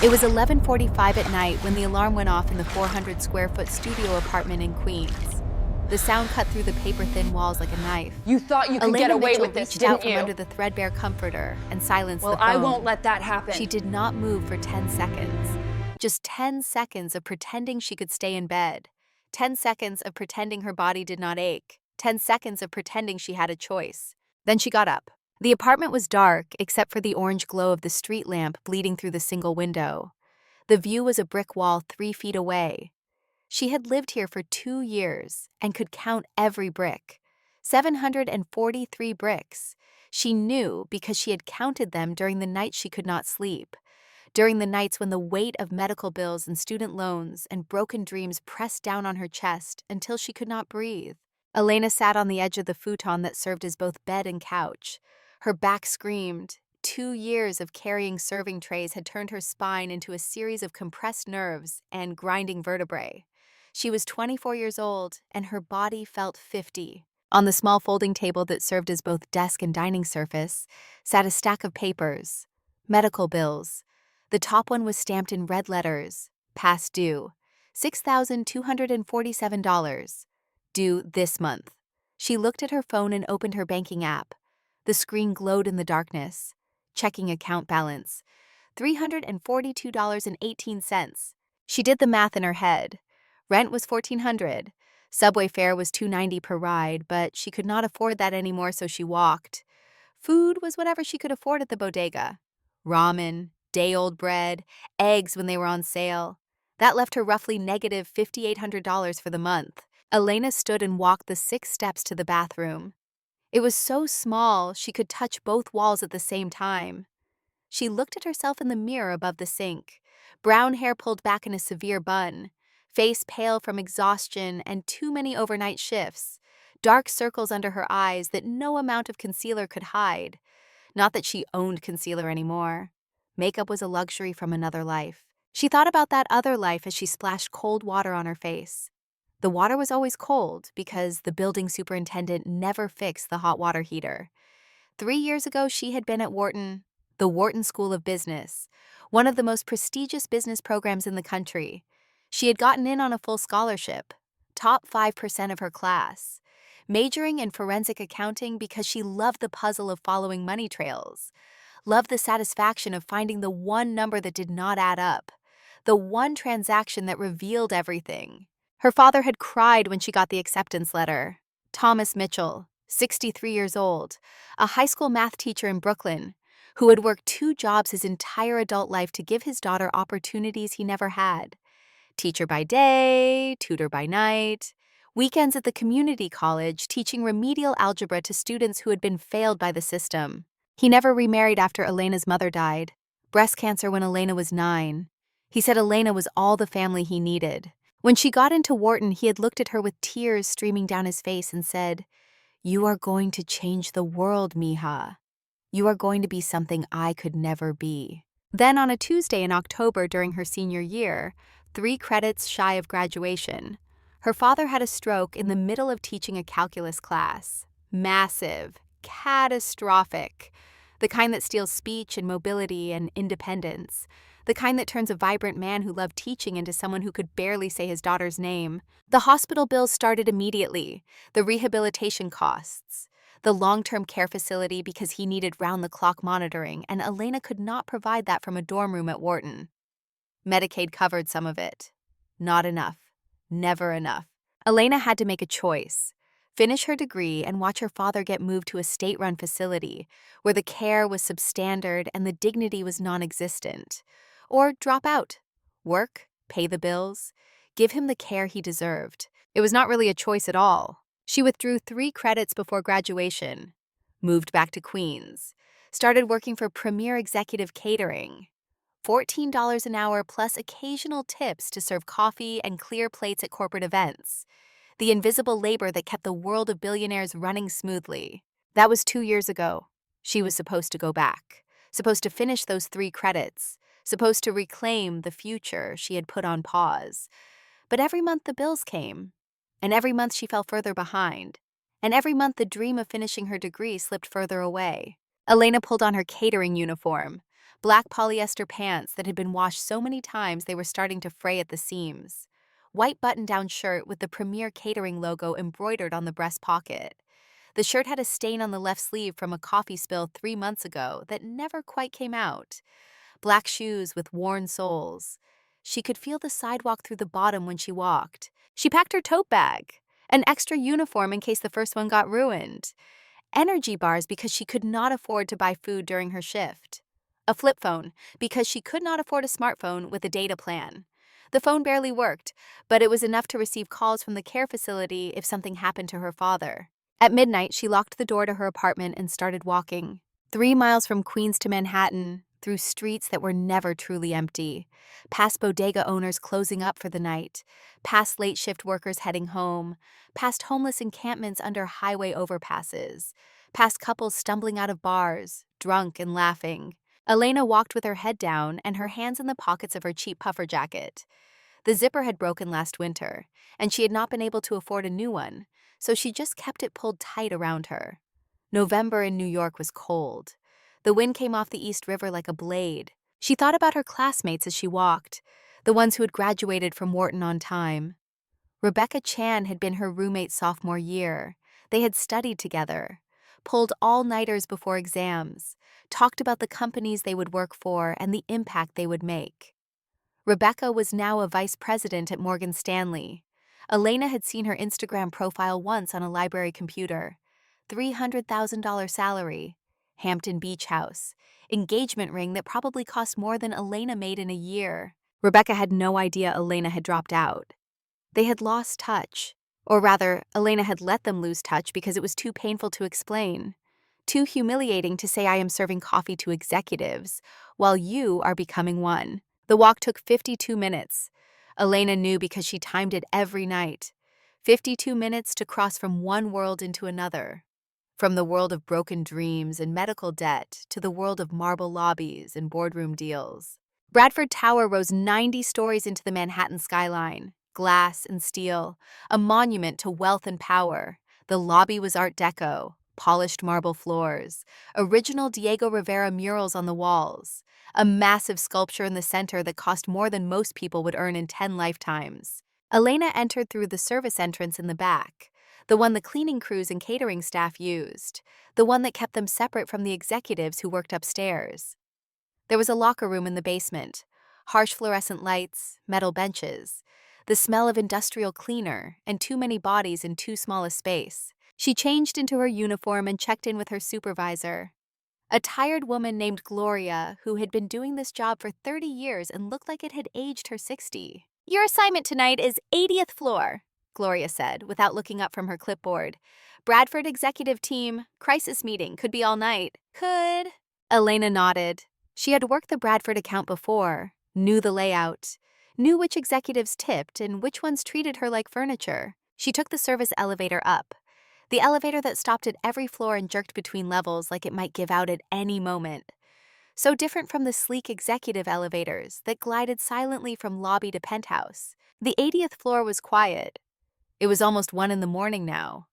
It was 11:45 at night when the alarm went off in the 400-square-foot studio apartment in Queens. The sound cut through the paper-thin walls like a knife. You thought you could Elena get away Mitchell with this, reached out didn't from you? under the threadbare comforter and silenced the Well, phone. I won't let that happen. She did not move for 10 seconds. Just 10 seconds of pretending she could stay in bed. 10 seconds of pretending her body did not ache. 10 seconds of pretending she had a choice. Then she got up. The apartment was dark except for the orange glow of the street lamp bleeding through the single window. The view was a brick wall 3 feet away. She had lived here for 2 years and could count every brick. 743 bricks. She knew because she had counted them during the nights she could not sleep, during the nights when the weight of medical bills and student loans and broken dreams pressed down on her chest until she could not breathe. Elena sat on the edge of the futon that served as both bed and couch. Her back screamed. 2 years of carrying serving trays had turned her spine into a series of compressed nerves and grinding vertebrae. She was 24 years old, and her body felt 50. On the small folding table that served as both desk and dining surface sat a stack of papers, medical bills. The top one was stamped in red letters, past due, $6,247, due this month. She looked at her phone and opened her banking app. The screen glowed in the darkness. Checking account balance, $342.18. She did the math in her head. Rent was $1,400. Subway fare was $2.90 per ride, but she could not afford that anymore, so she walked. Food was whatever she could afford at the bodega. Ramen, day-old bread, eggs when they were on sale. That left her roughly negative $5,800 for the month. Elena stood and walked the 6 steps to the bathroom. It was so small she could touch both walls at the same time. She looked at herself in the mirror above the sink, brown hair pulled back in a severe bun, face pale from exhaustion and too many overnight shifts, dark circles under her eyes that no amount of concealer could hide. Not that she owned concealer anymore. Makeup was a luxury from another life. She thought about that other life as she splashed cold water on her face. The water was always cold because the building superintendent never fixed the hot water heater. 3 years ago, she had been at Wharton, the Wharton School of Business, one of the most prestigious business programs in the country. She had gotten in on a full scholarship, top 5% of her class, majoring in forensic accounting because she loved the puzzle of following money trails, loved the satisfaction of finding the one number that did not add up, the one transaction that revealed everything. Her father had cried when she got the acceptance letter. Thomas Mitchell, 63 years old, a high school math teacher in Brooklyn, who had worked 2 jobs his entire adult life to give his daughter opportunities he never had. Teacher by day, tutor by night, weekends at the community college teaching remedial algebra to students who had been failed by the system. He never remarried after Elena's mother died, breast cancer when Elena was 9. He said Elena was all the family he needed. When she got into Wharton, he had looked at her with tears streaming down his face and said, "You are going to change the world, mija. You are going to be something I could never be." Then on a Tuesday in October during her senior year, 3 credits shy of graduation, her father had a stroke in the middle of teaching a calculus class. Massive, catastrophic, the kind that steals speech and mobility and independence. The kind that turns a vibrant man who loved teaching into someone who could barely say his daughter's name. The hospital bills started immediately, the rehabilitation costs, the long-term care facility because he needed round-the-clock monitoring, and Elena could not provide that from a dorm room at Wharton. Medicaid covered some of it. Not enough. Never enough. Elena had to make a choice. Finish her degree and watch her father get moved to a state-run facility where the care was substandard and the dignity was non-existent. Or drop out, work, pay the bills, give him the care he deserved. It was not really a choice at all. She withdrew 3 credits before graduation, moved back to Queens, started working for Premier Executive Catering, $14 an hour plus occasional tips to serve coffee and clear plates at corporate events. The invisible labor that kept the world of billionaires running smoothly. That was 2 years ago. She was supposed to go back, supposed to finish those 3 credits, supposed to reclaim the future she had put on pause. But every month the bills came, and every month she fell further behind, and every month the dream of finishing her degree slipped further away. Elena pulled on her catering uniform, Black polyester pants that had been washed so many times they were starting to fray at the seams. White button-down shirt with the Premier Catering logo embroidered on the breast pocket. The shirt had a stain on the left sleeve from a coffee spill 3 months ago that never quite came out. Black shoes with worn soles. She could feel the sidewalk through the bottom when she walked. She packed her tote bag, an extra uniform in case the first one got ruined. Energy bars because she could not afford to buy food during her shift. A flip phone because she could not afford a smartphone with a data plan. The phone barely worked, but it was enough to receive calls from the care facility if something happened to her father. At midnight, she locked the door to her apartment and started walking. 3 miles from Queens to Manhattan, through streets that were never truly empty, past bodega owners closing up for the night, past late shift workers heading home, past homeless encampments under highway overpasses, past couples stumbling out of bars, drunk and laughing. Elena walked with her head down and her hands in the pockets of her cheap puffer jacket. The zipper had broken last winter, and she had not been able to afford a new one, so she just kept it pulled tight around her. November in New York was cold. The wind came off the East River like a blade. She thought about her classmates as she walked, the ones who had graduated from Wharton on time. Rebecca Chan had been her roommate sophomore year. They had studied together, pulled all-nighters before exams, talked about the companies they would work for and the impact they would make. Rebecca was now a vice president at Morgan Stanley. Elena had seen her Instagram profile once on a library computer. $300,000 salary, Hampton Beach house, engagement ring that probably cost more than Elena made in a year. Rebecca had no idea Elena had dropped out. They had lost touch. Or rather, Elena had let them lose touch because it was too painful to explain. Too humiliating to say I am serving coffee to executives, while you are becoming one. The walk took 52 minutes. Elena knew because she timed it every night. 52 minutes to cross from one world into another. From the world of broken dreams and medical debt to the world of marble lobbies and boardroom deals. Bradford Tower rose 90 stories into the Manhattan skyline, glass and steel, a monument to wealth and power. The lobby was Art Deco, polished marble floors, original Diego Rivera murals on the walls, a massive sculpture in the center that cost more than most people would earn in 10 lifetimes. Elena entered through the service entrance in the back, the one the cleaning crews and catering staff used, the one that kept them separate from the executives who worked upstairs. There was a locker room in the basement, harsh fluorescent lights, metal benches, the smell of industrial cleaner, and too many bodies in too small a space. She changed into her uniform and checked in with her supervisor, a tired woman named Gloria who had been doing this job for 30 years and looked like it had aged her 60. "Your assignment tonight is 80th floor," Gloria said, without looking up from her clipboard. "Bradford executive team, crisis meeting, could be all night." "Could?" Elena nodded. She had worked the Bradford account before, knew the layout, knew which executives tipped and which ones treated her like furniture. She took the service elevator up, the elevator that stopped at every floor and jerked between levels like it might give out at any moment. So different from the sleek executive elevators that glided silently from lobby to penthouse. The 80th floor was quiet. It was almost 1 in the morning now.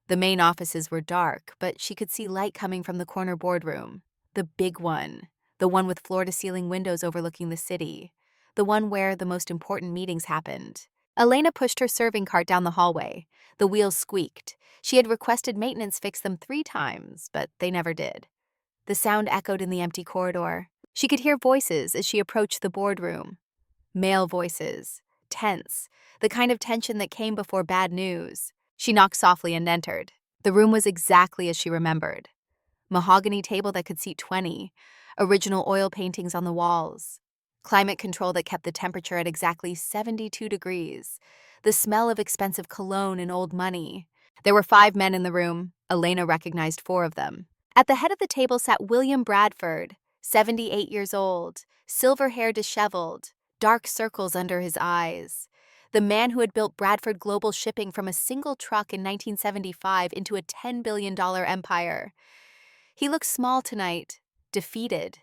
The main offices were dark, but she could see light coming from the corner boardroom. The big one. The one with floor-to-ceiling windows overlooking the city. The one where the most important meetings happened. Elena pushed her serving cart down the hallway. The wheels squeaked. She had requested maintenance fix them 3 times, but they never did. The sound echoed in the empty corridor. She could hear voices as she approached the boardroom. Male voices. Tense. The kind of tension that came before bad news. She knocked softly and entered. The room was exactly as she remembered. Mahogany table that could seat 20. Original oil paintings on the walls. Climate control that kept the temperature at exactly 72 degrees. The smell of expensive cologne and old money. There were 5 men in the room. Elena recognized 4 of them. At the head of the table sat William Bradford, 78 years old, silver hair disheveled, dark circles under his eyes. The man who had built Bradford Global Shipping from a single truck in 1975 into a $10 billion empire. He looked small tonight, defeated.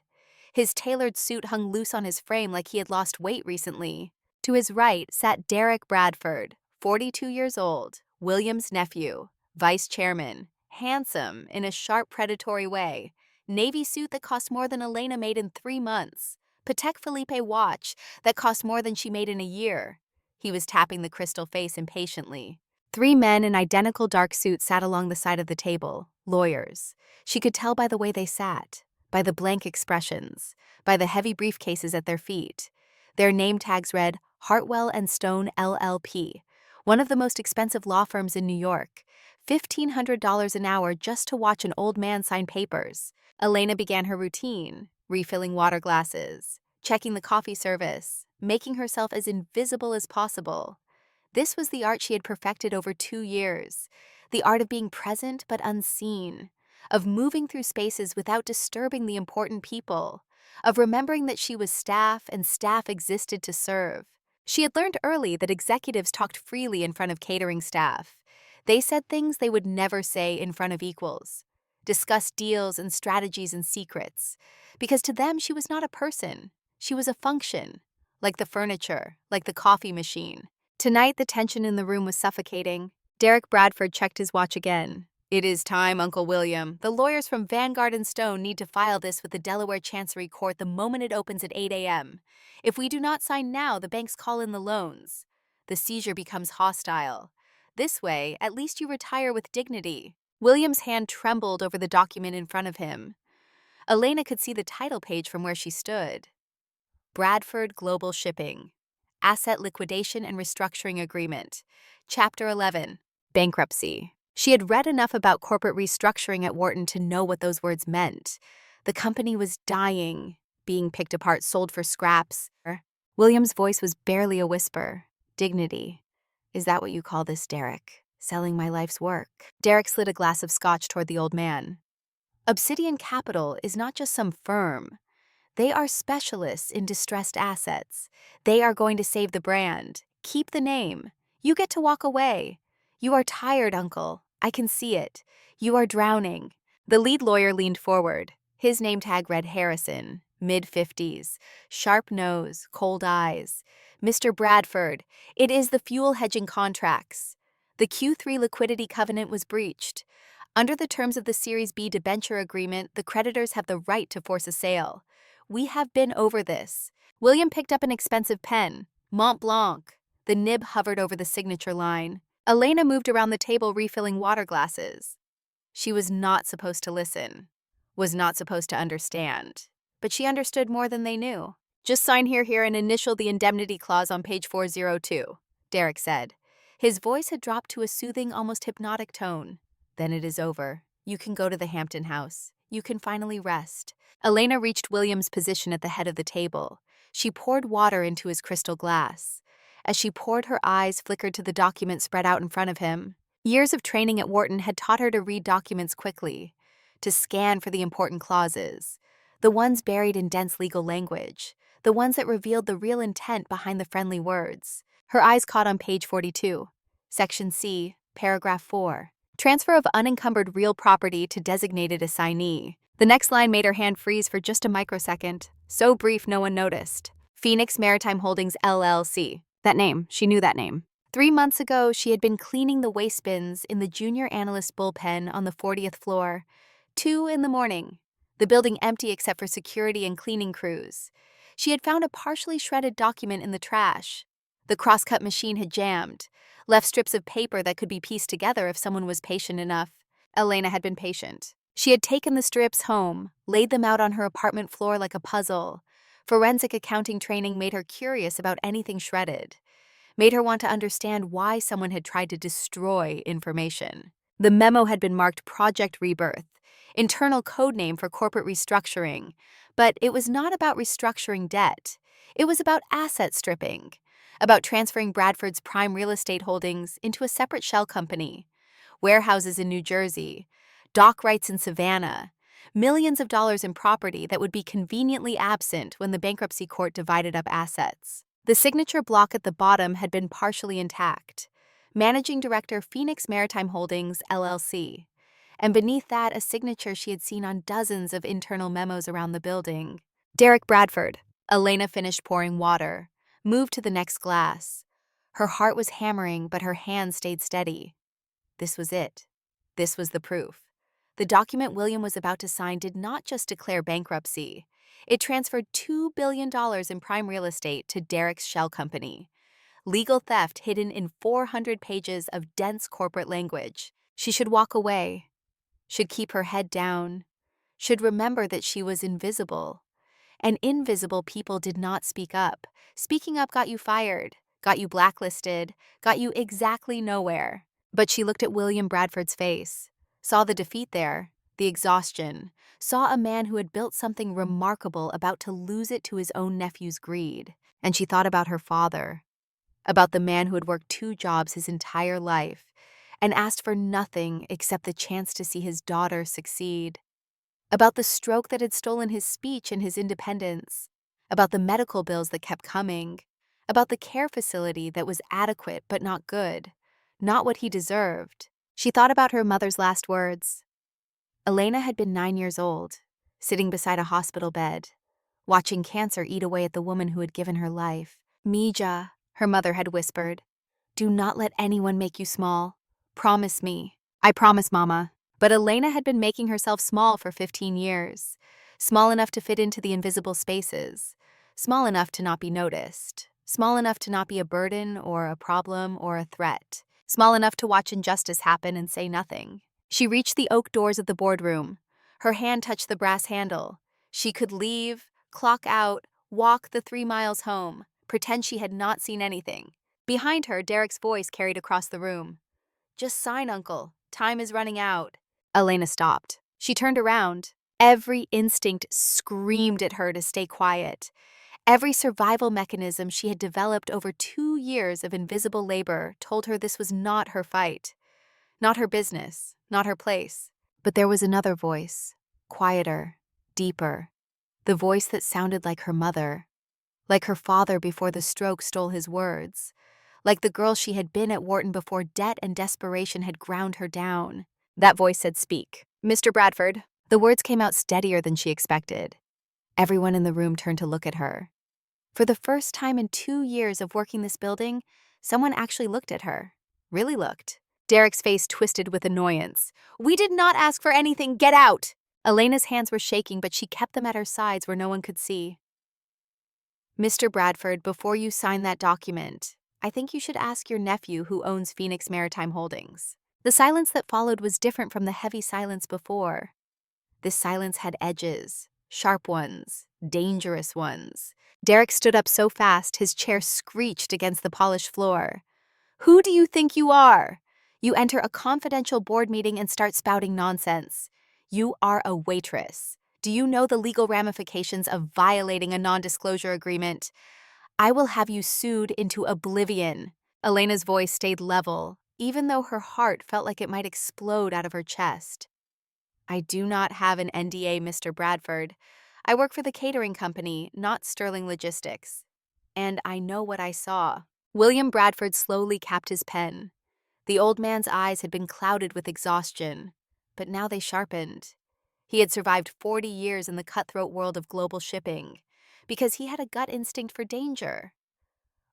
His tailored suit hung loose on his frame like he had lost weight recently. To his right sat Derek Bradford, 42 years old, William's nephew, vice chairman, handsome in a sharp predatory way. Navy suit that cost more than Elena made in 3 months. Patek Philippe watch that cost more than she made in a year. He was tapping the crystal face impatiently. 3 men in identical dark suits sat along the side of the table, lawyers. She could tell by the way they sat, by the blank expressions, by the heavy briefcases at their feet. Their name tags read Hartwell and Stone LLP, one of the most expensive law firms in New York. $1,500 an hour just to watch an old man sign papers. Elena began her routine, refilling water glasses, checking the coffee service, making herself as invisible as possible. This was the art she had perfected over 2 years, the art of being present but unseen, of moving through spaces without disturbing the important people, of remembering that she was staff and staff existed to serve. She had learned early that executives talked freely in front of catering staff. They said things they would never say in front of equals, discussed deals and strategies and secrets, because to them she was not a person, she was a function, like the furniture, like the coffee machine. Tonight the tension in the room was suffocating. Derek Bradford checked his watch again. "It is time, Uncle William. The lawyers from Vanguard and Stone need to file this with the Delaware Chancery Court the moment it opens at 8 a.m. If we do not sign now, the banks call in the loans. The seizure becomes hostile. This way, at least you retire with dignity." William's hand trembled over the document in front of him. Elena could see the title page from where she stood. Bradford Global Shipping. Asset Liquidation and Restructuring Agreement. Chapter 11. Bankruptcy. She had read enough about corporate restructuring at Wharton to know what those words meant. The company was dying, being picked apart, sold for scraps. William's voice was barely a whisper. Dignity. Is that what you call this, Derek? Selling my life's work? Derek slid a glass of scotch toward the old man. Obsidian Capital is not just some firm. They are specialists in distressed assets. They are going to save the brand. Keep the name. You get to walk away. You are tired, Uncle. I can see it. You are drowning. The lead lawyer leaned forward. His name tag read Harrison, mid-50s, sharp nose, cold eyes. "Mr. Bradford, it is the fuel hedging contracts. The Q3 liquidity covenant was breached. Under the terms of the Series B debenture agreement, the creditors have the right to force a sale. We have been over this." William picked up an expensive pen, Mont Blanc. The nib hovered over the signature line. Elena moved around the table refilling water glasses. She was not supposed to listen, was not supposed to understand, but she understood more than they knew. "Just sign here, and initial the indemnity clause on page 402, Derek said. His voice had dropped to a soothing, almost hypnotic tone. "Then it is over. You can go to the Hampton house. You can finally rest." Elena reached William's position at the head of the table. She poured water into his crystal glass. As she poured, her eyes flickered to the document spread out in front of him. Years of training at Wharton had taught her to read documents quickly, to scan for the important clauses, the ones buried in dense legal language, the ones that revealed the real intent behind the friendly words. Her eyes caught on page 42, Section C, Paragraph 4. Transfer of unencumbered real property to designated assignee. The next line made her hand freeze for just a microsecond, so brief no one noticed. Phoenix Maritime Holdings, LLC. That name, she knew that name. 3 months ago, she had been cleaning the waste bins in the junior analyst bullpen on the 40th floor. 2 in the morning. The building empty except for security and cleaning crews. She had found a partially shredded document in the trash. The crosscut machine had jammed, left strips of paper that could be pieced together if someone was patient enough. Elena had been patient. She had taken the strips home, laid them out on her apartment floor like a puzzle. Forensic accounting training made her curious about anything shredded, made her want to understand why someone had tried to destroy information. The memo had been marked Project Rebirth, internal code name for corporate restructuring, but it was not about restructuring debt. It was about asset stripping, about transferring Bradford's prime real estate holdings into a separate shell company, warehouses in New Jersey, dock rights in Savannah, millions of dollars in property that would be conveniently absent when the bankruptcy court divided up assets. The signature block at the bottom had been partially intact. Managing Director, Phoenix Maritime Holdings, LLC. And beneath that, a signature she had seen on dozens of internal memos around the building. Derek Bradford. Elena finished pouring water, moved to the next glass. Her heart was hammering, but her hand stayed steady. This was it. This was the proof. The document William was about to sign did not just declare bankruptcy. It transferred $2 billion in prime real estate to Derek's shell company. Legal theft hidden in 400 pages of dense corporate language. She should walk away, should keep her head down, should remember that she was invisible. And invisible people did not speak up. Speaking up got you fired, got you blacklisted, got you exactly nowhere. But she looked at William Bradford's face, saw the defeat there, the exhaustion, saw a man who had built something remarkable about to lose it to his own nephew's greed. And she thought about her father, about the man who had worked 2 jobs his entire life and asked for nothing except the chance to see his daughter succeed, about the stroke that had stolen his speech and his independence, about the medical bills that kept coming, about the care facility that was adequate but not good, not what he deserved. She thought about her mother's last words. Elena had been 9 years old, sitting beside a hospital bed, watching cancer eat away at the woman who had given her life. "Mija," her mother had whispered, "do not let anyone make you small. Promise me." "I promise, Mama." But Elena had been making herself small for 15 years, small enough to fit into the invisible spaces, small enough to not be noticed, small enough to not be a burden or a problem or a threat, small enough to watch injustice happen and say nothing. She reached the oak doors of the boardroom. Her hand touched the brass handle. She could leave, clock out, walk the 3 miles home, pretend she had not seen anything. Behind her, Derek's voice carried across the room. "Just sign, Uncle. Time is running out." Elena stopped. She turned around. Every instinct screamed at her to stay quiet. Every survival mechanism she had developed over 2 years of invisible labor told her this was not her fight, not her business, not her place. But there was another voice, quieter, deeper, the voice that sounded like her mother, like her father before the stroke stole his words, like the girl she had been at Wharton before debt and desperation had ground her down. That voice said, "Speak." "Mr. Bradford." The words came out steadier than she expected. Everyone in the room turned to look at her. For the first time in 2 years of working this building, someone actually looked at her. Really looked. Derek's face twisted with annoyance. "We did not ask for anything. Get out!" Elena's hands were shaking, but she kept them at her sides where no one could see. "Mr. Bradford, before you sign that document, I think you should ask your nephew who owns Phoenix Maritime Holdings." The silence that followed was different from the heavy silence before. This silence had edges, sharp ones, dangerous ones. Derek stood up so fast his chair screeched against the polished floor. "Who do you think you are? You enter a confidential board meeting and start spouting nonsense. You are a waitress. Do you know the legal ramifications of violating a non-disclosure agreement? I will have you sued into oblivion." Elena's voice stayed level, even though her heart felt like it might explode out of her chest. "I do not have an NDA, Mr. Bradford. I work for the catering company, not Sterling Logistics. And I know what I saw." William Bradford slowly capped his pen. The old man's eyes had been clouded with exhaustion, but now they sharpened. He had survived 40 years in the cutthroat world of global shipping because he had a gut instinct for danger.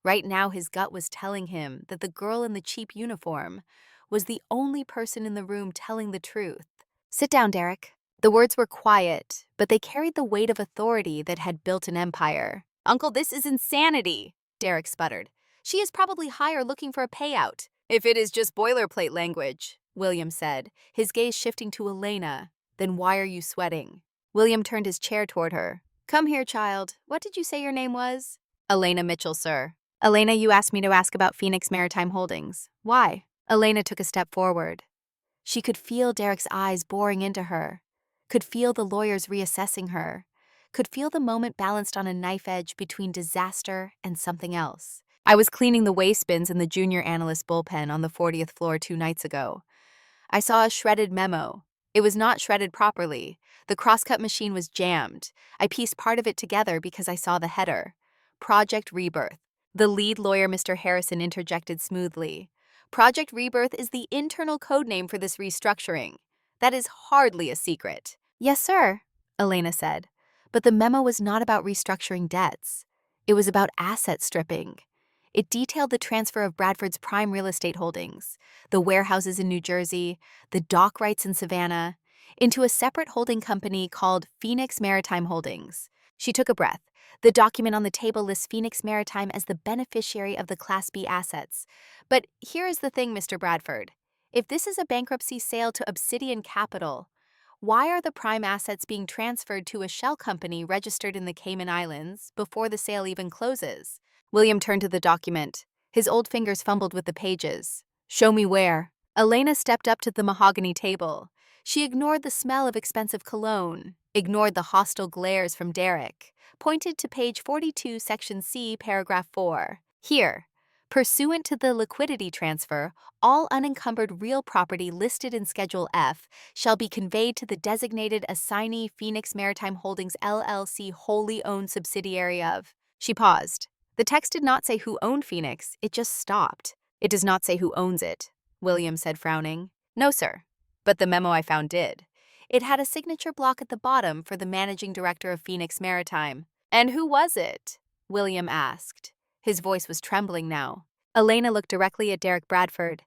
Right now, his gut was telling him that the girl in the cheap uniform was the only person in the room telling the truth. "Sit down, Derek." The words were quiet, but they carried the weight of authority that had built an empire. "Uncle, this is insanity," Derek sputtered. "She is probably higher looking for a payout." "If it is just boilerplate language," William said, his gaze shifting to Elena. "Then why are you sweating?" William turned his chair toward her. "Come here, child. What did you say your name was?" "Elena Mitchell, sir." "Elena, you asked me to ask about Phoenix Maritime Holdings. Why?" Elena took a step forward. She could feel Derek's eyes boring into her, could feel the lawyers reassessing her, could feel the moment balanced on a knife edge between disaster and something else. "I was cleaning the waste bins in the junior analyst bullpen on the 40th floor 2 nights ago. I saw a shredded memo. It was not shredded properly. The crosscut machine was jammed. I pieced part of it together because I saw the header. Project Rebirth." The lead lawyer, Mr. Harrison, interjected smoothly. "Project Rebirth is the internal code name for this restructuring. That is hardly a secret." "Yes, sir," Elena said. But the memo was not about restructuring debts. It was about asset stripping. It detailed the transfer of Bradford's prime real estate holdings, the warehouses in New Jersey, the dock rights in Savannah. into a separate holding company called Phoenix Maritime Holdings. She took a breath. The document on the table lists Phoenix Maritime as the beneficiary of the Class B assets. But here is the thing, Mr. Bradford. If this is a bankruptcy sale to Obsidian Capital, why are the prime assets being transferred to a shell company registered in the Cayman Islands before the sale even closes? William turned to the document. His old fingers fumbled with the pages. Show me where. Elena stepped up to the mahogany table. She ignored the smell of expensive cologne, ignored the hostile glares from Derek, pointed to page 42, section C, paragraph 4. Here, pursuant to the liquidity transfer, all unencumbered real property listed in Schedule F shall be conveyed to the designated assignee Phoenix Maritime Holdings LLC wholly owned subsidiary of. She paused. The text did not say who owned Phoenix, it just stopped. It does not say who owns it, William said, frowning. No, sir. But the memo I found did. It had a signature block at the bottom for the managing director of Phoenix Maritime. And who was it? William asked. His voice was trembling now. Elena looked directly at Derek Bradford.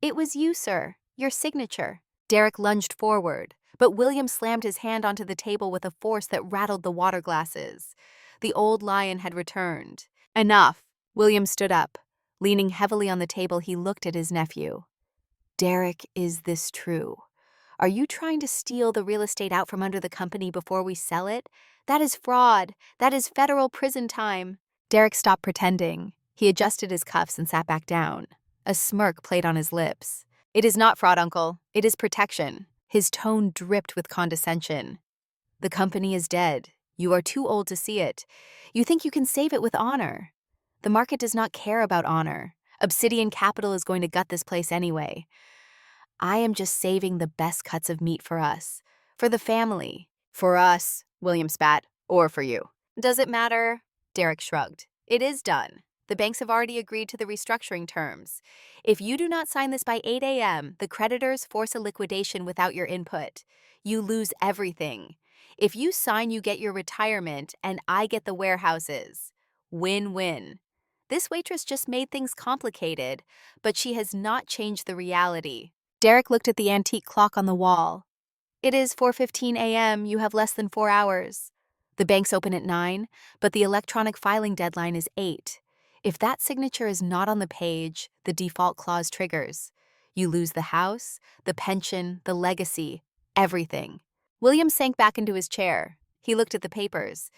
It was you, sir. Your signature. Derek lunged forward, but William slammed his hand onto the table with a force that rattled the water glasses. The old lion had returned. Enough. William stood up. Leaning heavily on the table, he looked at his nephew. Derek, is this true? Are you trying to steal the real estate out from under the company before we sell it? That is fraud. That is federal prison time. Derek stopped pretending. He adjusted his cuffs and sat back down. A smirk played on his lips. It is not fraud, Uncle. It is protection. His tone dripped with condescension. The company is dead. You are too old to see it. You think you can save it with honor. The market does not care about honor. Obsidian Capital is going to gut this place anyway. I am just saving the best cuts of meat for us. For the family. For us, William spat. Or for you. Does it matter? Derek shrugged. It is done. The banks have already agreed to the restructuring terms. If you do not sign this by 8 a.m., the creditors force a liquidation without your input. You lose everything. If you sign, you get your retirement, and I get the warehouses. Win-win. This waitress just made things complicated, but she has not changed the reality. Derek looked at the antique clock on the wall. It is 4:15 a.m. You have less than 4 hours. The banks open at 9, but the electronic filing deadline is 8. If that signature is not on the page, the default clause triggers. You lose the house, the pension, the legacy, everything. William sank back into his chair. He looked at the papers.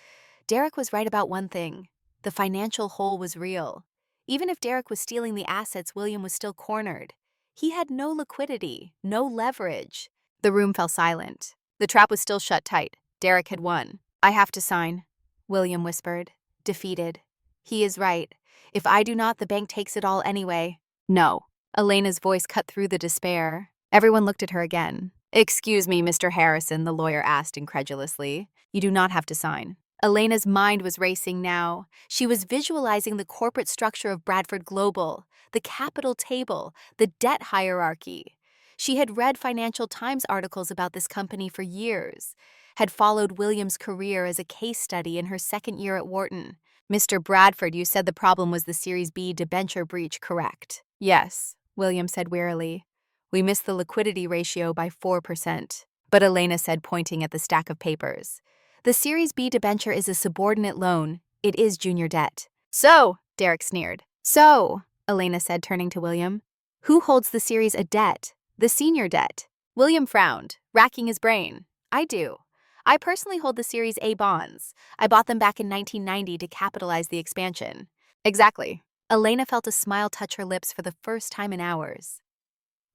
Derek was right about one thing. The financial hole was real. Even if Derek was stealing the assets, William was still cornered. He had no liquidity, no leverage. The room fell silent. The trap was still shut tight. Derek had won. I have to sign, William whispered, defeated. He is right. If I do not, the bank takes it all anyway. No. Elena's voice cut through the despair. Everyone looked at her again. Excuse me, Mr. Harrison, the lawyer asked incredulously. You do not have to sign. Elena's mind was racing now. She was visualizing the corporate structure of Bradford Global, the capital table, the debt hierarchy. She had read Financial Times articles about this company for years, had followed William's career as a case study in her second year at Wharton. Mr. Bradford, you said the problem was the Series B debenture breach, correct? Yes, William said wearily. We missed the liquidity ratio by 4%. But Elena said, pointing at the stack of papers. The Series B debenture is a subordinate loan. It is junior debt. So, Derek sneered. So, Elena said, turning to William. Who holds the Series A debt? The senior debt. William frowned, racking his brain. I do. I personally hold the Series A bonds. I bought them back in 1990 to capitalize the expansion. Exactly. Elena felt a smile touch her lips for the first time in hours.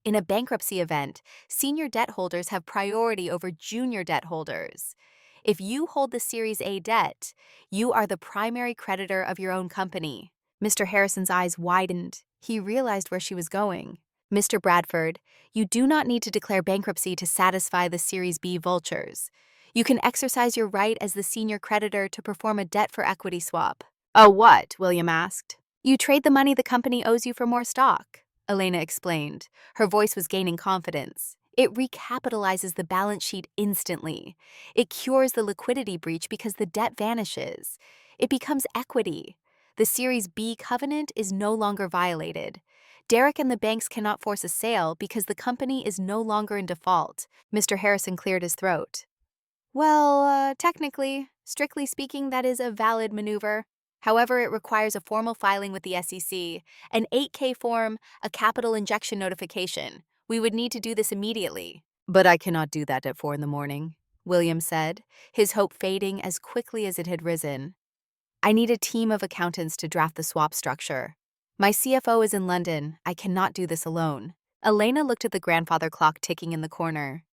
In a bankruptcy event, senior debt holders have priority over junior debt holders. If you hold the Series A debt, you are the primary creditor of your own company. Mr. Harrison's eyes widened. He realized where she was going. Mr. Bradford, you do not need to declare bankruptcy to satisfy the Series B vultures. You can exercise your right as the senior creditor to perform a debt for equity swap. A what? William asked. You trade the money the company owes you for more stock, Elena explained. Her voice was gaining confidence. It recapitalizes the balance sheet instantly. It cures the liquidity breach because the debt vanishes. It becomes equity. The Series B covenant is no longer violated. Derek and the banks cannot force a sale because the company is no longer in default. Mr. Harrison cleared his throat. Well, technically, strictly speaking, that is a valid maneuver. However, it requires a formal filing with the SEC, an 8K form, a capital injection notification. We would need to do this immediately. But I cannot do that at 4 in the morning, William said, his hope fading as quickly as it had risen. I need a team of accountants to draft the swap structure. My CFO is in London. I cannot do this alone. Elena looked at the grandfather clock ticking in the corner.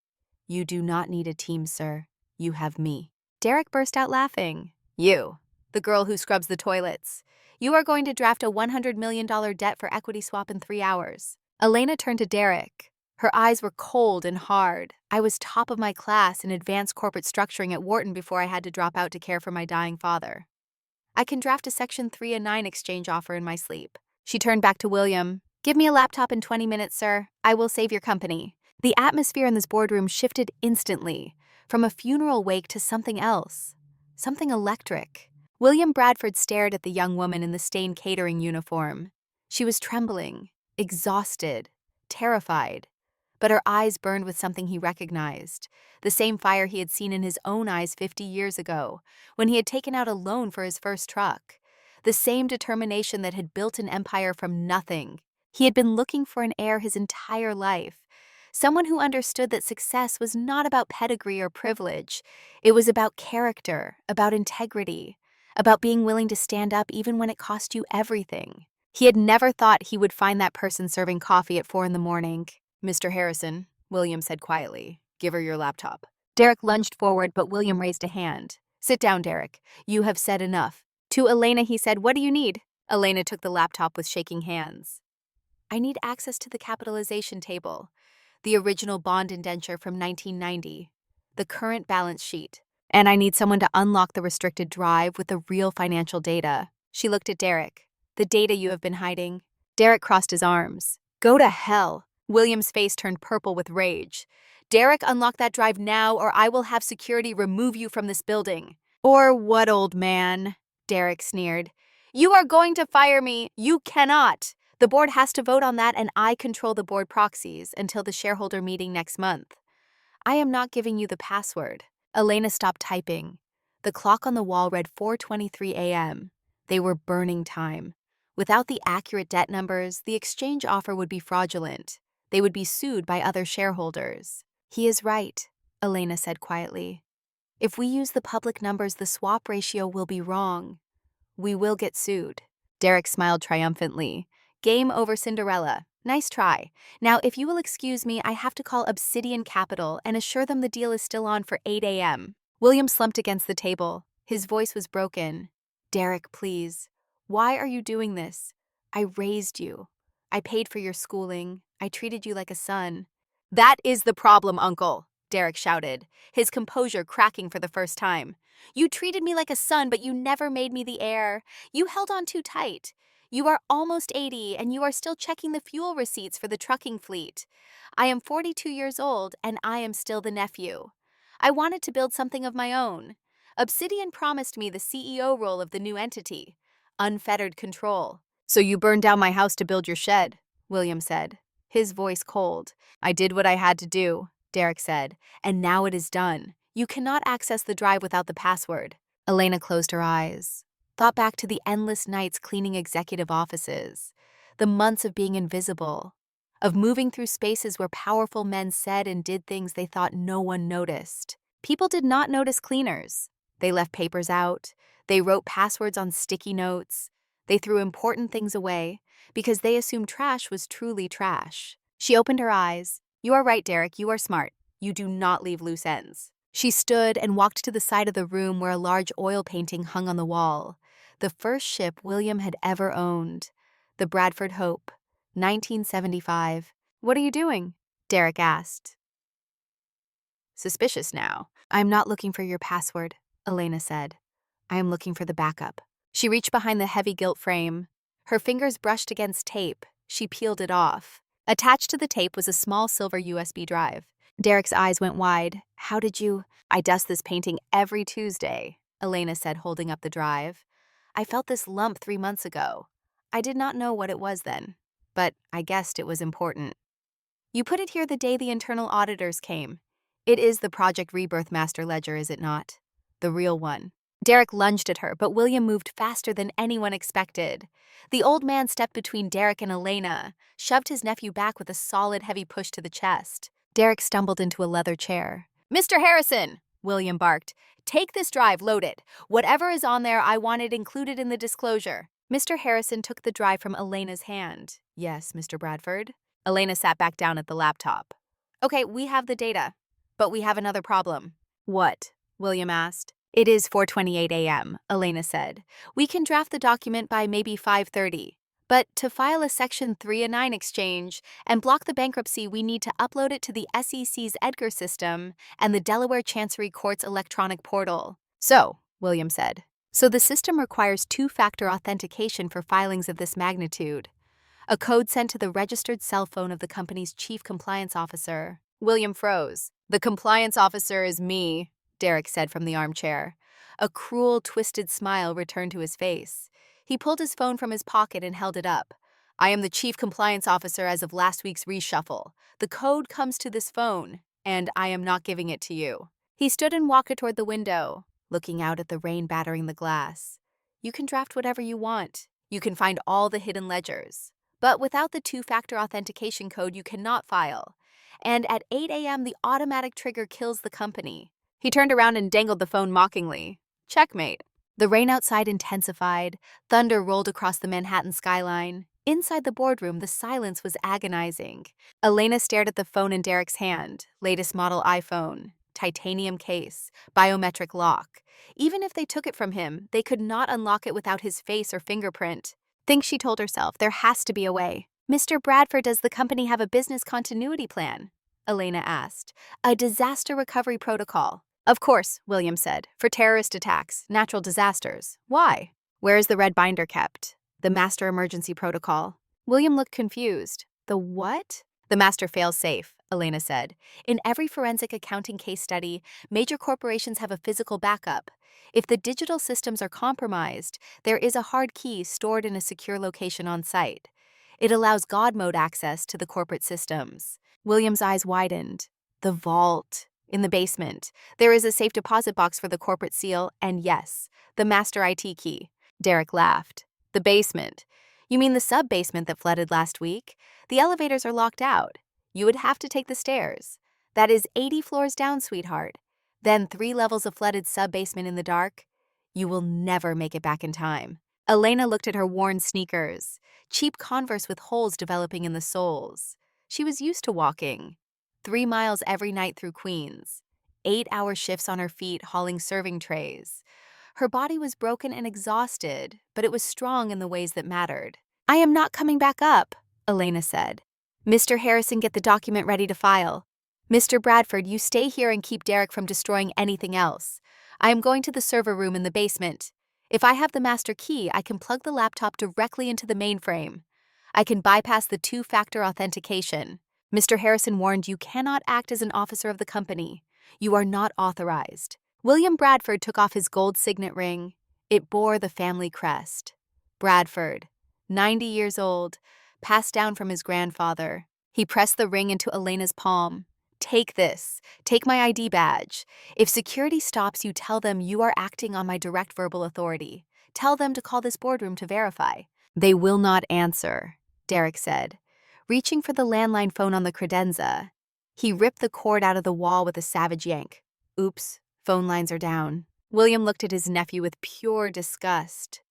You do not need a team, sir. You have me. Derek burst out laughing. You, the girl who scrubs the toilets. You are going to draft a $100 million debt for equity swap in 3 hours. Elena turned to Derek. Her eyes were cold and hard. I was top of my class in advanced corporate structuring at Wharton before I had to drop out to care for my dying father. I can draft a Section 3 and 9 exchange offer in my sleep. She turned back to William. Give me a laptop in 20 minutes, sir. I will save your company. The atmosphere in this boardroom shifted instantly, from a funeral wake to something else. Something electric. William Bradford stared at the young woman in the stained catering uniform. She was trembling, exhausted, terrified. But her eyes burned with something he recognized, the same fire he had seen in his own eyes 50 years ago, when he had taken out a loan for his first truck. The same determination that had built an empire from nothing. He had been looking for an heir his entire life. Someone who understood that success was not about pedigree or privilege. It was about character, about integrity, about being willing to stand up even when it cost you everything. He had never thought he would find that person serving coffee at 4 in the morning. Mr. Harrison, William said quietly, give her your laptop. Derek lunged forward, but William raised a hand. Sit down, Derek. You have said enough. To Elena, he said, what do you need? Elena took the laptop with shaking hands. I need access to the capitalization table, the original bond indenture from 1990, the current balance sheet, and I need someone to unlock the restricted drive with the real financial data. She looked at Derek. The data you have been hiding. Derek crossed his arms. Go to hell. William's face turned purple with rage. Derek, unlock that drive now, or I will have security remove you from this building. Or what, old man? Derek sneered. You are going to fire me. You cannot. The board has to vote on that, and I control the board proxies until the shareholder meeting next month. I am not giving you the password. Elena stopped typing. The clock on the wall read 4:23 a.m. They were burning time. Without the accurate debt numbers, the exchange offer would be fraudulent. They would be sued by other shareholders. He is right, Elena said quietly. If we use the public numbers, the swap ratio will be wrong. We will get sued. Derek smiled triumphantly. Game over, Cinderella. Nice try. Now, if you will excuse me, I have to call Obsidian Capital and assure them the deal is still on for 8 a.m. William slumped against the table. His voice was broken. Derek, please. Why are you doing this? I raised you. I paid for your schooling. I treated you like a son. That is the problem, Uncle, Derek shouted, his composure cracking for the first time. You treated me like a son, but you never made me the heir. You held on too tight. You are almost 80, and you are still checking the fuel receipts for the trucking fleet. I am 42 years old, and I am still the nephew. I wanted to build something of my own. Obsidian promised me the CEO role of the new entity. Unfettered control. So you burned down my house to build your shed, William said, his voice cold. I did what I had to do, Derek said, and now it is done. You cannot access the drive without the password. Elena closed her eyes, thought back to the endless nights cleaning executive offices, the months of being invisible, of moving through spaces where powerful men said and did things they thought no one noticed. People did not notice cleaners. They left papers out. They wrote passwords on sticky notes. They threw important things away because they assumed trash was truly trash. She opened her eyes. You are right, Derek. You are smart. You do not leave loose ends. She stood and walked to the side of the room where a large oil painting hung on the wall. The first ship William had ever owned. The Bradford Hope, 1975. What are you doing? Derek asked. Suspicious now. I am not looking for your password, Elena said. I am looking for the backup. She reached behind the heavy gilt frame. Her fingers brushed against tape. She peeled it off. Attached to the tape was a small silver USB drive. Derek's eyes went wide. How did you? I dust this painting every Tuesday, Elena said, holding up the drive. I felt this lump 3 months ago. I did not know what it was then. but I guessed it was important. You put it here the day the internal auditors came. It is the Project Rebirth Master Ledger, is it not? The real one. Derek lunged at her, but William moved faster than anyone expected. The old man stepped between Derek and Elena, shoved his nephew back with a solid, heavy push to the chest. Derek stumbled into a leather chair. "Mr. Harrison!" William barked. "Take this drive, load it. Whatever is on there, I want it included in the disclosure." Mr. Harrison took the drive from Elena's hand. "Yes, Mr. Bradford." Elena sat back down at the laptop. "Okay, we have the data, but we have another problem." "What?" William asked. "It is 4:28 a.m., Elena said. "We can draft the document by maybe 5:30. But to file a Section 309 exchange and block the bankruptcy, we need to upload it to the SEC's Edgar system and the Delaware Chancery Court's electronic portal." "So," William said. "So the system requires two-factor authentication for filings of this magnitude. A code sent to the registered cell phone of the company's chief compliance officer." William froze. "The compliance officer is me," Derek said from the armchair. A cruel, twisted smile returned to his face. He pulled his phone from his pocket and held it up. "I am the chief compliance officer as of last week's reshuffle. The code comes to this phone, and I am not giving it to you." He stood and walked toward the window, looking out at the rain battering the glass. "You can draft whatever you want. You can find all the hidden ledgers. But without the two-factor authentication code, you cannot file. And at 8 a.m., the automatic trigger kills the company." He turned around and dangled the phone mockingly. "Checkmate." The rain outside intensified. Thunder rolled across the Manhattan skyline. Inside the boardroom, the silence was agonizing. Elena stared at the phone in Derek's hand. Latest model iPhone. Titanium case. Biometric lock. Even if they took it from him, they could not unlock it without his face or fingerprint. Think, she told herself, there has to be a way. "Mr. Bradford, does the company have a business continuity plan?" Elena asked. "A disaster recovery protocol." "Of course," William said, "for terrorist attacks, natural disasters. Why?" "Where is the red binder kept?" "The master emergency protocol." William looked confused. "The what?" "The master fail-safe," Elena said. "In every forensic accounting case study, major corporations have a physical backup. If the digital systems are compromised, there is a hard key stored in a secure location on site. It allows God mode access to the corporate systems." William's eyes widened. "The vault. In the basement. There is a safe deposit box for the corporate seal, and yes, the master IT key." Derek laughed. "The basement? You mean the sub-basement that flooded last week? The elevators are locked out. You would have to take the stairs. That is 80 floors down, sweetheart. Then 3 levels of flooded sub-basement in the dark. You will never make it back in time." Elena looked at her worn sneakers, cheap Converse with holes developing in the soles. She was used to walking. 3 miles every night through Queens. 8-hour shifts on her feet hauling serving trays. Her body was broken and exhausted, but it was strong in the ways that mattered. "I am not coming back up," Elena said. "Mr. Harrison, get the document ready to file. Mr. Bradford, you stay here and keep Derek from destroying anything else. I am going to the server room in the basement. If I have the master key, I can plug the laptop directly into the mainframe. I can bypass the two-factor authentication. Mr. Harrison warned you cannot act as an officer of the company. You are not authorized." William Bradford took off his gold signet ring. It bore the family crest. Bradford, 90 years old, passed down from his grandfather. He pressed the ring into Elena's palm. "Take this. Take my ID badge. If security stops you, tell them you are acting on my direct verbal authority. Tell them to call this boardroom to verify." "They will not answer," Derek said. Reaching for the landline phone on the credenza, he ripped the cord out of the wall with a savage yank. "Oops, phone lines are down." William looked at his nephew with pure disgust.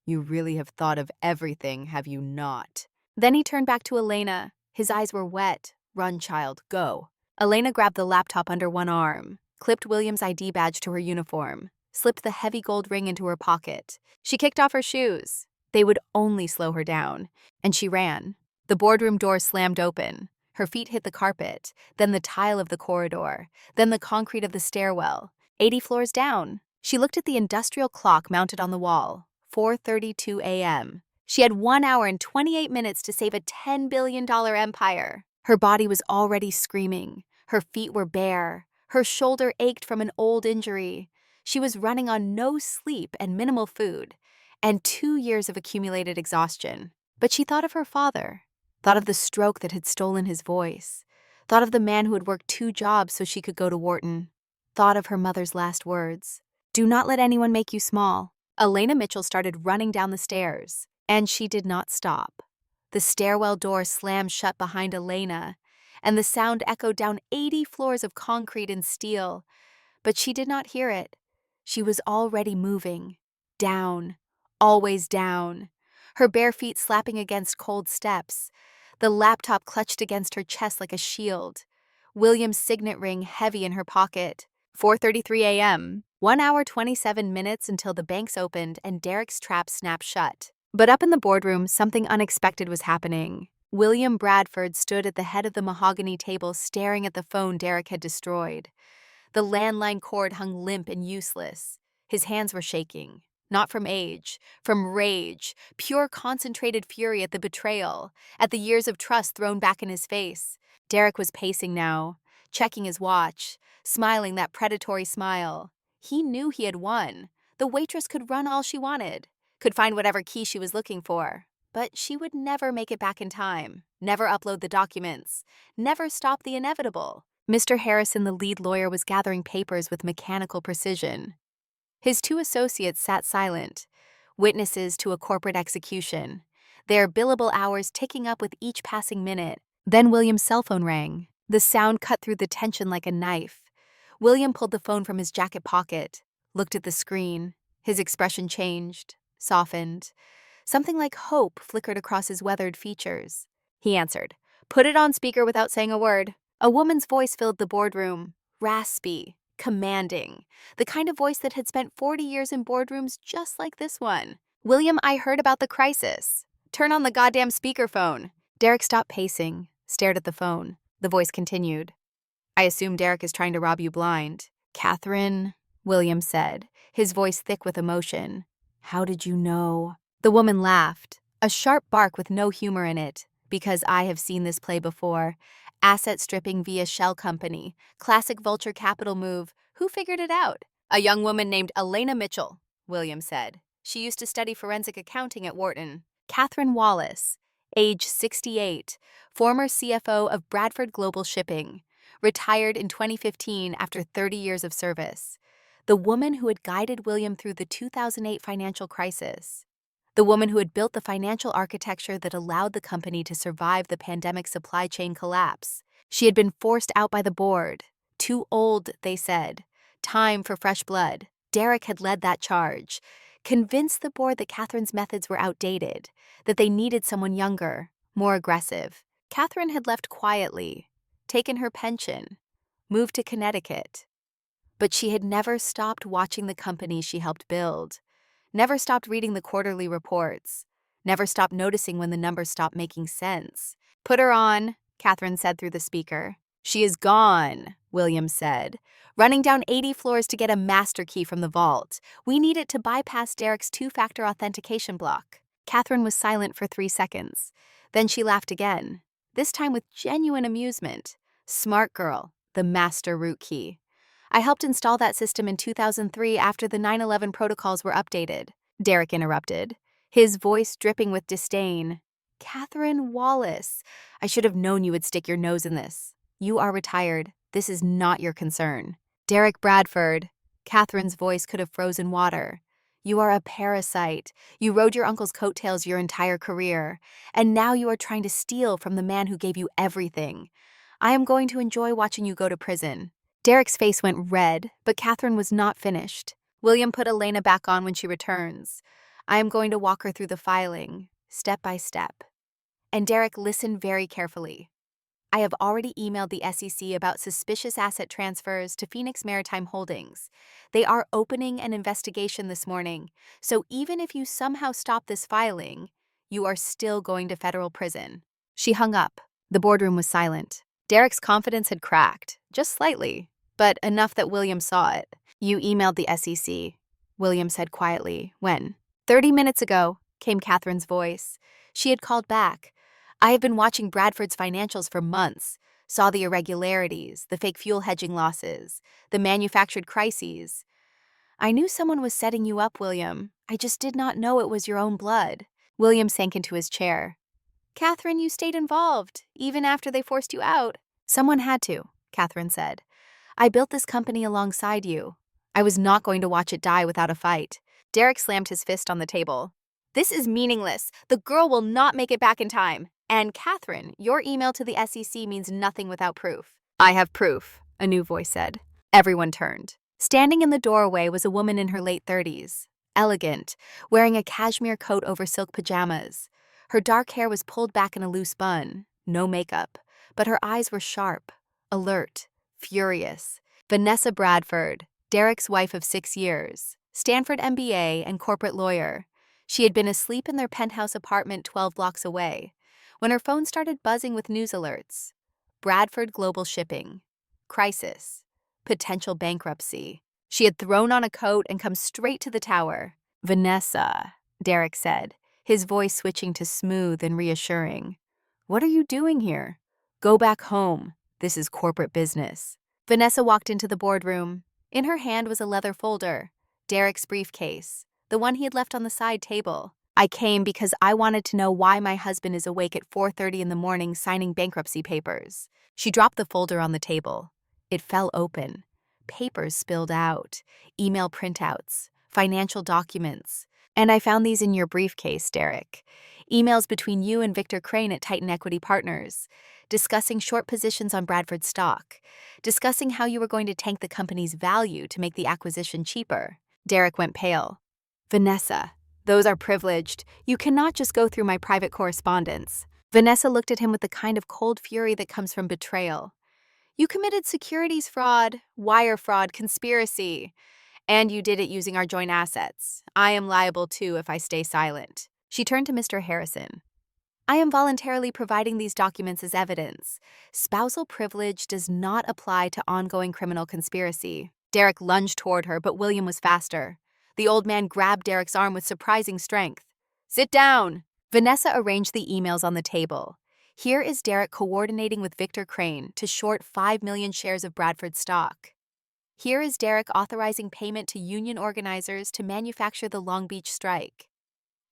"You really have thought of everything, have you not?" Then he turned back to Elena. His eyes were wet. "Run, child, go." Elena grabbed the laptop under one arm, clipped William's ID badge to her uniform, slipped the heavy gold ring into her pocket. She kicked off her shoes. They would only slow her down, and she ran. The boardroom door slammed open. Her feet hit the carpet, then the tile of the corridor, then the concrete of the stairwell. 80 floors down. She looked at the industrial clock mounted on the wall. 4:32 a.m. She had 1 hour and 28 minutes to save a $10 billion empire. Her body was already screaming. Her feet were bare. Her shoulder ached from an old injury. She was running on no sleep and minimal food, and 2 years of accumulated exhaustion. But she thought of her father. thought of the stroke that had stolen his voice, thought of the man who had worked 2 jobs so she could go to Wharton, thought of her mother's last words. Do not let anyone make you small. Elena Mitchell started running down the stairs, and she did not stop. The stairwell door slammed shut behind Elena, and the sound echoed down 80 floors of concrete and steel. But she did not hear it. She was already moving. Down. Always down. Her bare feet slapping against cold steps. The laptop clutched against her chest like a shield. William's signet ring heavy in her pocket. 4:33 a.m. 1 hour 27 minutes until the banks opened and Derek's trap snapped shut. But up in the boardroom, something unexpected was happening. William Bradford stood at the head of the mahogany table staring at the phone Derek had destroyed. The landline cord hung limp and useless. His hands were shaking. Not from age, from rage, pure concentrated fury at the betrayal, at the years of trust thrown back in his face. Derek was pacing now, checking his watch, smiling that predatory smile. He knew he had won. The waitress could run all she wanted, could find whatever key she was looking for. But she would never make it back in time, never upload the documents, never stop the inevitable. Mr. Harrison, the lead lawyer, was gathering papers with mechanical precision. His 2 associates sat silent, witnesses to a corporate execution, their billable hours ticking up with each passing minute. Then William's cell phone rang. The sound cut through the tension like a knife. William pulled the phone from his jacket pocket, looked at the screen. His expression changed, softened. Something like hope flickered across his weathered features. He answered, "Put it on speaker without saying a word." A woman's voice filled the boardroom, raspy, commanding, the kind of voice that had spent 40 years in boardrooms just like this one. "William, I heard about the crisis. Turn on the goddamn speakerphone." Derek stopped pacing, stared at the phone. The voice continued. "I assume Derek is trying to rob you blind." "Catherine," William said, his voice thick with emotion. "How did you know?" The woman laughed, a sharp bark with no humor in it. "Because I have seen this play before. Asset stripping via shell company. Classic vulture capital move. Who figured it out?" "A young woman named Elena Mitchell," William said. "She used to study forensic accounting at Wharton." Catherine Wallace, age 68, former CFO of Bradford Global Shipping, retired in 2015 after 30 years of service. The woman who had guided William through the 2008 financial crisis. The woman who had built the financial architecture that allowed the company to survive the pandemic supply chain collapse. She had been forced out by the board. Too old, they said. Time for fresh blood. Derek had led that charge, convinced the board that Catherine's methods were outdated, that they needed someone younger, more aggressive. Catherine had left quietly, taken her pension, moved to Connecticut. But she had never stopped watching the company she helped build. Never stopped reading the quarterly reports. Never stopped noticing when the numbers stopped making sense. "Put her on," Catherine said through the speaker. "She is gone," William said, "running down 80 floors to get a master key from the vault. We need it to bypass Derek's 2-factor authentication block." Catherine was silent for 3 seconds. Then she laughed again, this time with genuine amusement. "Smart girl, the master root key. I helped install that system in 2003 after the 9/11 protocols were updated," Derek interrupted, his voice dripping with disdain. "Catherine Wallace, I should have known you would stick your nose in this. You are retired. This is not your concern." "Derek Bradford," Catherine's voice could have frozen water. "You are a parasite. You rode your uncle's coattails your entire career, and now you are trying to steal from the man who gave you everything. I am going to enjoy watching you go to prison." Derek's face went red, but Catherine was not finished. "William, put Elena back on when she returns. I am going to walk her through the filing, step by step." And Derek listened very carefully. "I have already emailed the SEC about suspicious asset transfers to Phoenix Maritime Holdings. They are opening an investigation this morning, so even if you somehow stop this filing, you are still going to federal prison." She hung up. The boardroom was silent. Derek's confidence had cracked, just slightly, but enough that William saw it. "You emailed the SEC," William said quietly. "When?" 30 minutes ago, came Catherine's voice. She had called back. "I have been watching Bradford's financials for months, saw the irregularities, the fake fuel hedging losses, the manufactured crises. I knew someone was setting you up, William. I just did not know it was your own blood." William sank into his chair. Catherine, you stayed involved, even after they forced you out. Someone had to, Catherine said. I built this company alongside you. I was not going to watch it die without a fight. Derek slammed his fist on the table. This is meaningless. The girl will not make it back in time. And Catherine, your email to the SEC means nothing without proof. I have proof, a new voice said. Everyone turned. Standing in the doorway was a woman in her late 30s, elegant, wearing a cashmere coat over silk pajamas. Her dark hair was pulled back in a loose bun, no makeup, but her eyes were sharp, alert, furious. Vanessa Bradford, Derek's wife of 6 years, Stanford MBA and corporate lawyer. She had been asleep in their penthouse apartment 12 blocks away when her phone started buzzing with news alerts. Bradford Global Shipping. Crisis. Potential bankruptcy. She had thrown on a coat and come straight to the tower. Vanessa, Derek said, his voice switching to smooth and reassuring. What are you doing here? Go back home. This is corporate business. Vanessa walked into the boardroom. In her hand was a leather folder, Derek's briefcase, the one he had left on the side table. I came because I wanted to know why my husband is awake at 4:30 in the morning signing bankruptcy papers. She dropped the folder on the table. It fell open. Papers spilled out, email printouts, financial documents. And I found these in your briefcase, Derek. Emails between you and Victor Crane at Titan Equity Partners, discussing short positions on Bradford stock, discussing how you were going to tank the company's value to make the acquisition cheaper. Derek went pale. Vanessa, those are privileged. You cannot just go through my private correspondence. Vanessa looked at him with the kind of cold fury that comes from betrayal. You committed securities fraud, wire fraud, conspiracy, and you did it using our joint assets. I am liable too if I stay silent. She turned to Mr. Harrison. I am voluntarily providing these documents as evidence. Spousal privilege does not apply to ongoing criminal conspiracy. Derek lunged toward her, but William was faster. The old man grabbed Derek's arm with surprising strength. Sit down. Vanessa arranged the emails on the table. Here is Derek coordinating with Victor Crane to short 5 million shares of Bradford stock. Here is Derek authorizing payment to union organizers to manufacture the Long Beach strike.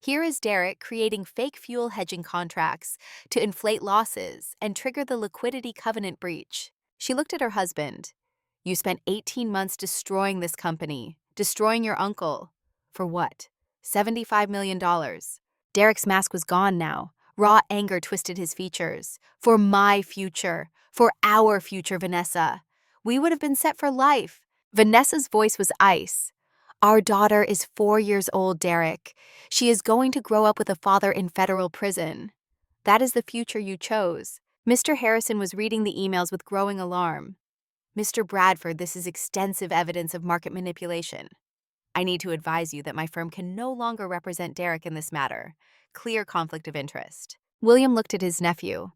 Here is Derek creating fake fuel hedging contracts to inflate losses and trigger the liquidity covenant breach. She looked at her husband. You spent 18 months destroying this company, destroying your uncle. For what? $75 million. Derek's mask was gone now. Raw anger twisted his features. For my future. For our future, Vanessa. We would have been set for life. Vanessa's voice was ice. Our daughter is 4 years old, Derek. She is going to grow up with a father in federal prison. That is the future you chose. Mr. Harrison was reading the emails with growing alarm. Mr. Bradford, this is extensive evidence of market manipulation. I need to advise you that my firm can no longer represent Derek in this matter. Clear conflict of interest. William looked at his nephew,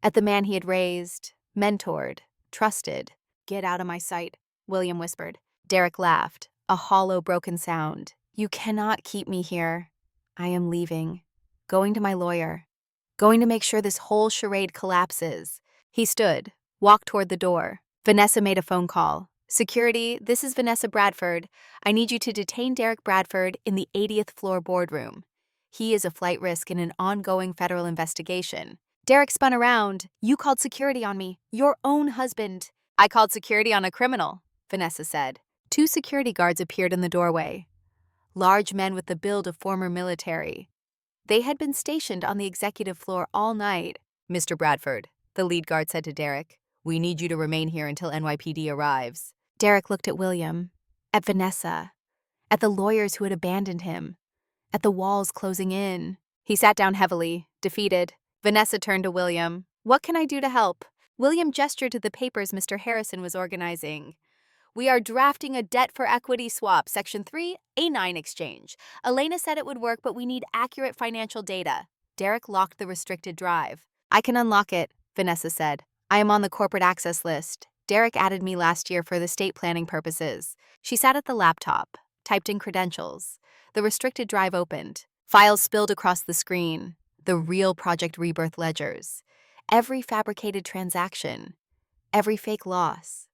at the man he had raised, mentored, trusted. Get out of my sight, William whispered. Derek laughed, a hollow, broken sound. You cannot keep me here. I am leaving. Going to my lawyer. Going to make sure this whole charade collapses. He stood, walked toward the door. Vanessa made a phone call. Security, this is Vanessa Bradford. I need you to detain Derek Bradford in the 80th floor boardroom. He is a flight risk in an ongoing federal investigation. Derek spun around. You called security on me. Your own husband. I called security on a criminal, Vanessa said. 2 security guards appeared in the doorway. Large men with the build of former military. They had been stationed on the executive floor all night. Mr. Bradford, the lead guard said to Derek, we need you to remain here until NYPD arrives. Derek looked at William, at Vanessa, at the lawyers who had abandoned him, at the walls closing in. He sat down heavily, defeated. Vanessa turned to William. What can I do to help? William gestured to the papers Mr. Harrison was organizing. We are drafting a debt for equity swap, Section 3, A9 exchange. Elena said it would work, but we need accurate financial data. Derek locked the restricted drive. I can unlock it, Vanessa said. I am on the corporate access list. Derek added me last year for the estate planning purposes. She sat at the laptop, typed in credentials. The restricted drive opened. Files spilled across the screen. The real Project Rebirth ledgers. Every fabricated transaction. Every fake loss.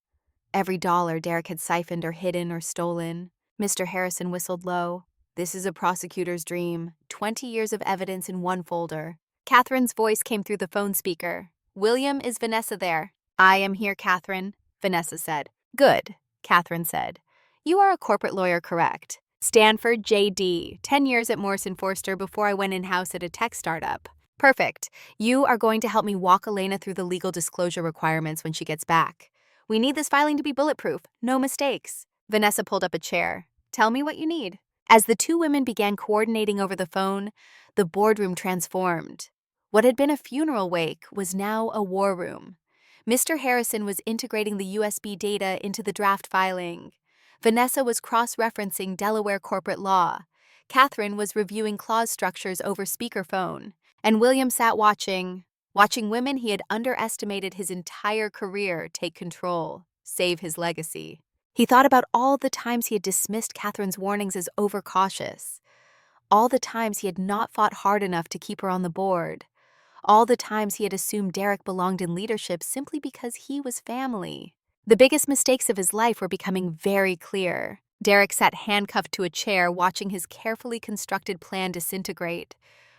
Every dollar Derek had siphoned or hidden or stolen. Mr. Harrison whistled low. This is a prosecutor's dream. 20 years of evidence in one folder. Catherine's voice came through the phone speaker. William, is Vanessa there? I am here, Catherine, Vanessa said. Good, Catherine said. You are a corporate lawyer, correct? Stanford, JD, 10 years at Morrison Forster before I went in-house at a tech startup. Perfect. You are going to help me walk Elena through the legal disclosure requirements when she gets back. We need this filing to be bulletproof, no mistakes. Vanessa pulled up a chair. Tell me what you need. As the two women began coordinating over the phone, the boardroom transformed. What had been a funeral wake was now a war room. Mr. Harrison was integrating the USB data into the draft filing. Vanessa was cross-referencing Delaware corporate law. Catherine was reviewing clause structures over speakerphone. And William sat watching women he had underestimated his entire career take control, save his legacy. He thought about all the times he had dismissed Catherine's warnings as overcautious, all the times he had not fought hard enough to keep her on the board, all the times he had assumed Derek belonged in leadership simply because he was family. The biggest mistakes of his life were becoming very clear. Derek sat handcuffed to a chair, watching his carefully constructed plan disintegrate,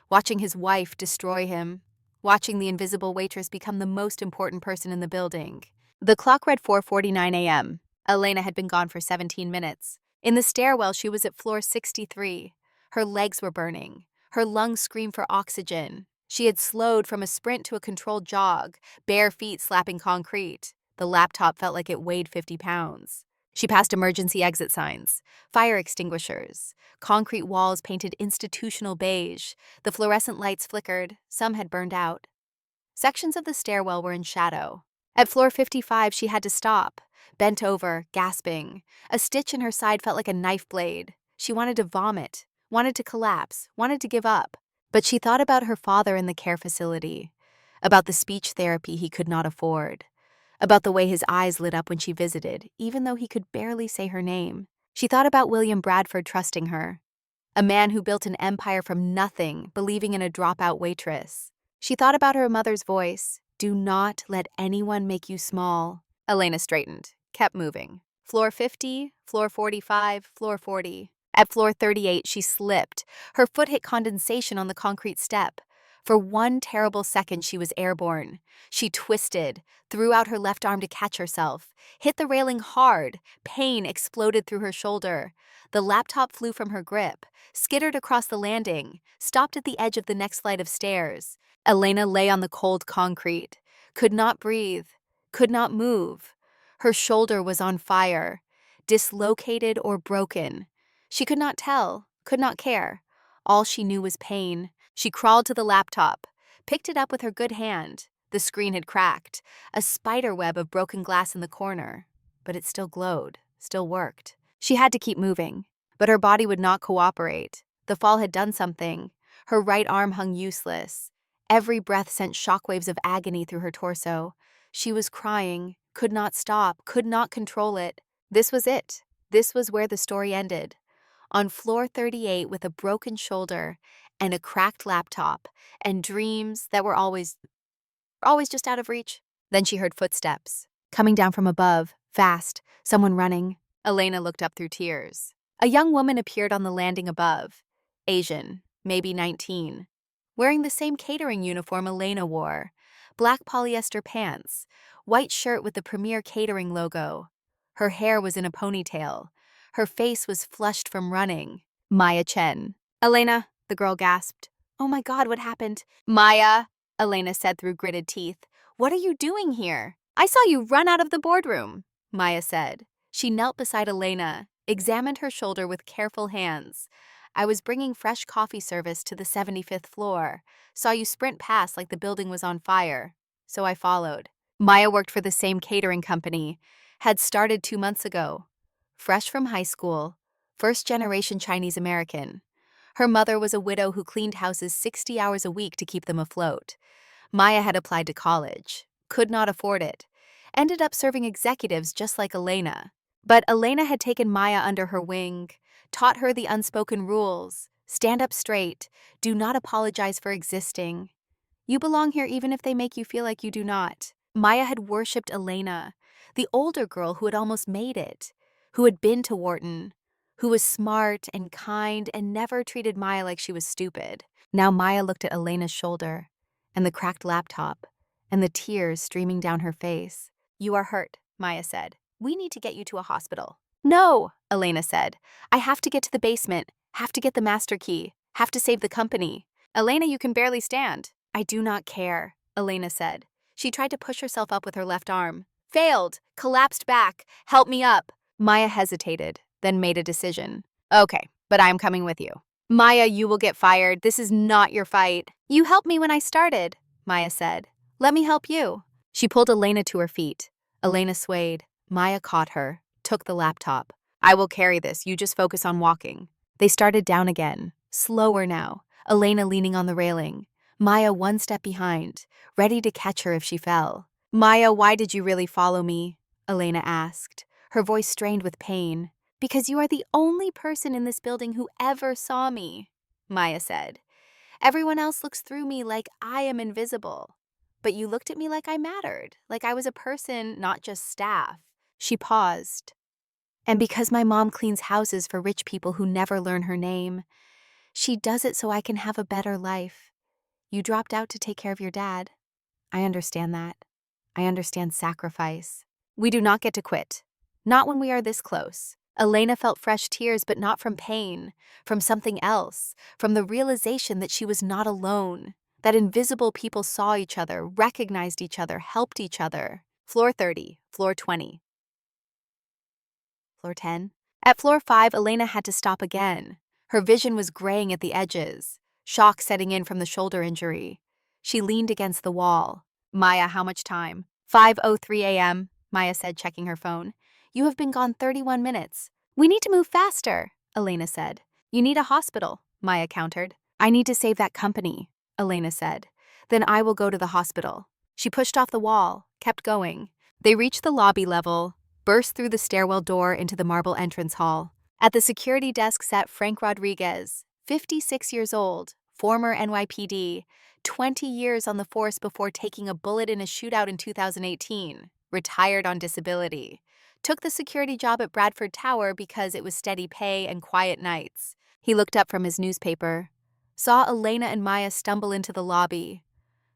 watching his wife destroy him, watching the invisible waitress become the most important person in the building. The clock read 4:49 a.m. Elena had been gone for 17 minutes. In the stairwell, she was at floor 63. Her legs were burning. Her lungs screamed for oxygen. She had slowed from a sprint to a controlled jog, bare feet slapping concrete. The laptop felt like it weighed 50 pounds. She passed emergency exit signs, fire extinguishers, concrete walls painted institutional beige. The fluorescent lights flickered. Some had burned out. Sections of the stairwell were in shadow. At floor 55, she had to stop, bent over, gasping. A stitch in her side felt like a knife blade. She wanted to vomit, wanted to collapse, wanted to give up. But she thought about her father in the care facility, about the speech therapy he could not afford, about the way his eyes lit up when she visited, even though he could barely say her name. She thought about William Bradford trusting her, a man who built an empire from nothing, believing in a dropout waitress. She thought about her mother's voice. Do not let anyone make you small. Elena straightened, kept moving. Floor 50, floor 45, floor 40. At floor 38, she slipped. Her foot hit condensation on the concrete step. For one terrible second, she was airborne. She twisted, threw out her left arm to catch herself, hit the railing hard. Pain exploded through her shoulder. The laptop flew from her grip, skittered across the landing, stopped at the edge of the next flight of stairs. Elena lay on the cold concrete, could not breathe, could not move. Her shoulder was on fire, dislocated or broken. She could not tell, could not care. All she knew was pain. She crawled to the laptop, picked it up with her good hand. The screen had cracked, a spider web of broken glass in the corner. But it still glowed, still worked. She had to keep moving, but her body would not cooperate. The fall had done something. Her right arm hung useless. Every breath sent shockwaves of agony through her torso. She was crying, could not stop, could not control it. This was it. This was where the story ended. On floor 38 with a broken shoulder and a cracked laptop and dreams that were always just out of reach. Then she heard footsteps, coming down from above, fast, someone running. Elena looked up through tears. A young woman appeared on the landing above, Asian, maybe 19, wearing the same catering uniform Elena wore, black polyester pants, white shirt with the Premier Catering logo. Her hair was in a ponytail. Her face was flushed from running. Maya Chen. Elena, the girl gasped. Oh my God, what happened? Maya, Elena said through gritted teeth. What are you doing here? I saw you run out of the boardroom, Maya said. She knelt beside Elena, examined her shoulder with careful hands. I was bringing fresh coffee service to the 75th floor. Saw you sprint past like the building was on fire. So I followed. Maya worked for the same catering company, had started 2 months ago. Fresh from high school, first-generation Chinese American. Her mother was a widow who cleaned houses 60 hours a week to keep them afloat. Maya had applied to college, could not afford it, ended up serving executives just like Elena. But Elena had taken Maya under her wing, taught her the unspoken rules. Stand up straight, do not apologize for existing. You belong here even if they make you feel like you do not. Maya had worshipped Elena, the older girl who had almost made it, who had been to Wharton, who was smart and kind and never treated Maya like she was stupid. Now Maya looked at Elena's shoulder. and the cracked laptop, and the tears streaming down her face. "You are hurt," Maya said. "We need to get you to a hospital." "No," Elena said. "I have to get to the basement, have to get the master key, have to save the company." "Elena, you can barely stand." "I do not care," Elena said. She tried to push herself up with her left arm. "Failed, collapsed back, help me up." Maya hesitated, then made a decision. "Okay, but I'm coming with you." "Maya, you will get fired. This is not your fight." "You helped me when I started," Maya said. "Let me help you." She pulled Elena to her feet. Elena swayed. Maya caught her, took the laptop. "I will carry this. You just focus on walking." They started down again, slower now, Elena leaning on the railing. Maya one step behind, ready to catch her if she fell. "Maya, why did you really follow me?" Elena asked, her voice strained with pain. "Because you are the only person in this building who ever saw me," Maya said. "Everyone else looks through me like I am invisible. But you looked at me like I mattered, like I was a person, not just staff." She paused. "And because my mom cleans houses for rich people who never learn her name, she does it so I can have a better life. You dropped out to take care of your dad. I understand that. I understand sacrifice. We do not get to quit. Not when we are this close." Elena felt fresh tears, but not from pain, from something else, from the realization that she was not alone, that invisible people saw each other, recognized each other, helped each other. Floor 30, floor 20. Floor 10. At floor 5, Elena had to stop again. Her vision was graying at the edges, shock setting in from the shoulder injury. She leaned against the wall. "Maya, how much time?" 5:03 a.m., Maya said, checking her phone. "You have been gone 31 minutes. We need to move faster," Elena said. "You need a hospital," Maya countered. "I need to save that company," Elena said. "Then I will go to the hospital." She pushed off the wall, kept going. They reached the lobby level, burst through the stairwell door into the marble entrance hall. At the security desk sat Frank Rodriguez, 56 years old, former NYPD, 20 years on the force before taking a bullet in a shootout in 2018, retired on disability. Took the security job at Bradford Tower because it was steady pay and quiet nights. He looked up from his newspaper, saw Elena and Maya stumble into the lobby,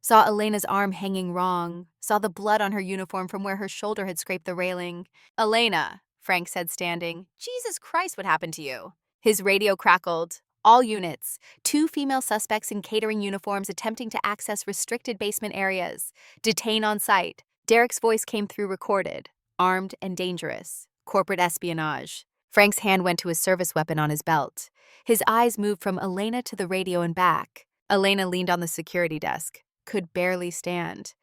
saw Elena's arm hanging wrong, saw the blood on her uniform from where her shoulder had scraped the railing. "Elena," Frank said, standing. "Jesus Christ, what happened to you?" His radio crackled. "All units, 2 female suspects in catering uniforms attempting to access restricted basement areas. Detain on site." Derek's voice came through recorded. "Armed and dangerous. Corporate espionage." Frank's hand went to his service weapon on his belt. His eyes moved from Elena to the radio and back. Elena leaned on the security desk. Could barely stand.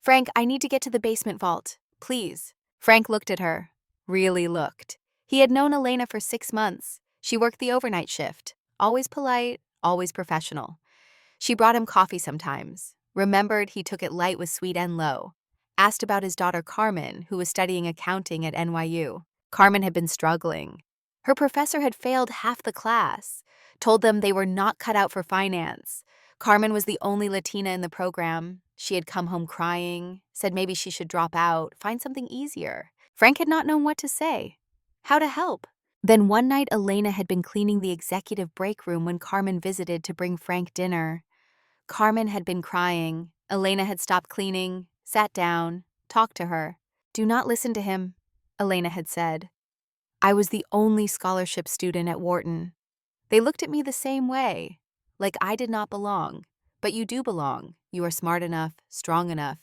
"Frank, I need to get to the basement vault. Please." Frank looked at her. Really looked. He had known Elena for 6 months. She worked the overnight shift. Always polite, always professional. She brought him coffee sometimes. Remembered he took it light with sweet and low. Asked about his daughter Carmen, who was studying accounting at NYU. Carmen had been struggling. Her professor had failed half the class. Told them they were not cut out for finance. Carmen was the only Latina in the program. She had come home crying, said maybe she should drop out, find something easier. Frank had not known what to say, how to help. Then one night, Elena had been cleaning the executive break room when Carmen visited to bring Frank dinner. Carmen had been crying. Elena had stopped cleaning, sat down, talked to her. "Do not listen to him," Elena had said. "I was the only scholarship student at Wharton. They looked at me the same way. Like I did not belong. But you do belong. You are smart enough, strong enough.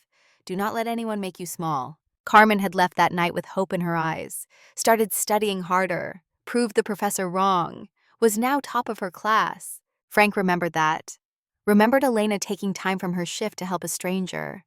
Do not let anyone make you small." Carmen had left that night with hope in her eyes, started studying harder, proved the professor wrong, was now top of her class. Frank remembered that. Remembered Elena taking time from her shift to help a stranger,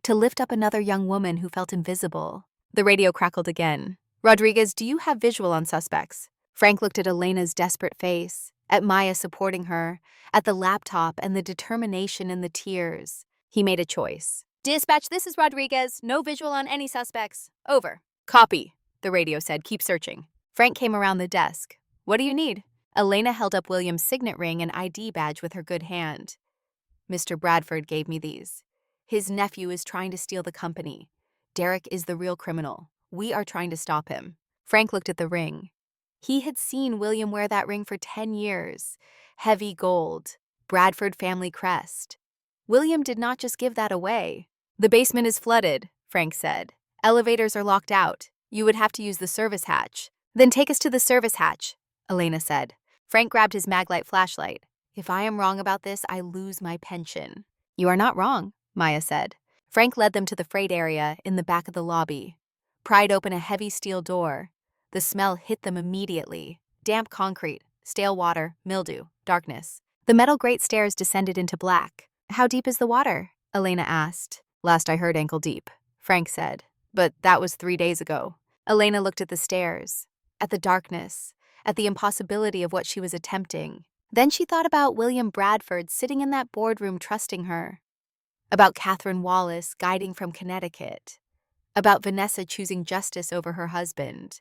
to lift up another young woman who felt invisible. The radio crackled again. "Rodriguez, do you have visual on suspects?" Frank looked at Elena's desperate face, at Maya supporting her, at the laptop and the determination in the tears. He made a choice. "Dispatch, this is Rodriguez. No visual on any suspects. Over." "Copy," the radio said. "Keep searching." Frank came around the desk. "What do you need?" Elena held up William's signet ring and ID badge with her good hand. "Mr. Bradford gave me these. His nephew is trying to steal the company. Derek is the real criminal. We are trying to stop him." Frank looked at the ring. He had seen William wear that ring for 10 years. Heavy gold, Bradford family crest. William did not just give that away. The basement is flooded, Frank said. Elevators are locked out. You would have to use the service hatch. Then take us to the service hatch, Elena said. Frank grabbed his maglite flashlight. If I am wrong about this, I lose my pension. You are not wrong, Maya said. Frank led them to the freight area in the back of the lobby. Pried open a heavy steel door. The smell hit them immediately. Damp concrete, stale water, mildew, darkness. The metal grate stairs descended into black. How deep is the water? Elena asked. Last I heard, ankle deep, Frank said. But that was 3 days ago. Elena looked at the stairs, at the darkness, at the impossibility of what she was attempting. Then she thought about William Bradford sitting in that boardroom trusting her, about Catherine Wallace guiding from Connecticut, about Vanessa choosing justice over her husband,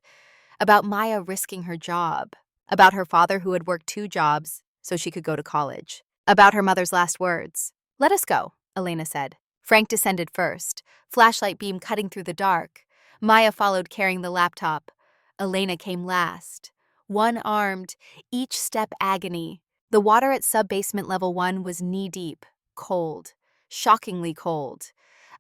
about Maya risking her job, about her father who had worked 2 jobs so she could go to college, about her mother's last words. Let us go, Elena said. Frank descended first, flashlight beam cutting through the dark. Maya followed carrying the laptop. Elena came last, one-armed, each step agony. The water at sub-basement level 1 was knee-deep, cold, shockingly cold.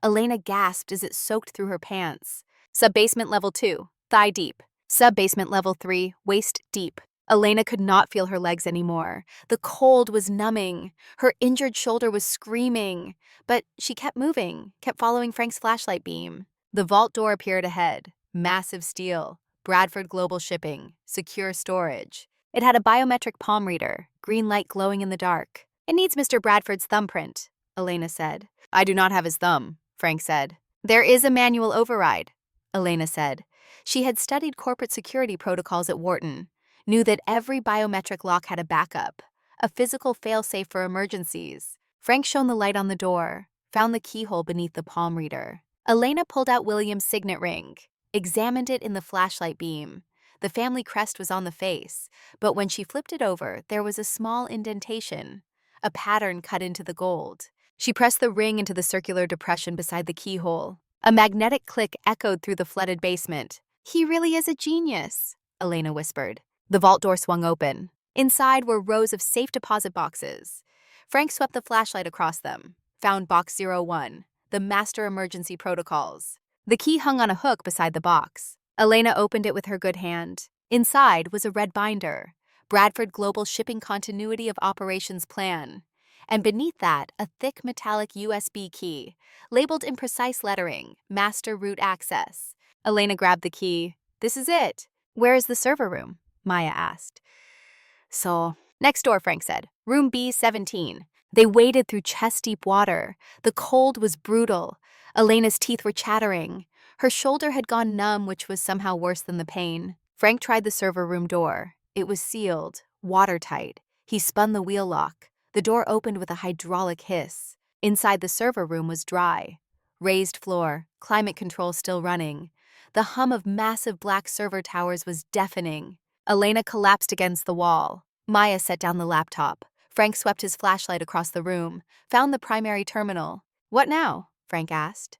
Elena gasped as it soaked through her pants. Sub-basement level 2, thigh-deep. Sub-basement level 3, waist-deep. Elena could not feel her legs anymore. The cold was numbing. Her injured shoulder was screaming. But she kept moving, kept following Frank's flashlight beam. The vault door appeared ahead. Massive steel. Bradford Global Shipping. Secure storage. It had a biometric palm reader, green light glowing in the dark. It needs Mr. Bradford's thumbprint, Elena said. I do not have his thumb, Frank said. There is a manual override, Elena said. She had studied corporate security protocols at Wharton, knew that every biometric lock had a backup, a physical failsafe for emergencies. Frank shone the light on the door, found the keyhole beneath the palm reader. Elena pulled out William's signet ring, examined it in the flashlight beam. The family crest was on the face, but when she flipped it over, there was a small indentation, a pattern cut into the gold. She pressed the ring into the circular depression beside the keyhole. A magnetic click echoed through the flooded basement. He really is a genius, Elena whispered. The vault door swung open. Inside were rows of safe deposit boxes. Frank swept the flashlight across them, found box 01, the master emergency protocols. The key hung on a hook beside the box. Elena opened it with her good hand. Inside was a red binder, Bradford Global Shipping Continuity of Operations Plan. And beneath that, a thick metallic USB key, labeled in precise lettering, Master Root Access. Elena grabbed the key. This is it. Where is the server room? Maya asked. So, next door, Frank said. Room B17. They waded through chest-deep water. The cold was brutal. Elena's teeth were chattering. Her shoulder had gone numb, which was somehow worse than the pain. Frank tried the server room door. It was sealed, watertight. He spun the wheel lock. The door opened with a hydraulic hiss. Inside the server room was dry. Raised floor, climate control still running. The hum of massive black server towers was deafening. Elena collapsed against the wall. Maya set down the laptop. Frank swept his flashlight across the room, found the primary terminal. What now? Frank asked.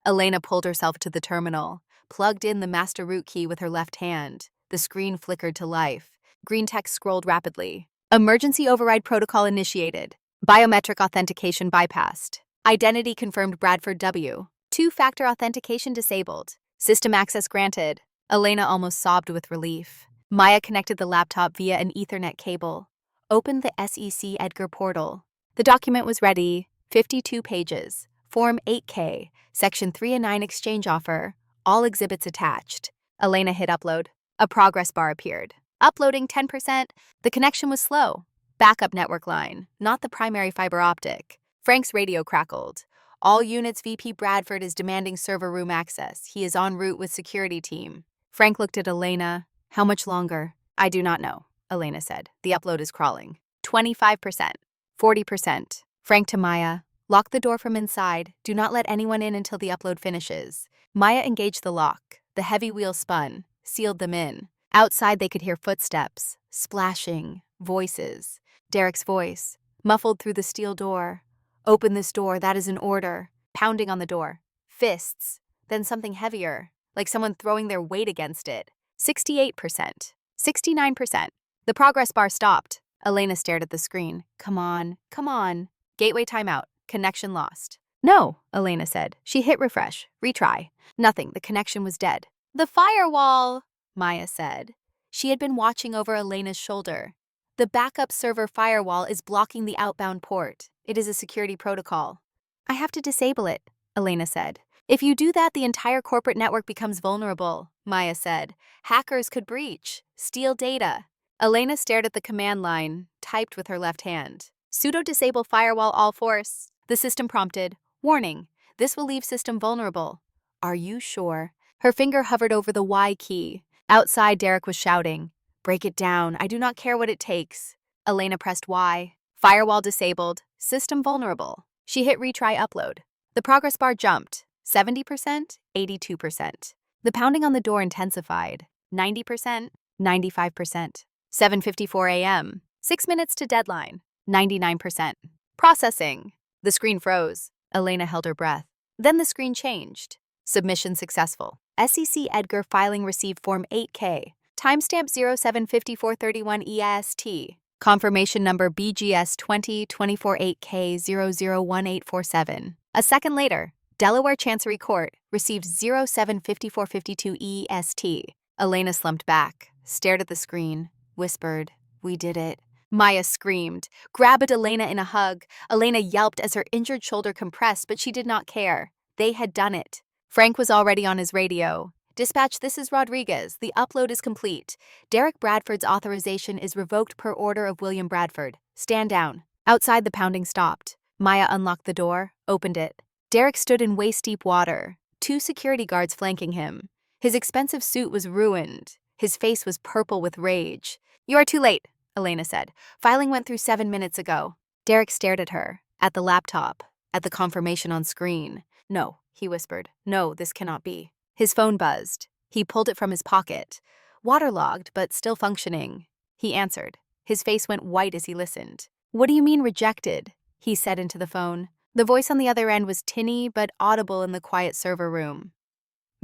Elena pulled herself to the terminal, plugged in the master root key with her left hand. The screen flickered to life. Green text scrolled rapidly. Emergency override protocol initiated. Biometric authentication bypassed. Identity confirmed Bradford W. Two-factor authentication disabled. System access granted. Elena almost sobbed with relief. Maya connected the laptop via an Ethernet cable. Opened the SEC Edgar portal. The document was ready. 52 pages. Form 8K. Section 3 and 9 exchange offer. All exhibits attached. Elena hit upload. A progress bar appeared. Uploading 10%. The connection was slow. Backup network line, not the primary fiber optic. Frank's radio crackled. All units, VP Bradford is demanding server room access. He is en route with security team. Frank looked at Elena. How much longer? I do not know, Elena said. The upload is crawling. 25%. 40%. Frank to Maya. Lock the door from inside. Do not let anyone in until the upload finishes. Maya engaged the lock. The heavy wheel spun, sealed them in. Outside they could hear footsteps, splashing, voices. Derek's voice, muffled through the steel door. Open this door, that is an order. Pounding on the door. Fists. Then something heavier, like someone throwing their weight against it. 68%. 69%. The progress bar stopped. Elena stared at the screen. Come on, come on. Gateway timeout. Connection lost. No, Elena said. She hit refresh. Retry. Nothing. The connection was dead. The firewall, Maya said. She had been watching over Elena's shoulder. The backup server firewall is blocking the outbound port. It is a security protocol. I have to disable it, Elena said. If you do that, the entire corporate network becomes vulnerable, Maya said. Hackers could breach, steal data. Elena stared at the command line, typed with her left hand. Sudo disable firewall all force. The system prompted, warning, this will leave system vulnerable. Are you sure? Her finger hovered over the Y key. Outside, Derek was shouting, break it down, I do not care what it takes. Elena pressed Y. Firewall disabled, system vulnerable. She hit retry upload. The progress bar jumped. 70%, 82%. The pounding on the door intensified. 90%, 95%. 7:54 a.m. 6 minutes to deadline. 99%. Processing. The screen froze. Elena held her breath. Then the screen changed. Submission successful. SEC Edgar filing received Form 8K. Timestamp 075431 EAST. Confirmation number BGS 2024-8K001847. A second later, Delaware Chancery Court received 075452 EST. Elena slumped back, stared at the screen, whispered, we did it. Maya screamed, grabbed Elena in a hug. Elena yelped as her injured shoulder compressed, but she did not care. They had done it. Frank was already on his radio. Dispatch, this is Rodriguez. The upload is complete. Derek Bradford's authorization is revoked per order of William Bradford. Stand down. Outside, the pounding stopped. Maya unlocked the door, opened it. Derek stood in waist-deep water, 2 security guards flanking him. His expensive suit was ruined. His face was purple with rage. You are too late, Elena said. Filing went through 7 minutes ago. Derek stared at her, at the laptop, at the confirmation on screen. No, he whispered. No, this cannot be. His phone buzzed. He pulled it from his pocket. Waterlogged, but still functioning. He answered. His face went white as he listened. What do you mean rejected? He said into the phone. The voice on the other end was tinny but audible in the quiet server room.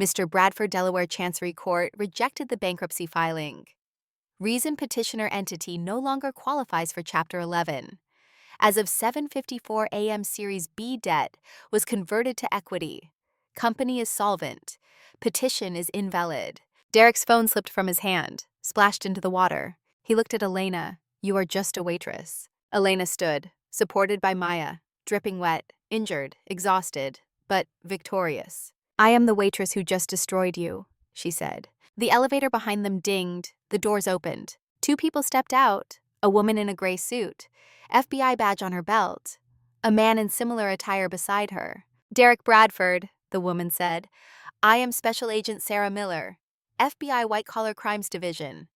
Mr. Bradford, Delaware Chancery Court rejected the bankruptcy filing. Reason petitioner entity no longer qualifies for Chapter 11. As of 7:54 a.m. Series B debt was converted to equity. Company is solvent. Petition is invalid. Derek's phone slipped from his hand, splashed into the water. He looked at Elena. You are just a waitress. Elena stood, supported by Maya, dripping wet, injured, exhausted, but victorious. I am the waitress who just destroyed you, she said. The elevator behind them dinged. The doors opened. 2 people stepped out, a woman in a gray suit, FBI badge on her belt, a man in similar attire beside her. Derek Bradford, the woman said. I am Special Agent Sarah Miller, FBI White Collar Crimes Division.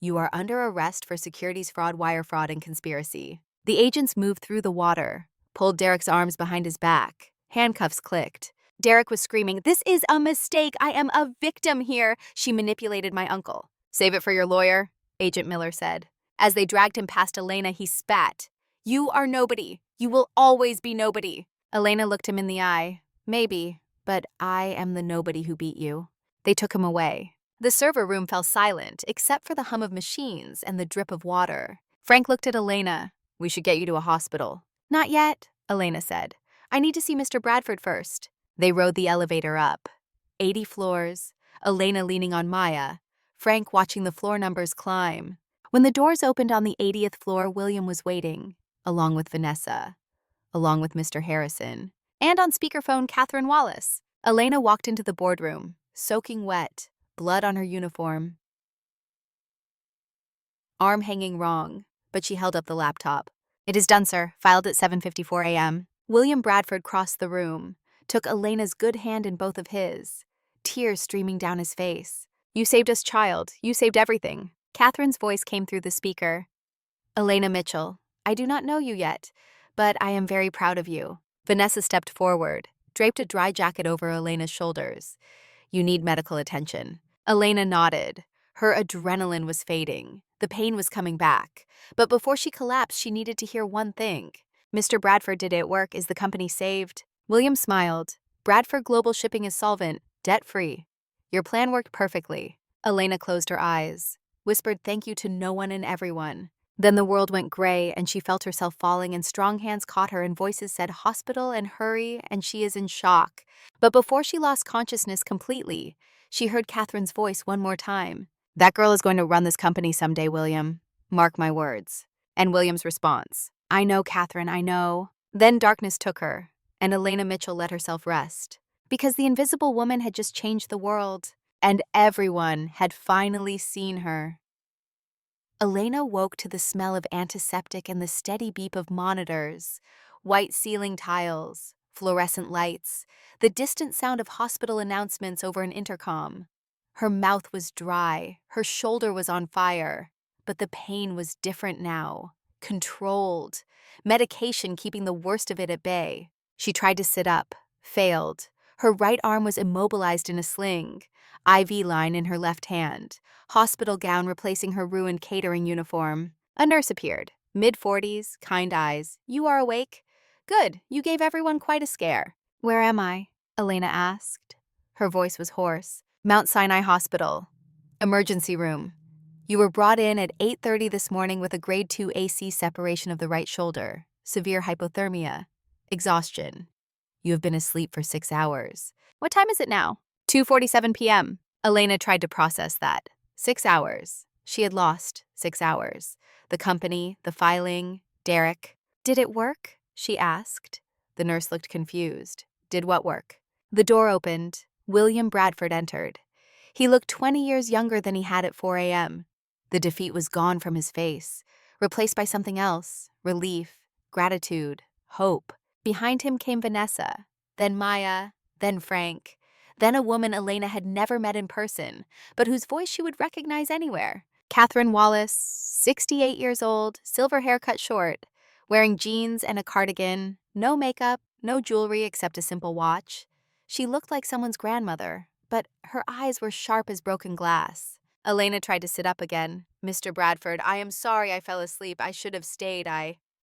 You are under arrest for securities fraud, wire fraud, and conspiracy. The agents moved through the water, pulled Derek's arms behind his back. Handcuffs clicked. Derek was screaming, this is a mistake. I am a victim here. She manipulated my uncle. Save it for your lawyer, Agent Miller said. As they dragged him past Elena, he spat. You are nobody. You will always be nobody. Elena looked him in the eye. Maybe, but I am the nobody who beat you. They took him away. The server room fell silent, except for the hum of machines and the drip of water. Frank looked at Elena. We should get you to a hospital. Not yet, Elena said. I need to see Mr. Bradford first. They rode the elevator up. 80 floors, Elena leaning on Maya, Frank watching the floor numbers climb. When the doors opened on the 80th floor, William was waiting, along with Vanessa, along with Mr. Harrison, and on speakerphone, Catherine Wallace. Elena walked into the boardroom, soaking wet, blood on her uniform. Arm hanging wrong, but she held up the laptop. It is done, sir. Filed at 7:54 a.m. William Bradford crossed the room, took Elena's good hand in both of his, tears streaming down his face. You saved us, child. You saved everything. Catherine's voice came through the speaker. Elena Mitchell, I do not know you yet, but I am very proud of you. Vanessa stepped forward, draped a dry jacket over Elena's shoulders. You need medical attention. Elena nodded. Her adrenaline was fading. The pain was coming back. But before she collapsed, she needed to hear one thing. Mr. Bradford, did it work? Is the company saved? William smiled. Bradford Global Shipping is solvent, debt-free. Your plan worked perfectly. Elena closed her eyes, whispered thank you to no one and everyone. Then the world went gray and she felt herself falling and strong hands caught her and voices said hospital and hurry and she is in shock. But before she lost consciousness completely, she heard Catherine's voice one more time. That girl is going to run this company someday, William. Mark my words. And William's response. I know, Catherine, I know. Then darkness took her, and Elena Mitchell let herself rest. Because the invisible woman had just changed the world, and everyone had finally seen her. Elena woke to the smell of antiseptic and the steady beep of monitors, white ceiling tiles, fluorescent lights, the distant sound of hospital announcements over an intercom. Her mouth was dry, her shoulder was on fire, but the pain was different now, controlled, medication keeping the worst of it at bay. She tried to sit up, failed. Her right arm was immobilized in a sling, IV line in her left hand, hospital gown replacing her ruined catering uniform. A nurse appeared, mid-40s, kind eyes. You are awake? Good, you gave everyone quite a scare. Where am I? Elena asked. Her voice was hoarse. Mount Sinai Hospital. Emergency room. You were brought in at 8:30 this morning with a grade 2 AC separation of the right shoulder, severe hypothermia, exhaustion. You have been asleep for 6 hours. What time is it now? 2:47 p.m. Elena tried to process that. 6 hours. She had lost 6 hours. The company, the filing, Derek. Did it work? She asked. The nurse looked confused. Did what work? The door opened. William Bradford entered. He looked 20 years younger than he had at 4 a.m. The defeat was gone from his face, replaced by something else, relief, gratitude, hope. Behind him came Vanessa, then Maya, then Frank, then a woman Elena had never met in person, but whose voice she would recognize anywhere. Catherine Wallace, 68 years old, silver hair cut short, wearing jeans and a cardigan, no makeup, no jewelry except a simple watch. She looked like someone's grandmother, but her eyes were sharp as broken glass. Elena tried to sit up again. Mr. Bradford, I am sorry I fell asleep. I should have stayed.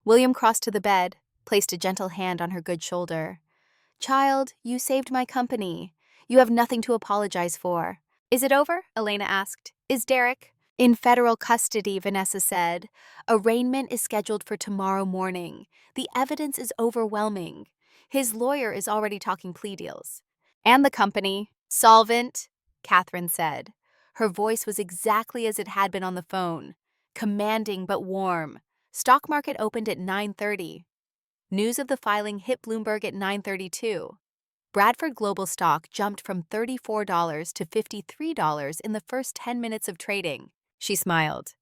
William crossed to the bed, placed a gentle hand on her good shoulder. Child, you saved my company. You have nothing to apologize for. Is it over? Elena asked. Is Derek? In federal custody, Vanessa said. Arraignment is scheduled for tomorrow morning. The evidence is overwhelming. His lawyer is already talking plea deals. And the company, solvent, Catherine said. Her voice was exactly as it had been on the phone, commanding but warm. Stock market opened at 9:30. News of the filing hit Bloomberg at 9:32. Bradford Global stock jumped from $34 to $53 in the first 10 minutes of trading. She smiled.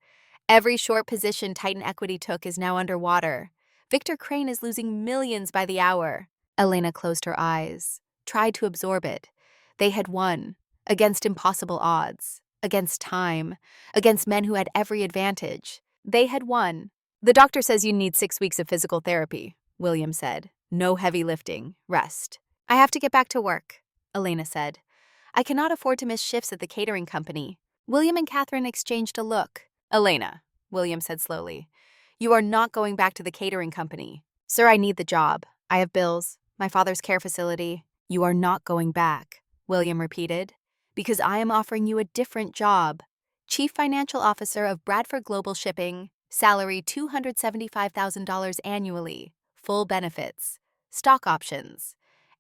Every short position Titan Equity took is now underwater. Victor Crane is losing millions by the hour. Elena closed her eyes, tried to absorb it. They had won, against impossible odds, against time, against men who had every advantage. They had won. The doctor says you need 6 weeks of physical therapy, William said. No heavy lifting, rest. I have to get back to work, Elena said. I cannot afford to miss shifts at the catering company. William and Catherine exchanged a look. Elena, William said slowly, you are not going back to the catering company. Sir, I need the job. I have bills, my father's care facility. You are not going back, William repeated, because I am offering you a different job. Chief Financial Officer of Bradford Global Shipping, salary $275,000 annually, full benefits, stock options.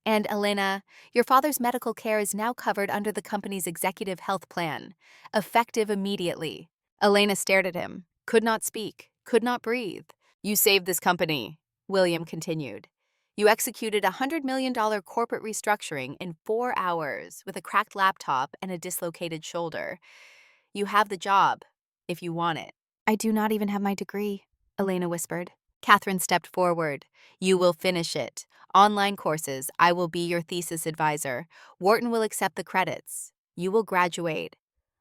And Elena, your father's medical care is now covered under the company's executive health plan, effective immediately. Elena stared at him, could not speak, could not breathe. You saved this company, William continued. You executed a $100 million corporate restructuring in 4 hours with a cracked laptop and a dislocated shoulder. You have the job, if you want it. I do not even have my degree, Elena whispered. Catherine stepped forward. You will finish it. Online courses, I will be your thesis advisor. Wharton will accept the credits. You will graduate.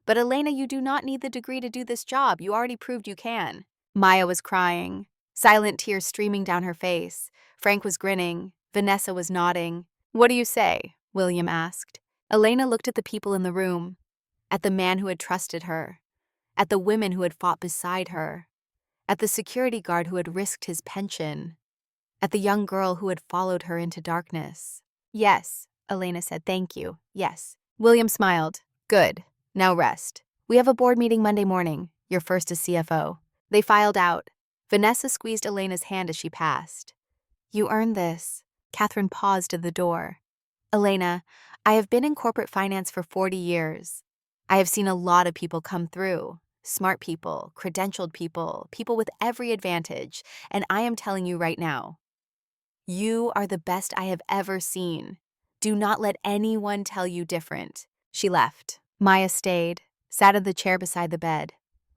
But Elena, you do not need the degree to do this job. You already proved you can. Maya was crying, silent tears streaming down her face. Frank was grinning. Vanessa was nodding. What do you say? William asked. Elena looked at the people in the room, at the man who had trusted her, at the women who had fought beside her, at the security guard who had risked his pension, at the young girl who had followed her into darkness. Yes, Elena said, thank you. Yes. William smiled. Good. Now rest. We have a board meeting Monday morning, your first as CFO. They filed out. Vanessa squeezed Elena's hand as she passed. You earned this. Catherine paused at the door. Elena, I have been in corporate finance for 40 years. I have seen a lot of people come through. Smart people, credentialed people, people with every advantage, and I am telling you right now, you are the best I have ever seen. Do not let anyone tell you different. She left. Maya stayed, sat in the chair beside the bed.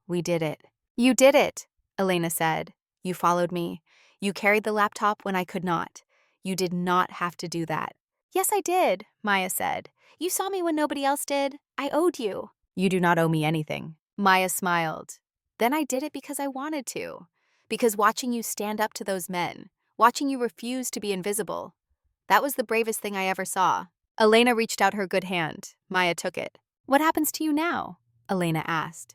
We did it. You did it, Elena said. You followed me. You carried the laptop when I could not. You did not have to do that. Yes, I did, Maya said. You saw me when nobody else did. I owed you. You do not owe me anything. Maya smiled. Then I did it because I wanted to. Because watching you stand up to those men, watching you refuse to be invisible, that was the bravest thing I ever saw. Elena reached out her good hand. Maya took it. What happens to you now? Elena asked.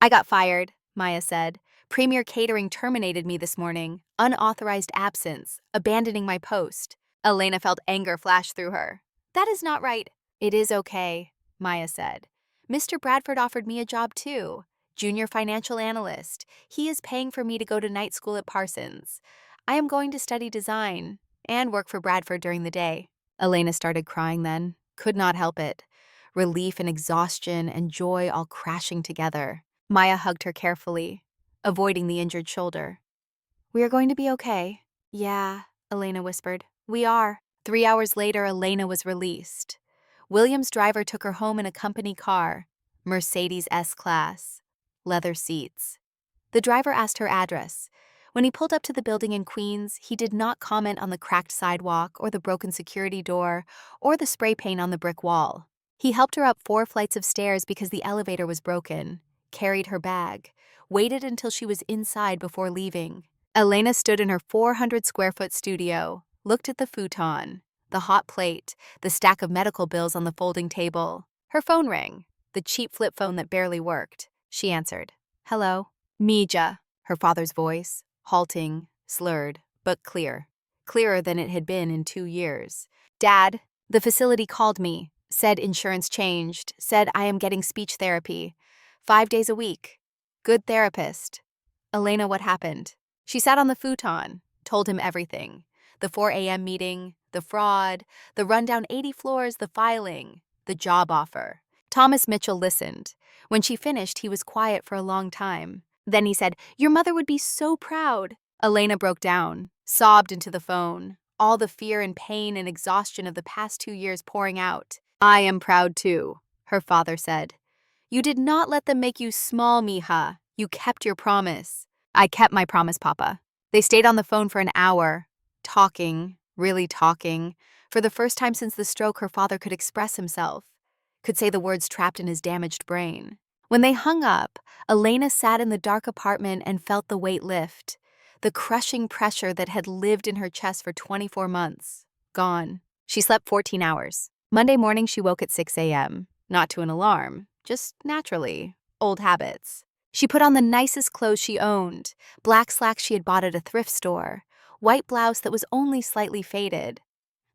I got fired, Maya said. Premier Catering terminated me this morning. Unauthorized absence, abandoning my post. Elena felt anger flash through her. That is not right. It is okay, Maya said. Mr. Bradford offered me a job too. Junior financial analyst. He is paying for me to go to night school at Parsons. I am going to study design and work for Bradford during the day. Elena started crying then. Could not help it. Relief and exhaustion and joy all crashing together. Maya hugged her carefully, avoiding the injured shoulder. We are going to be okay. Yeah, Elena whispered. We are. 3 hours later, Elena was released. William's driver took her home in a company car, Mercedes S-Class, leather seats. The driver asked her address. When he pulled up to the building in Queens, he did not comment on the cracked sidewalk or the broken security door or the spray paint on the brick wall. He helped her up 4 flights of stairs because the elevator was broken, carried her bag, waited until she was inside before leaving. Elena stood in her 400-square-foot studio, looked at the futon, the hot plate, the stack of medical bills on the folding table. Her phone rang, the cheap flip phone that barely worked. She answered. Hello? Mija, her father's voice, halting, slurred, but clear. Clearer than it had been in 2 years. Dad, the facility called me, said insurance changed, said I am getting speech therapy. 5 days a week. Good therapist. Elena, what happened? She sat on the futon, told him everything. The 4 a.m. meeting, the fraud, the rundown 80 floors, the filing, the job offer. Thomas Mitchell listened. When she finished, he was quiet for a long time. Then he said, Your mother would be so proud. Elena broke down, sobbed into the phone, all the fear and pain and exhaustion of the past 2 years pouring out. I am proud too, her father said. You did not let them make you small, mija. You kept your promise. I kept my promise, Papa. They stayed on the phone for an hour, talking, really talking. For the first time since the stroke, her father could express himself, could say the words trapped in his damaged brain. When they hung up, Elena sat in the dark apartment and felt the weight lift. The crushing pressure that had lived in her chest for 24 months. Gone. She slept 14 hours. Monday morning, she woke at 6 a.m., not to an alarm, just naturally. Old habits. She put on the nicest clothes she owned, black slacks she had bought at a thrift store, white blouse that was only slightly faded,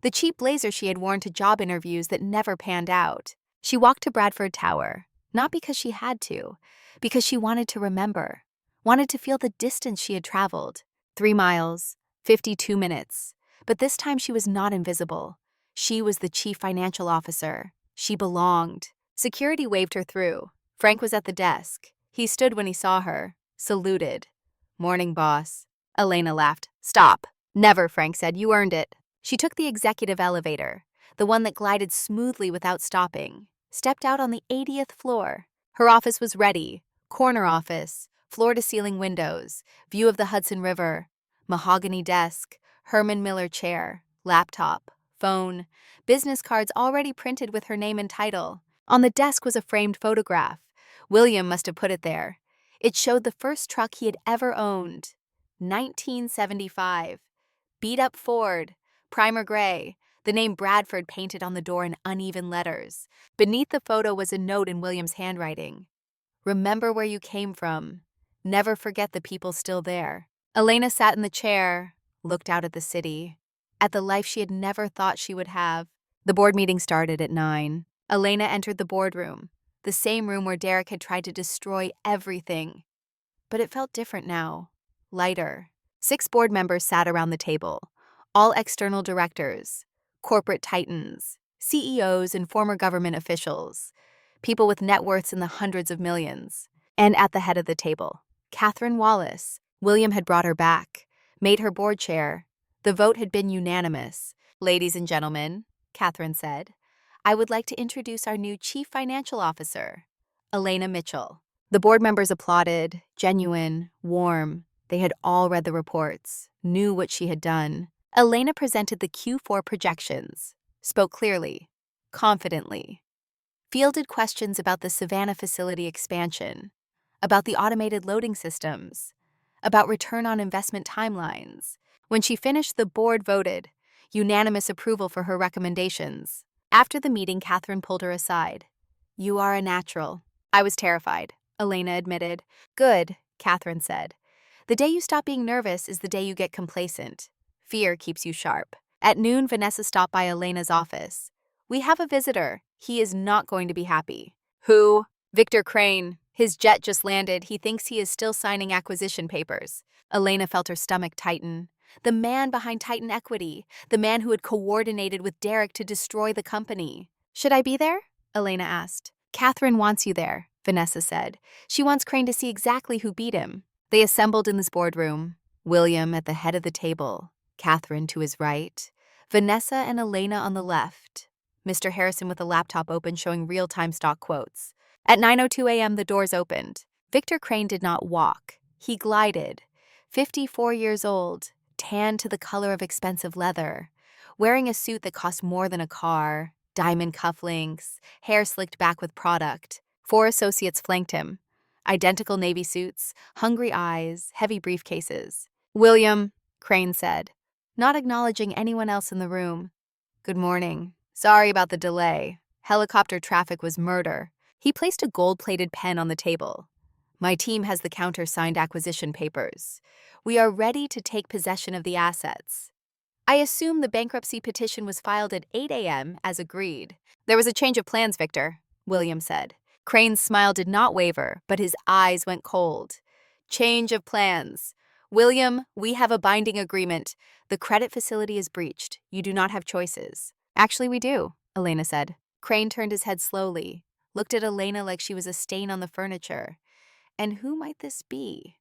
the cheap blazer she had worn to job interviews that never panned out. She walked to Bradford Tower, not because she had to, because she wanted to remember, wanted to feel the distance she had traveled. 3 miles, 52 minutes. But this time she was not invisible. She was the chief financial officer. She belonged. Security waved her through. Frank was at the desk. He stood when he saw her, saluted. Morning, boss. Elena laughed. Stop. Never, Frank said. You earned it. She took the executive elevator, the one that glided smoothly without stopping, stepped out on the 80th floor. Her office was ready. Corner office, floor-to-ceiling windows, view of the Hudson River, mahogany desk, Herman Miller chair, laptop, phone, business cards already printed with her name and title. On the desk was a framed photograph. William must have put it there. It showed the first truck he had ever owned. 1975. Beat-up Ford, primer gray, the name Bradford painted on the door in uneven letters. Beneath the photo was a note in William's handwriting. Remember where you came from. Never forget the people still there. Elena sat in the chair, looked out at the city, at the life she had never thought she would have. The board meeting started at 9. Elena entered the boardroom, the same room where Derek had tried to destroy everything. but it felt different now. Lighter. 6 board members sat around the table, all external directors, corporate titans, CEOs and former government officials, people with net worths in the hundreds of millions. And at the head of the table, Catherine Wallace. William had brought her back, made her board chair. The vote had been unanimous. "Ladies and gentlemen," Catherine said, "I would like to introduce our new Chief Financial Officer, Elena Mitchell." The board members applauded, genuine, warm. They had all read the reports, knew what she had done. Elena presented the Q4 projections, spoke clearly, confidently, fielded questions about the Savannah facility expansion, about the automated loading systems, about return on investment timelines. When she finished, the board voted, unanimous approval for her recommendations. After the meeting, Catherine pulled her aside. "You are a natural." "I was terrified," Elena admitted. "Good," Catherine said. "The day you stop being nervous is the day you get complacent. Fear keeps you sharp." At noon, Vanessa stopped by Elena's office. "We have a visitor. He is not going to be happy." "Who?" "Victor Crane. His jet just landed. He thinks he is still signing acquisition papers." Elena felt her stomach tighten. The man behind Titan Equity, the man who had coordinated with Derek to destroy the company. "Should I be there?" Elena asked. "Catherine wants you there," Vanessa said. "She wants Crane to see exactly who beat him." They assembled in this boardroom. William at the head of the table, Catherine to his right, Vanessa and Elena on the left, Mr. Harrison with a laptop open showing real-time stock quotes. At 9:02 a.m., the doors opened. Victor Crane did not walk. He glided. 54 years old, tanned to the color of expensive leather, wearing a suit that cost more than a car, diamond cufflinks, hair slicked back with product. 4 associates flanked him. Identical navy suits, hungry eyes, heavy briefcases. "William," Crane said, not acknowledging anyone else in the room. "Good morning. Sorry about the delay. Helicopter traffic was murder." He placed a gold-plated pen on the table. "My team has the countersigned acquisition papers. We are ready to take possession of the assets. I assume the bankruptcy petition was filed at 8 a.m. as agreed." "There was a change of plans, Victor," William said. Crane's smile did not waver, but his eyes went cold. "Change of plans. William, we have a binding agreement. The credit facility is breached. You do not have choices." "Actually, we do," Elena said. Crane turned his head slowly, looked at Elena like she was a stain on the furniture. "And who might this be?"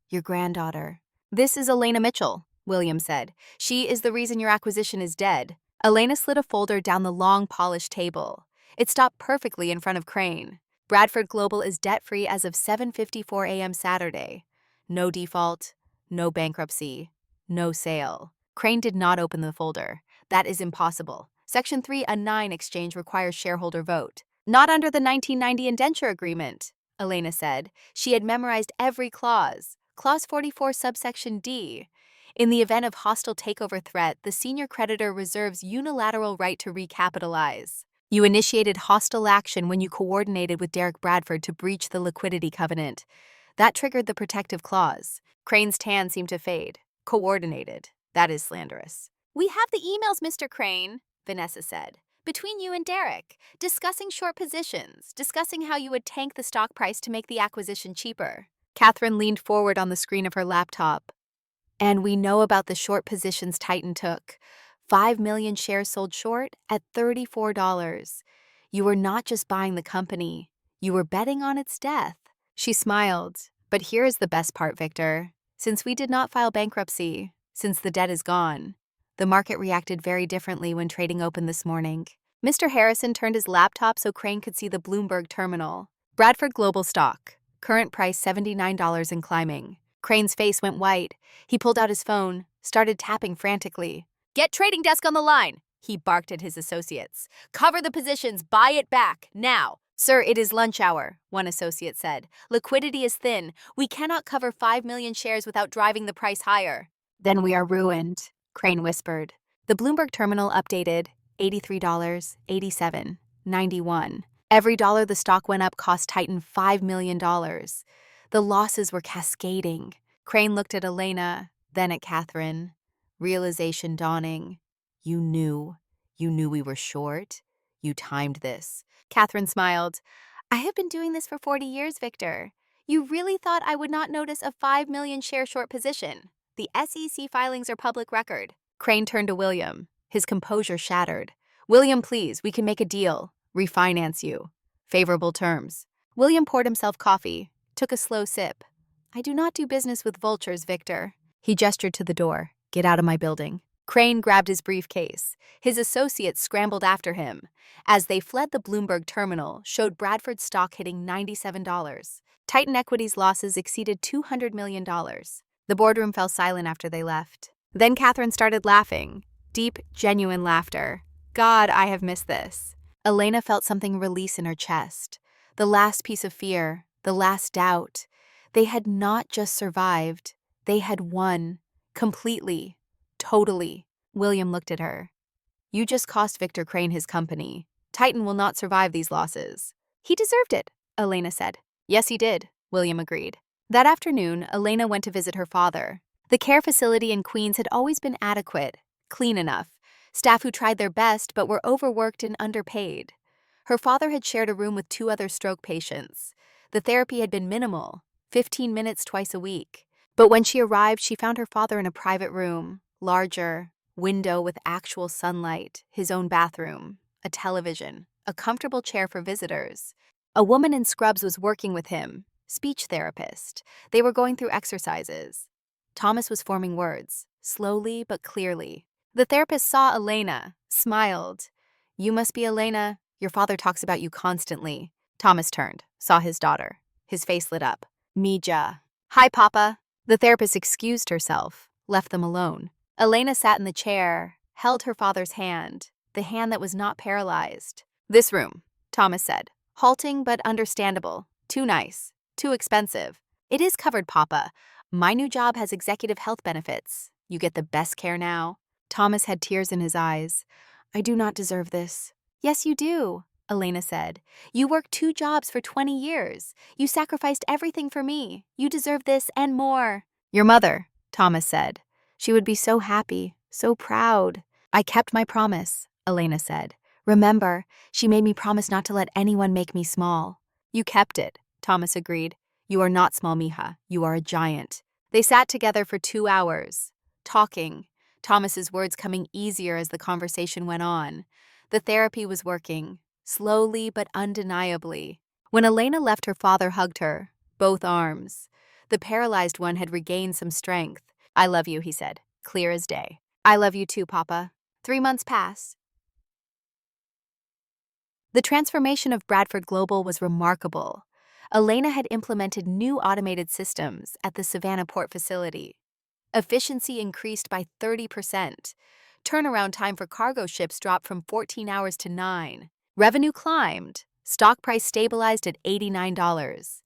"Your granddaughter." "This is Elena Mitchell," William said. "She is the reason your acquisition is dead." Elena slid a folder down the long, polished table. It stopped perfectly in front of Crane. "Bradford Global is debt-free as of 7:54 a.m. Saturday. No default, no bankruptcy, no sale." Crane did not open the folder. "That is impossible. Section 3(9) exchange requires shareholder vote." "Not under the 1990 indenture agreement," Elena said. She had memorized every clause. Clause 44 subsection D. "In the event of hostile takeover threat, the senior creditor reserves unilateral right to recapitalize." You initiated hostile action when you coordinated with Derek Bradford to breach the liquidity covenant. That triggered the protective clause. Crane's tan seemed to fade. "Coordinated. That is slanderous." "We have the emails, Mr. Crane," Vanessa said, "between you and Derek, discussing short positions, discussing how you would tank the stock price to make the acquisition cheaper." Catherine leaned forward on the screen of her laptop. "And we know about the short positions Titan took. 5 million shares sold short at $34. You were not just buying the company. You were betting on its death." She smiled. "But here is the best part, Victor. Since we did not file bankruptcy, since the debt is gone, the market reacted very differently when trading opened this morning." Mr. Harrison turned his laptop so Crane could see the Bloomberg terminal. "Bradford Global stock. Current price $79 and climbing." Crane's face went white. He pulled out his phone, started tapping frantically. "Get trading desk on the line," he barked at his associates. "Cover the positions, buy it back, now." "Sir, it is lunch hour," one associate said. "Liquidity is thin. We cannot cover 5 million shares without driving the price higher." "Then we are ruined," Crane whispered. The Bloomberg terminal updated, $83, 87, 91. Every dollar the stock went up cost Titan $5 million. The losses were cascading. Crane looked at Elena, then at Catherine. Realization dawning. You knew we were short. You timed this." Catherine smiled. "I have been doing this for 40 years, Victor. You really thought I would not notice a 5 million share short position? The SEC filings are public record. Crane turned to William, his composure shattered. William, please, we can make a deal. Refinance you. Favorable terms. William poured himself coffee, took a slow sip. I do not do business with vultures, Victor. He gestured to the door. Get out of my building. Crane grabbed his briefcase. His associates scrambled after him. As they fled, the Bloomberg terminal showed Bradford's stock hitting $97. Titan Equities' losses exceeded $200 million. The boardroom fell silent after they left. Then Catherine started laughing. Deep, genuine laughter. God, I have missed this. Elena felt something release in her chest. The last piece of fear, the last doubt. They had not just survived. They had won. Completely. Totally. William looked at her. You just cost Victor Crane his company. Titan will not survive these losses. He deserved it, Elena said. Yes, he did, William agreed. That afternoon, Elena went to visit her father. The care facility in Queens had always been adequate, clean enough. Staff who tried their best but were overworked and underpaid. Her father had shared a room with 2 other stroke patients. The therapy had been minimal, 15 minutes twice a week. But when she arrived, she found her father in a private room, larger, window with actual sunlight, his own bathroom, a television, a comfortable chair for visitors. A woman in scrubs was working with him, speech therapist. They were going through exercises. Thomas was forming words, slowly but clearly. The therapist saw Elena, smiled. You must be Elena. Your father talks about you constantly. Thomas turned, saw his daughter. His face lit up. Mija. Hi, Papa. The therapist excused herself, left them alone. Elena sat in the chair, held her father's hand, the hand that was not paralyzed. This room, Thomas said. Halting but understandable. Too nice. Too expensive. It is covered, Papa. My new job has executive health benefits. You get the best care now. Thomas had tears in his eyes. I do not deserve this. Yes, you do, Elena said. You worked 2 jobs for 20 years. You sacrificed everything for me. You deserve this and more. Your mother, Thomas said. She would be so happy, so proud. I kept my promise, Elena said. Remember, she made me promise not to let anyone make me small. You kept it, Thomas agreed. You are not small, Mija. You are a giant. They sat together for 2 hours, talking, Thomas's words coming easier as the conversation went on. The therapy was working, slowly but undeniably. When Elena left, her father hugged her, both arms. The paralyzed one had regained some strength. I love you, he said, clear as day. I love you too, Papa. 3 months pass. The transformation of Bradford Global was remarkable. Elena had implemented new automated systems at the Savannah Port facility. Efficiency increased by 30%. Turnaround time for cargo ships dropped from 14 hours to 9. Revenue climbed. Stock price stabilized at $89.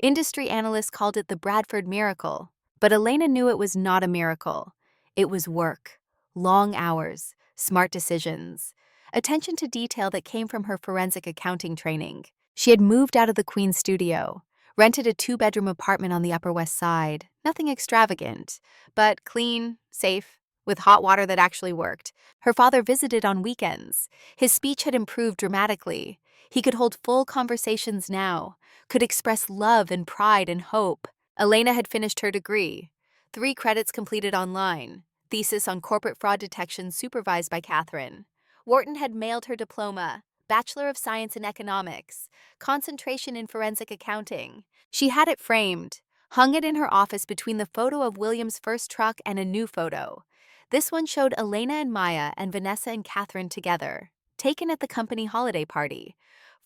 Industry analysts called it the Bradford miracle. But Elena knew it was not a miracle. It was work. Long hours. Smart decisions. Attention to detail that came from her forensic accounting training. She had moved out of the Queen's studio, rented a 2-bedroom apartment on the Upper West Side. Nothing extravagant, but clean, safe, with hot water that actually worked. Her father visited on weekends. His speech had improved dramatically. He could hold full conversations now, could express love and pride and hope. Elena had finished her degree. 3 credits completed online. Thesis on corporate fraud detection supervised by Catherine. Wharton had mailed her diploma, Bachelor of Science in Economics, concentration in forensic accounting. She had it framed, hung it in her office between the photo of William's first truck and a new photo. This one showed Elena and Maya and Vanessa and Catherine together, taken at the company holiday party.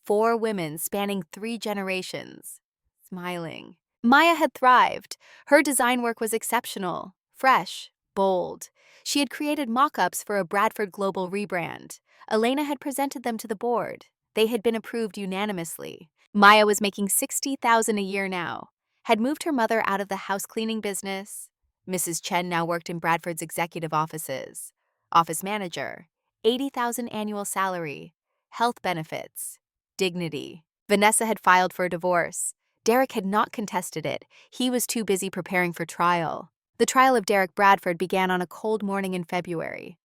4 women spanning 3 generations. Smiling. Maya had thrived. Her design work was exceptional, fresh, bold. She had created mock-ups for a Bradford Global rebrand. Elena had presented them to the board. They had been approved unanimously. Maya was making $60,000 a year now, had moved her mother out of the house cleaning business. Mrs. Chen now worked in Bradford's executive offices. Office manager, $80,000 annual salary, health benefits, dignity. Vanessa had filed for a divorce. Derek had not contested it. He was too busy preparing for trial. The trial of Derek Bradford began on a cold morning in February.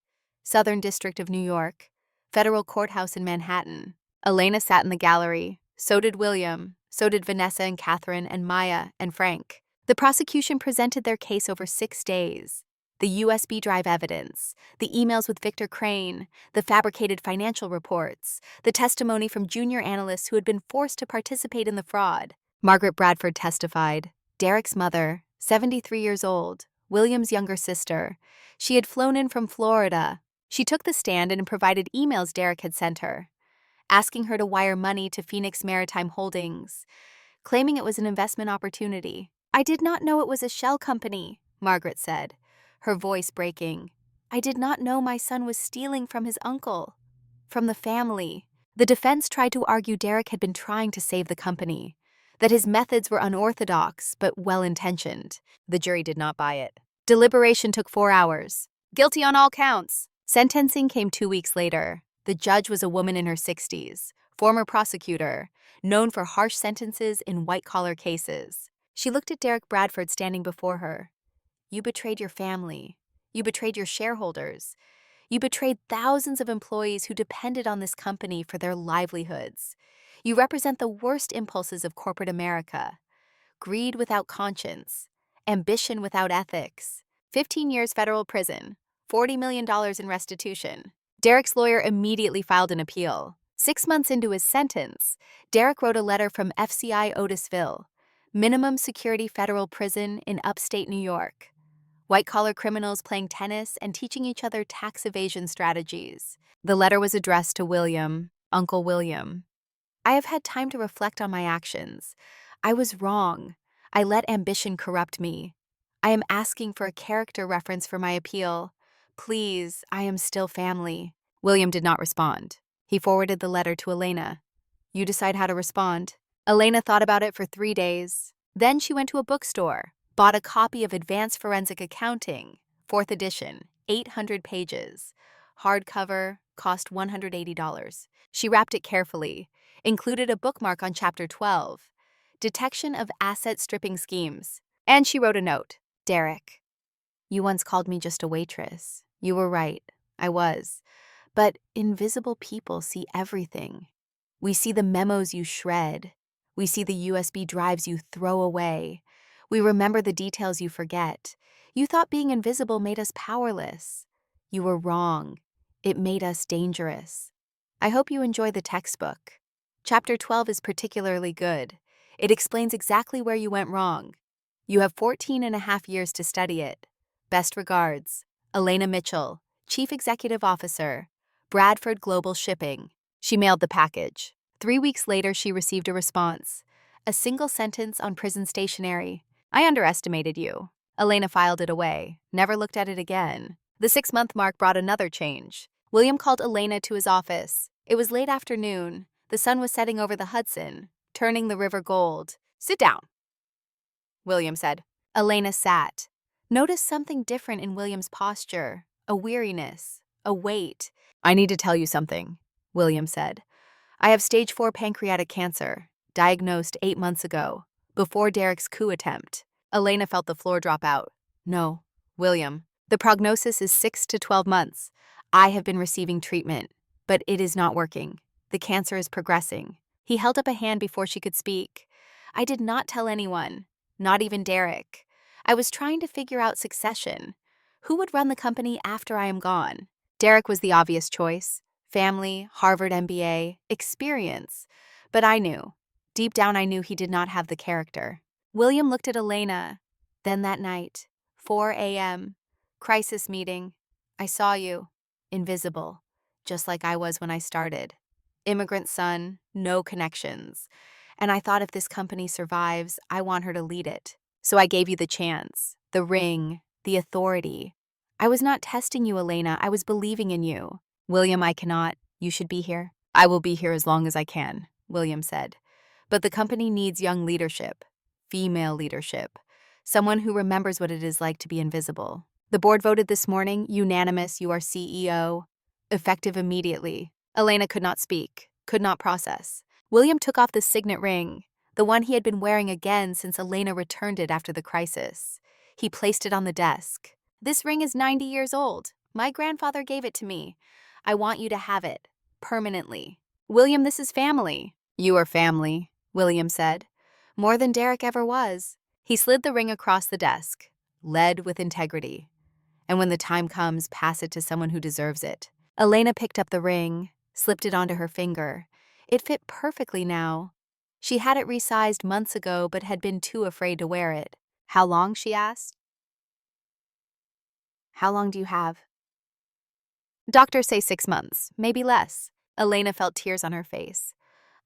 Southern District of New York, Federal Courthouse in Manhattan. Elena sat in the gallery. So did William. So did Vanessa and Catherine and Maya and Frank. The prosecution presented their case over 6 days. The USB drive evidence, the emails with Victor Crane, the fabricated financial reports, the testimony from junior analysts who had been forced to participate in the fraud. Margaret Bradford testified. Derek's mother, 73 years old, William's younger sister. She had flown in from Florida. She took the stand and provided emails Derek had sent her, asking her to wire money to Phoenix Maritime Holdings, claiming it was an investment opportunity. "I did not know it was a shell company," Margaret said, her voice breaking. "I did not know my son was stealing from his uncle, from the family." The defense tried to argue Derek had been trying to save the company, that his methods were unorthodox but well-intentioned. The jury did not buy it. Deliberation took 4 hours. Guilty on all counts. Sentencing came 2 weeks later. The judge was a woman in her 60s, former prosecutor, known for harsh sentences in white-collar cases. She looked at Derek Bradford standing before her. "You betrayed your family. You betrayed your shareholders. You betrayed thousands of employees who depended on this company for their livelihoods. You represent the worst impulses of corporate America. Greed without conscience. Ambition without ethics. 15 years federal prison. $40 million in restitution." Derek's lawyer immediately filed an appeal. 6 months into his sentence, Derek wrote a letter from FCI Otisville, minimum security federal prison in upstate New York. White-collar criminals playing tennis and teaching each other tax evasion strategies. The letter was addressed to William, Uncle William. "I have had time to reflect on my actions. I was wrong. I let ambition corrupt me. I am asking for a character reference for my appeal. Please, I am still family." William did not respond. He forwarded the letter to Elena. "You decide how to respond." Elena thought about it for 3 days. Then she went to a bookstore, bought a copy of Advanced Forensic Accounting, 4th edition, 800 pages. Hardcover, cost $180. She wrapped it carefully, included a bookmark on Chapter 12, Detection of Asset Stripping Schemes. And she wrote a note. "Derek, you once called me just a waitress. You were right, I was. But invisible people see everything. We see the memos you shred. We see the USB drives you throw away. We remember the details you forget. You thought being invisible made us powerless. You were wrong. It made us dangerous. I hope you enjoy the textbook. Chapter 12 is particularly good. It explains exactly where you went wrong. You have 14.5 years to study it. Best regards, Elena Mitchell, Chief Executive Officer, Bradford Global Shipping." She mailed the package. 3 weeks later, she received a response. A single sentence on prison stationery. "I underestimated you." Elena filed it away, never looked at it again. The 6-month mark brought another change. William called Elena to his office. It was late afternoon. The sun was setting over the Hudson, turning the river gold. "Sit down," William said. Elena sat. Noticed something different in William's posture, a weariness, a weight. "I need to tell you something," William said. "I have stage 4 pancreatic cancer, diagnosed 8 months ago, before Derek's coup attempt." Elena felt the floor drop out. "No, William. The prognosis is 6 to 12 months. I have been receiving treatment, but it is not working. The cancer is progressing." He held up a hand before she could speak. "I did not tell anyone, not even Derek. I was trying to figure out succession. Who would run the company after I am gone? Derek was the obvious choice. Family, Harvard MBA, experience. But I knew. Deep down I knew he did not have the character." William looked at Elena. Then that night, 4 a.m., crisis meeting. "I saw you. Invisible. Just like I was when I started. Immigrant son, no connections. And I thought if this company survives, I want her to lead it. So I gave you the chance, the ring, the authority. I was not testing you, Elena. I was believing in you." "William, I cannot. You should be here." "I will be here as long as I can," William said. "But the company needs young leadership, female leadership, someone who remembers what it is like to be invisible. The board voted this morning, unanimous, you are CEO, effective immediately." Elena could not speak, could not process. William took off the signet ring, the one he had been wearing again since Elena returned it after the crisis. He placed it on the desk. "This ring is 90 years old. My grandfather gave it to me. I want you to have it, permanently." "William, this is family." "You are family," William said. More than Derek ever was. He slid the ring across the desk. Led with integrity. And when the time comes, pass it to someone who deserves it. Elena picked up the ring, slipped it onto her finger. It fit perfectly now. She had it resized months ago but had been too afraid to wear it. How long, she asked. How long do you have? Doctors say 6 months, maybe less. Elena felt tears on her face.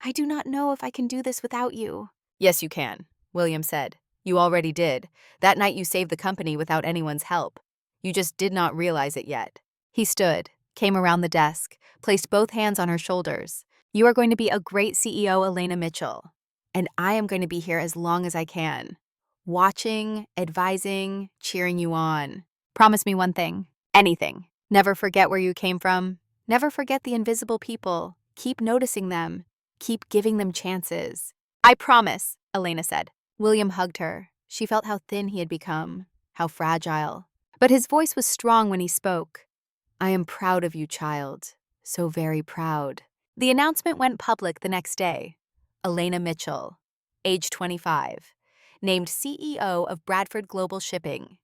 I do not know if I can do this without you. Yes, you can, William said. You already did. That night you saved the company without anyone's help. You just did not realize it yet. He stood, came around the desk, placed both hands on her shoulders. You are going to be a great CEO, Elena Mitchell. And I am going to be here as long as I can. Watching, advising, cheering you on. Promise me one thing. Anything. Never forget where you came from. Never forget the invisible people. Keep noticing them. Keep giving them chances. I promise, Elena said. William hugged her. She felt how thin he had become, how fragile. But his voice was strong when he spoke. I am proud of you, child. So very proud. The announcement went public the next day. Elena Mitchell, age 25, named CEO of Bradford Global Shipping.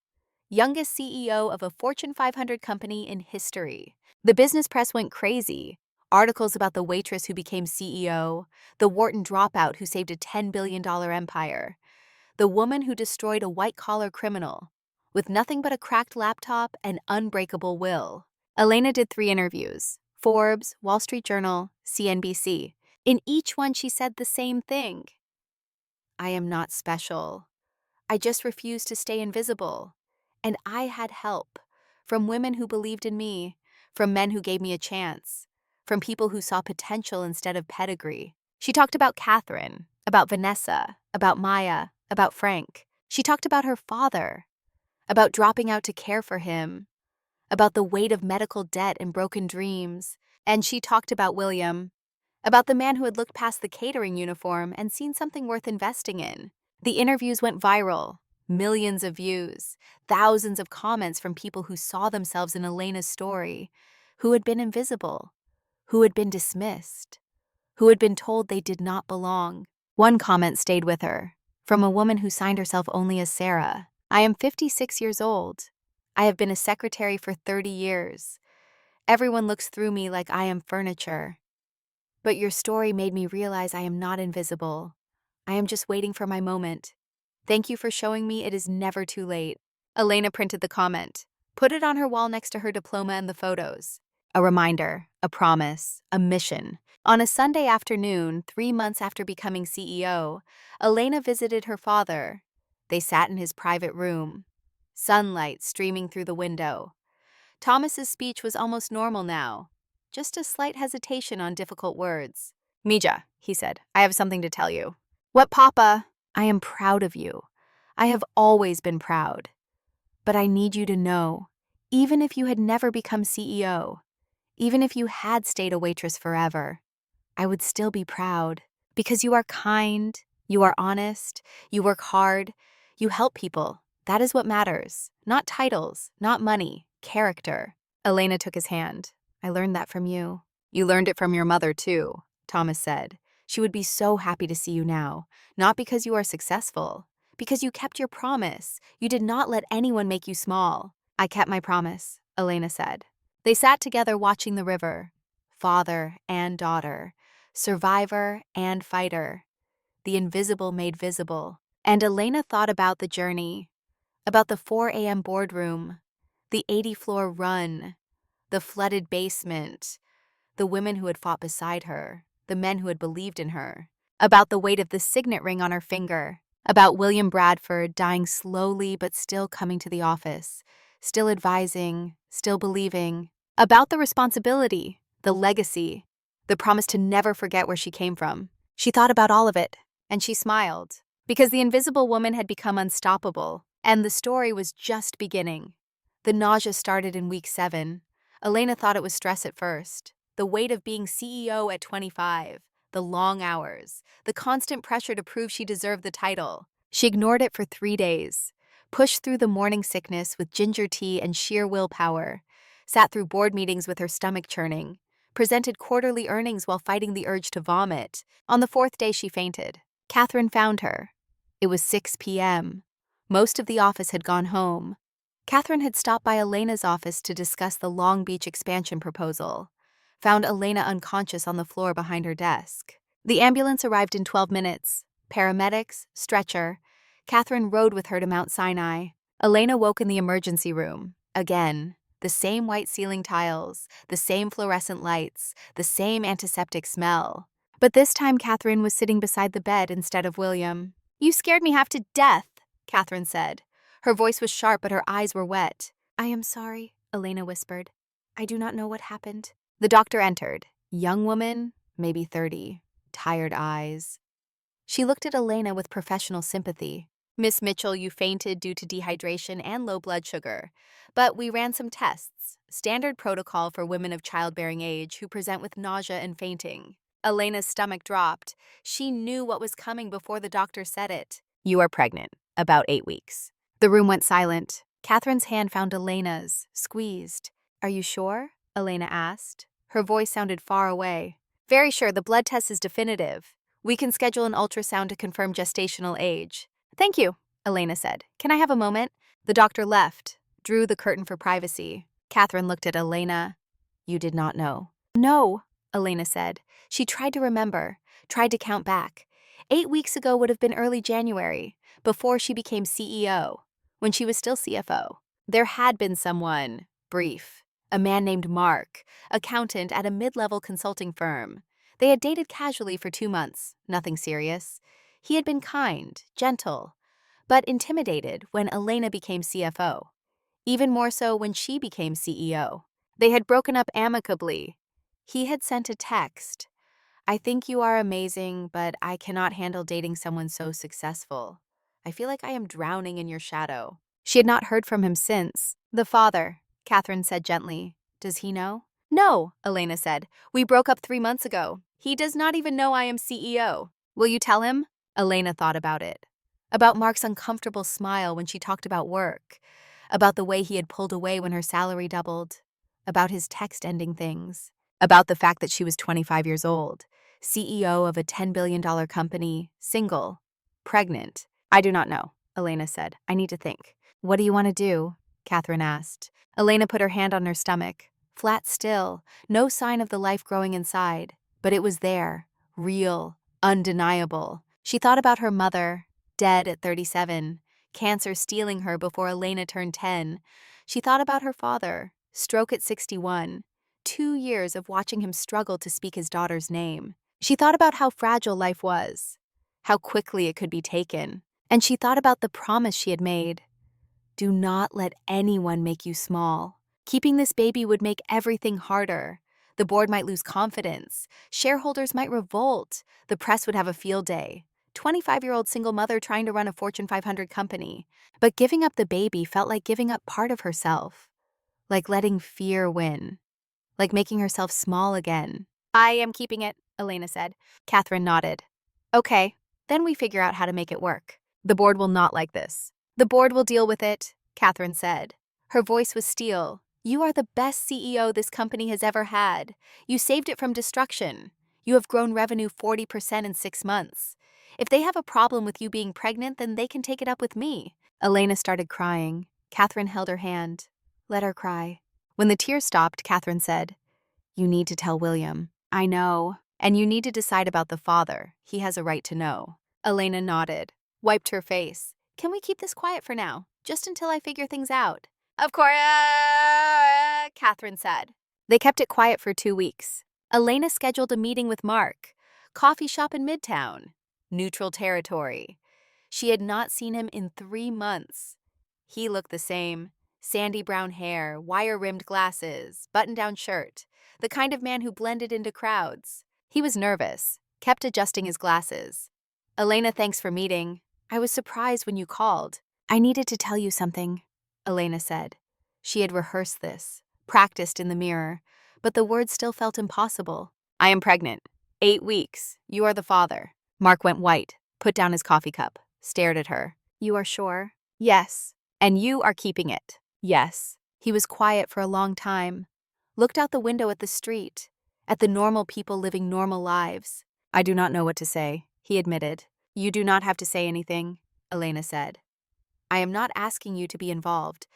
Youngest CEO of a Fortune 500 company in history. The business press went crazy. Articles about the waitress who became CEO, the Wharton dropout who saved a $10 billion empire, the woman who destroyed a white-collar criminal, with nothing but a cracked laptop and unbreakable will. Elena did 3 interviews, Forbes, Wall Street Journal, CNBC. In each one she said the same thing. I am not special. I just refused to stay invisible. And I had help, from women who believed in me, from men who gave me a chance, from people who saw potential instead of pedigree. She talked about Catherine, about Vanessa, about Maya, about Frank. She talked about her father, about dropping out to care for him, about the weight of medical debt and broken dreams. And she talked about William, about the man who had looked past the catering uniform and seen something worth investing in. The interviews went viral. Millions of views, thousands of comments from people who saw themselves in Elena's story, who had been invisible, who had been dismissed, who had been told they did not belong. One comment stayed with her, from a woman who signed herself only as Sarah. I am 56 years old. I have been a secretary for 30 years. Everyone looks through me like I am furniture. But your story made me realize I am not invisible. I am just waiting for my moment. Thank you for showing me it is never too late. Elena printed the comment, put it on her wall next to her diploma and the photos. A reminder, a promise, a mission. On a Sunday afternoon, 3 months after becoming CEO, Elena visited her father. They sat in his private room, sunlight streaming through the window. Thomas's speech was almost normal now, just a slight hesitation on difficult words. Mija, he said, I have something to tell you. What, Papa? I am proud of you. I have always been proud. But I need you to know, even if you had never become CEO, even if you had stayed a waitress forever, I would still be proud. Because you are kind, you are honest, you work hard, you help people. That is what matters. Not titles, not money, character. Elena took his hand. I learned that from you. You learned it from your mother, too, Thomas said. She would be so happy to see you now, not because you are successful, because you kept your promise. You did not let anyone make you small. I kept my promise, Elena said. They sat together watching the river, father and daughter, survivor and fighter, the invisible made visible. And Elena thought about the journey, about the 4 a.m. boardroom, the 80-floor run, the flooded basement, the women who had fought beside her, the men who had believed in her, about the weight of the signet ring on her finger, about William Bradford dying slowly but still coming to the office, still advising, still believing, about the responsibility, the legacy, the promise to never forget where she came from. She thought about all of it, and she smiled, because the invisible woman had become unstoppable, and the story was just beginning. The nausea started in week 7. Elena thought it was stress at first. The weight of being CEO at 25, the long hours, the constant pressure to prove she deserved the title. She ignored it for 3 days, pushed through the morning sickness with ginger tea and sheer willpower, sat through board meetings with her stomach churning, presented quarterly earnings while fighting the urge to vomit. On the 4th day, she fainted. Catherine found her. It was 6 p.m. Most of the office had gone home. Catherine had stopped by Elena's office to discuss the Long Beach expansion proposal. Found Elena unconscious on the floor behind her desk. The ambulance arrived in 12 minutes. Paramedics, stretcher. Catherine rode with her to Mount Sinai. Elena woke in the emergency room. Again. The same white ceiling tiles, the same fluorescent lights, the same antiseptic smell. But this time Catherine was sitting beside the bed instead of William. "You scared me half to death," Catherine said. Her voice was sharp, but her eyes were wet. "I am sorry," Elena whispered. "I do not know what happened." The doctor entered. Young woman, maybe 30. Tired eyes. She looked at Elena with professional sympathy. "Miss Mitchell, you fainted due to dehydration and low blood sugar. But we ran some tests. Standard protocol for women of childbearing age who present with nausea and fainting." Elena's stomach dropped. She knew what was coming before the doctor said it. "You are pregnant. About 8 weeks." The room went silent. Catherine's hand found Elena's, squeezed. "Are you sure?" Elena asked. Her voice sounded far away. "Very sure. The blood test is definitive. We can schedule an ultrasound to confirm gestational age." "Thank you," Elena said. "Can I have a moment?" The doctor left, drew the curtain for privacy. Catherine looked at Elena. "You did not know." "No," Elena said. She tried to remember, tried to count back. 8 weeks ago would have been early January, before she became CEO, when she was still CFO. There had been someone, brief, a man named Mark, accountant at a mid-level consulting firm. They had dated casually for 2 months, nothing serious. He had been kind, gentle, but intimidated when Elena became CFO. Even more so when she became CEO. They had broken up amicably. He had sent a text. "I think you are amazing, but I cannot handle dating someone so successful. I feel like I am drowning in your shadow." She had not heard from him since. "The father," Catherine said gently. "Does he know?" "No," Elena said. "We broke up 3 months ago. He does not even know I am CEO. Will you tell him?" Elena thought about it. About Mark's uncomfortable smile when she talked about work. About the way he had pulled away when her salary doubled. About his text ending things. About the fact that she was 25 years old. CEO of a $10 billion company, single, pregnant. "I do not know," Elena said. "I need to think." "What do you want to do?" Catherine asked. Elena put her hand on her stomach. Flat still, no sign of the life growing inside. But it was there, real, undeniable. She thought about her mother, dead at 37, cancer stealing her before Elena turned 10. She thought about her father, stroke at 61, 2 years of watching him struggle to speak his daughter's name. She thought about how fragile life was, how quickly it could be taken. And she thought about the promise she had made. Do not let anyone make you small. Keeping this baby would make everything harder. The board might lose confidence. Shareholders might revolt. The press would have a field day. 25-year-old single mother trying to run a Fortune 500 company. But giving up the baby felt like giving up part of herself. Like letting fear win. Like making herself small again. "I am keeping it," Elena said. Catherine nodded. "Okay, then we figure out how to make it work. The board will not like this." "The board will deal with it," Catherine said. Her voice was steel. "You are the best CEO this company has ever had. You saved it from destruction. You have grown revenue 40% in 6 months. If they have a problem with you being pregnant, then they can take it up with me." Elena started crying. Catherine held her hand. "Let her cry." When the tears stopped, Catherine said, "You need to tell William." "I know. And you need to decide about the father. He has a right to know." Elena nodded, wiped her face. "Can we keep this quiet for now, just until I figure things out?" "Of course," Catherine said. They kept it quiet for 2 weeks. Elena scheduled a meeting with Mark. Coffee shop in Midtown. Neutral territory. She had not seen him in 3 months. He looked the same. Sandy brown hair, wire-rimmed glasses, button-down shirt. The kind of man who blended into crowds. He was nervous, kept adjusting his glasses. "Elena, thanks for meeting. I was surprised when you called." "I needed to tell you something," Elena said. She had rehearsed this, practiced in the mirror, but the words still felt impossible. "I am pregnant. 8 weeks. You are the father." Mark went white, put down his coffee cup, stared at her. "You are sure?" "Yes." "And you are keeping it?" "Yes." He was quiet for a long time, looked out the window at the street, at the normal people living normal lives. "I do not know what to say," he admitted. You do not have to say anything, Elena said. I am not asking you to be involved.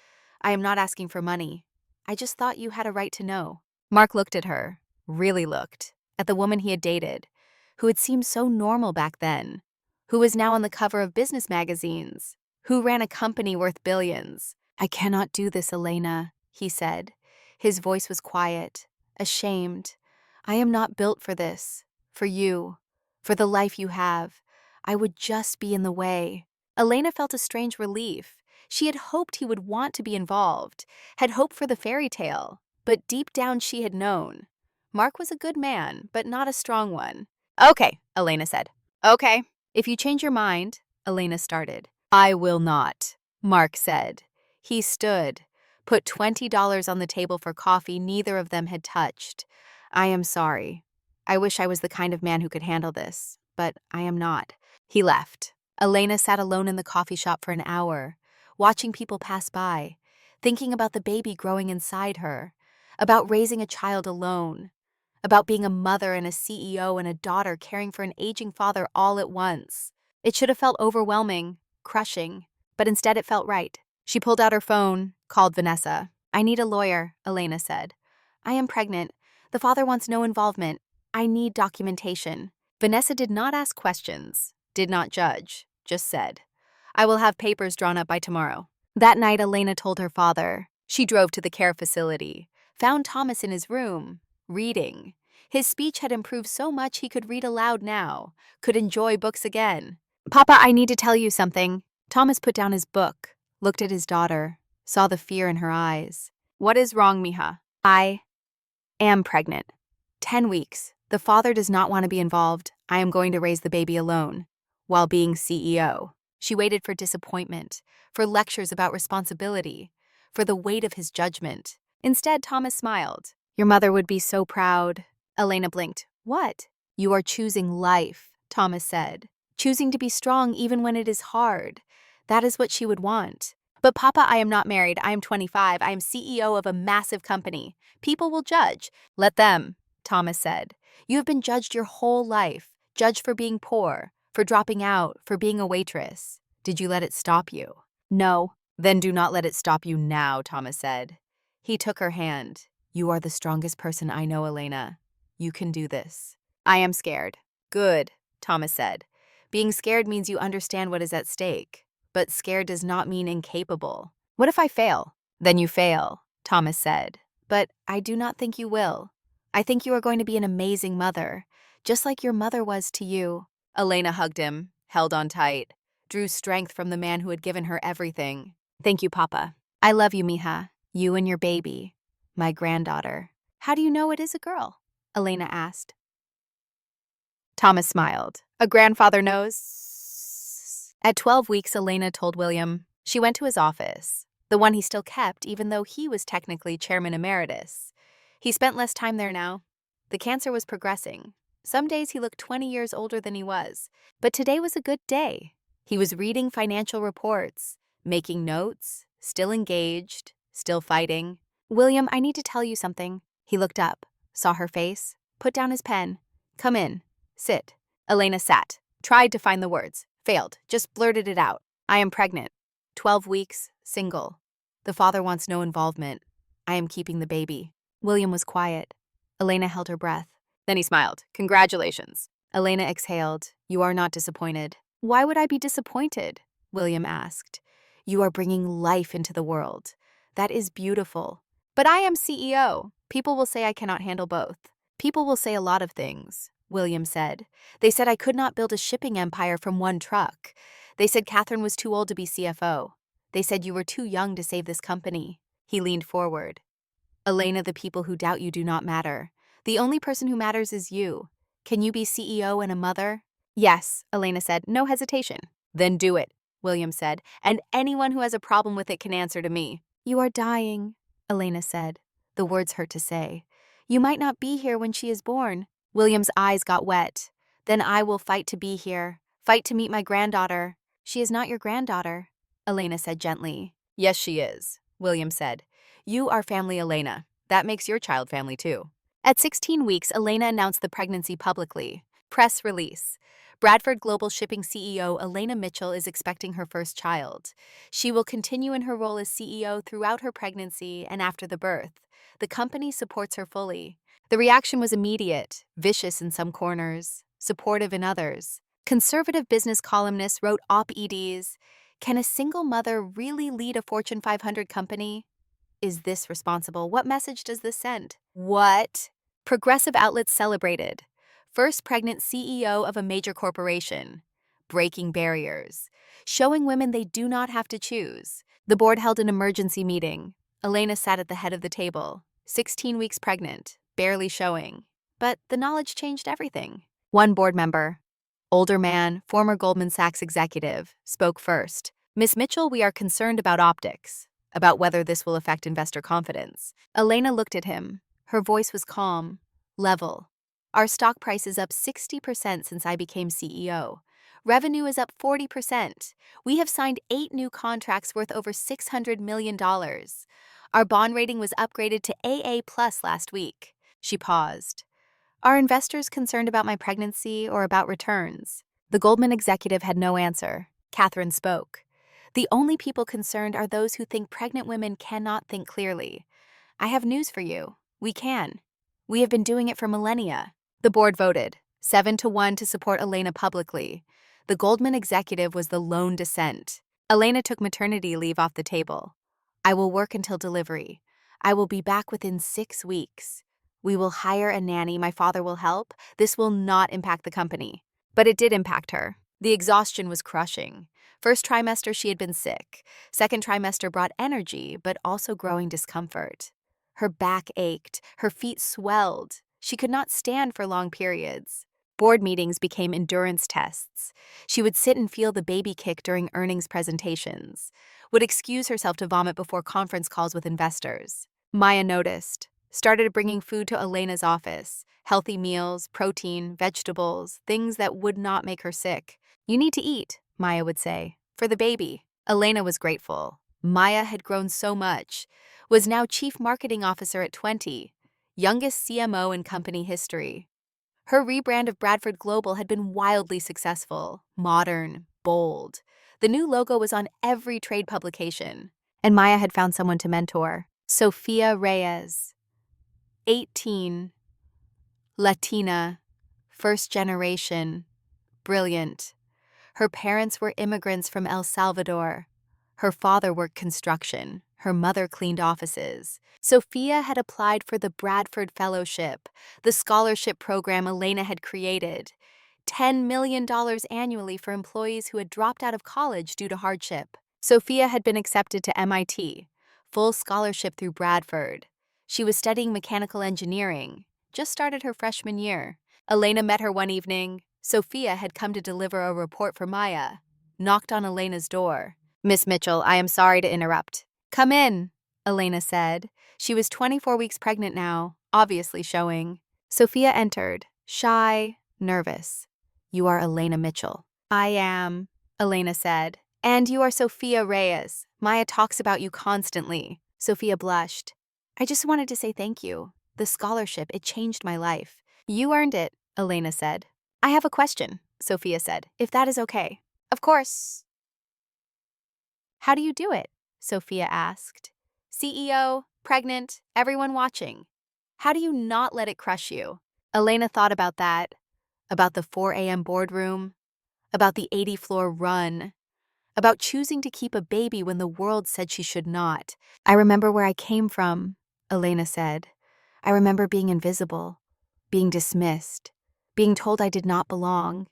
I am not asking for money. I just thought you had a right to know. Mark looked at her, really looked, at the woman he had dated, who had seemed so normal back then, who was now on the cover of business magazines, who ran a company worth billions. I cannot do this, Elena, he said. His voice was quiet, ashamed. I am not built for this, for you, for the life you have. I would just be in the way. Elena felt a strange relief. She had hoped he would want to be involved, had hoped for the fairy tale, but deep down she had known. Mark was a good man, but not a strong one. Okay, Elena said. Okay. If you change your mind, Elena started. I will not, Mark said. He stood, put $20 on the table for coffee neither of them had touched. I am sorry. I wish I was the kind of man who could handle this, but I am not. He left. Elena sat alone in the coffee shop for an hour, watching people pass by, thinking about the baby growing inside her, about raising a child alone, about being a mother and a CEO and a daughter caring for an aging father all at once. It should have felt overwhelming, crushing, but instead it felt right. She pulled out her phone, called Vanessa. I need a lawyer, Elena said. I am pregnant. The father wants no involvement. I need documentation. Vanessa did not ask questions, did not judge, just said, I will have papers drawn up by tomorrow. That night, Elena told her father. She drove to the care facility, found Thomas in his room, reading. His speech had improved so much he could read aloud now, could enjoy books again. Papa, I need to tell you something. Thomas put down his book, looked at his daughter, saw the fear in her eyes. What is wrong, mija? I am pregnant. 10 weeks. The father does not want to be involved. I am going to raise the baby alone, while being CEO. She waited for disappointment, for lectures about responsibility, for the weight of his judgment. Instead, Thomas smiled. Your mother would be so proud. Elena blinked. What? You are choosing life, Thomas said. Choosing to be strong even when it is hard. That is what she would want. But Papa, I am not married. I am 25. I am CEO of a massive company. People will judge. Let them, Thomas said. You have been judged your whole life. Judged for being poor, for dropping out, for being a waitress. Did you let it stop you? No. Then do not let it stop you now, Thomas said. He took her hand. You are the strongest person I know, Elena. You can do this. I am scared. Good, Thomas said. Being scared means you understand what is at stake. But scared does not mean incapable. What if I fail? Then you fail, Thomas said. But I do not think you will. I think you are going to be an amazing mother, just like your mother was to you. Elena hugged him, held on tight, drew strength from the man who had given her everything. Thank you, Papa. I love you, mija. You and your baby. My granddaughter. How do you know it is a girl? Elena asked. Thomas smiled. A grandfather knows. At 12 weeks, Elena told William. She went to his office, the one he still kept even though he was technically chairman emeritus. He spent less time there now. The cancer was progressing. Some days he looked 20 years older than he was, but today was a good day. He was reading financial reports, making notes, still engaged, still fighting. William, I need to tell you something. He looked up, saw her face, put down his pen. Come in. Sit. Elena sat, tried to find the words, failed, just blurted it out. I am pregnant. 12 weeks, single. The father wants no involvement. I am keeping the baby. William was quiet. Elena held her breath. Then he smiled. Congratulations. Elena exhaled. You are not disappointed. Why would I be disappointed? William asked. You are bringing life into the world. That is beautiful. But I am CEO. People will say I cannot handle both. People will say a lot of things, William said. They said I could not build a shipping empire from one truck. They said Catherine was too old to be CFO. They said you were too young to save this company. He leaned forward. Elena, the people who doubt you do not matter. The only person who matters is you. Can you be CEO and a mother? Yes, Elena said, no hesitation. Then do it, William said, and anyone who has a problem with it can answer to me. You are dying, Elena said. The words hurt to say. You might not be here when she is born. William's eyes got wet. Then I will fight to be here, fight to meet my granddaughter. She is not your granddaughter, Elena said gently. Yes, she is, William said. You are family Elena. That makes your child family too. At 16 weeks, Elena announced the pregnancy publicly. Press release. Bradford Global Shipping CEO Elena Mitchell is expecting her first child. She will continue in her role as CEO throughout her pregnancy and after the birth. The company supports her fully. The reaction was immediate, vicious in some corners, supportive in others. Conservative business columnists wrote op-eds. Can a single mother really lead a Fortune 500 company? Is this responsible? What message does this send? What? Progressive outlets celebrated. First pregnant CEO of a major corporation. Breaking barriers. Showing women they do not have to choose. The board held an emergency meeting. Elena sat at the head of the table, 16 weeks pregnant, barely showing. But the knowledge changed everything. One board member, older man, former Goldman Sachs executive, spoke first. Miss Mitchell, we are concerned about optics, about whether this will affect investor confidence. Elena looked at him. Her voice was calm, level. Our stock price is up 60% since I became CEO. Revenue is up 40%. We have signed 8 new contracts worth over $600 million. Our bond rating was upgraded to AA+ last week. She paused. Are investors concerned about my pregnancy or about returns? The Goldman executive had no answer. Catherine spoke. The only people concerned are those who think pregnant women cannot think clearly. I have news for you. We can. We have been doing it for millennia. The board voted, 7-1 to support Elena publicly. The Goldman executive was the lone dissent. Elena took maternity leave off the table. I will work until delivery. I will be back within 6 weeks. We will hire a nanny. My father will help. This will not impact the company. But it did impact her. The exhaustion was crushing. First trimester, she had been sick. Second trimester brought energy, but also growing discomfort. Her back ached. Her feet swelled. She could not stand for long periods. Board meetings became endurance tests. She would sit and feel the baby kick during earnings presentations, would excuse herself to vomit before conference calls with investors. Maya noticed, started bringing food to Elena's office, healthy meals, protein, vegetables, things that would not make her sick. You need to eat, Maya would say, for the baby. Elena was grateful. Maya had grown so much, was now chief marketing officer at 20, youngest CMO in company history. Her rebrand of Bradford Global had been wildly successful, modern, bold. The new logo was on every trade publication. And Maya had found someone to mentor, Sophia Reyes. 18, Latina, first generation, brilliant. Her parents were immigrants from El Salvador. Her father worked construction. Her mother cleaned offices. Sophia had applied for the Bradford Fellowship, the scholarship program Elena had created. $10 million annually for employees who had dropped out of college due to hardship. Sophia had been accepted to MIT, full scholarship through Bradford. She was studying mechanical engineering, just started her freshman year. Elena met her one evening. Sophia had come to deliver a report for Maya, knocked on Elena's door. Miss Mitchell, I am sorry to interrupt. Come in, Elena said. She was 24 weeks pregnant now, obviously showing. Sophia entered, shy, nervous. You are Elena Mitchell. I am, Elena said. And you are Sophia Reyes. Maya talks about you constantly. Sophia blushed. I just wanted to say thank you. The scholarship, it changed my life. You earned it, Elena said. I have a question, Sophia said, if that is okay. Of course. How do you do it? Sophia asked. CEO, pregnant, everyone watching. How do you not let it crush you? Elena thought about that, about the 4 a.m. boardroom, about the 80-floor run, about choosing to keep a baby when the world said she should not. I remember where I came from, Elena said. I remember being invisible, being dismissed, being told I did not belong,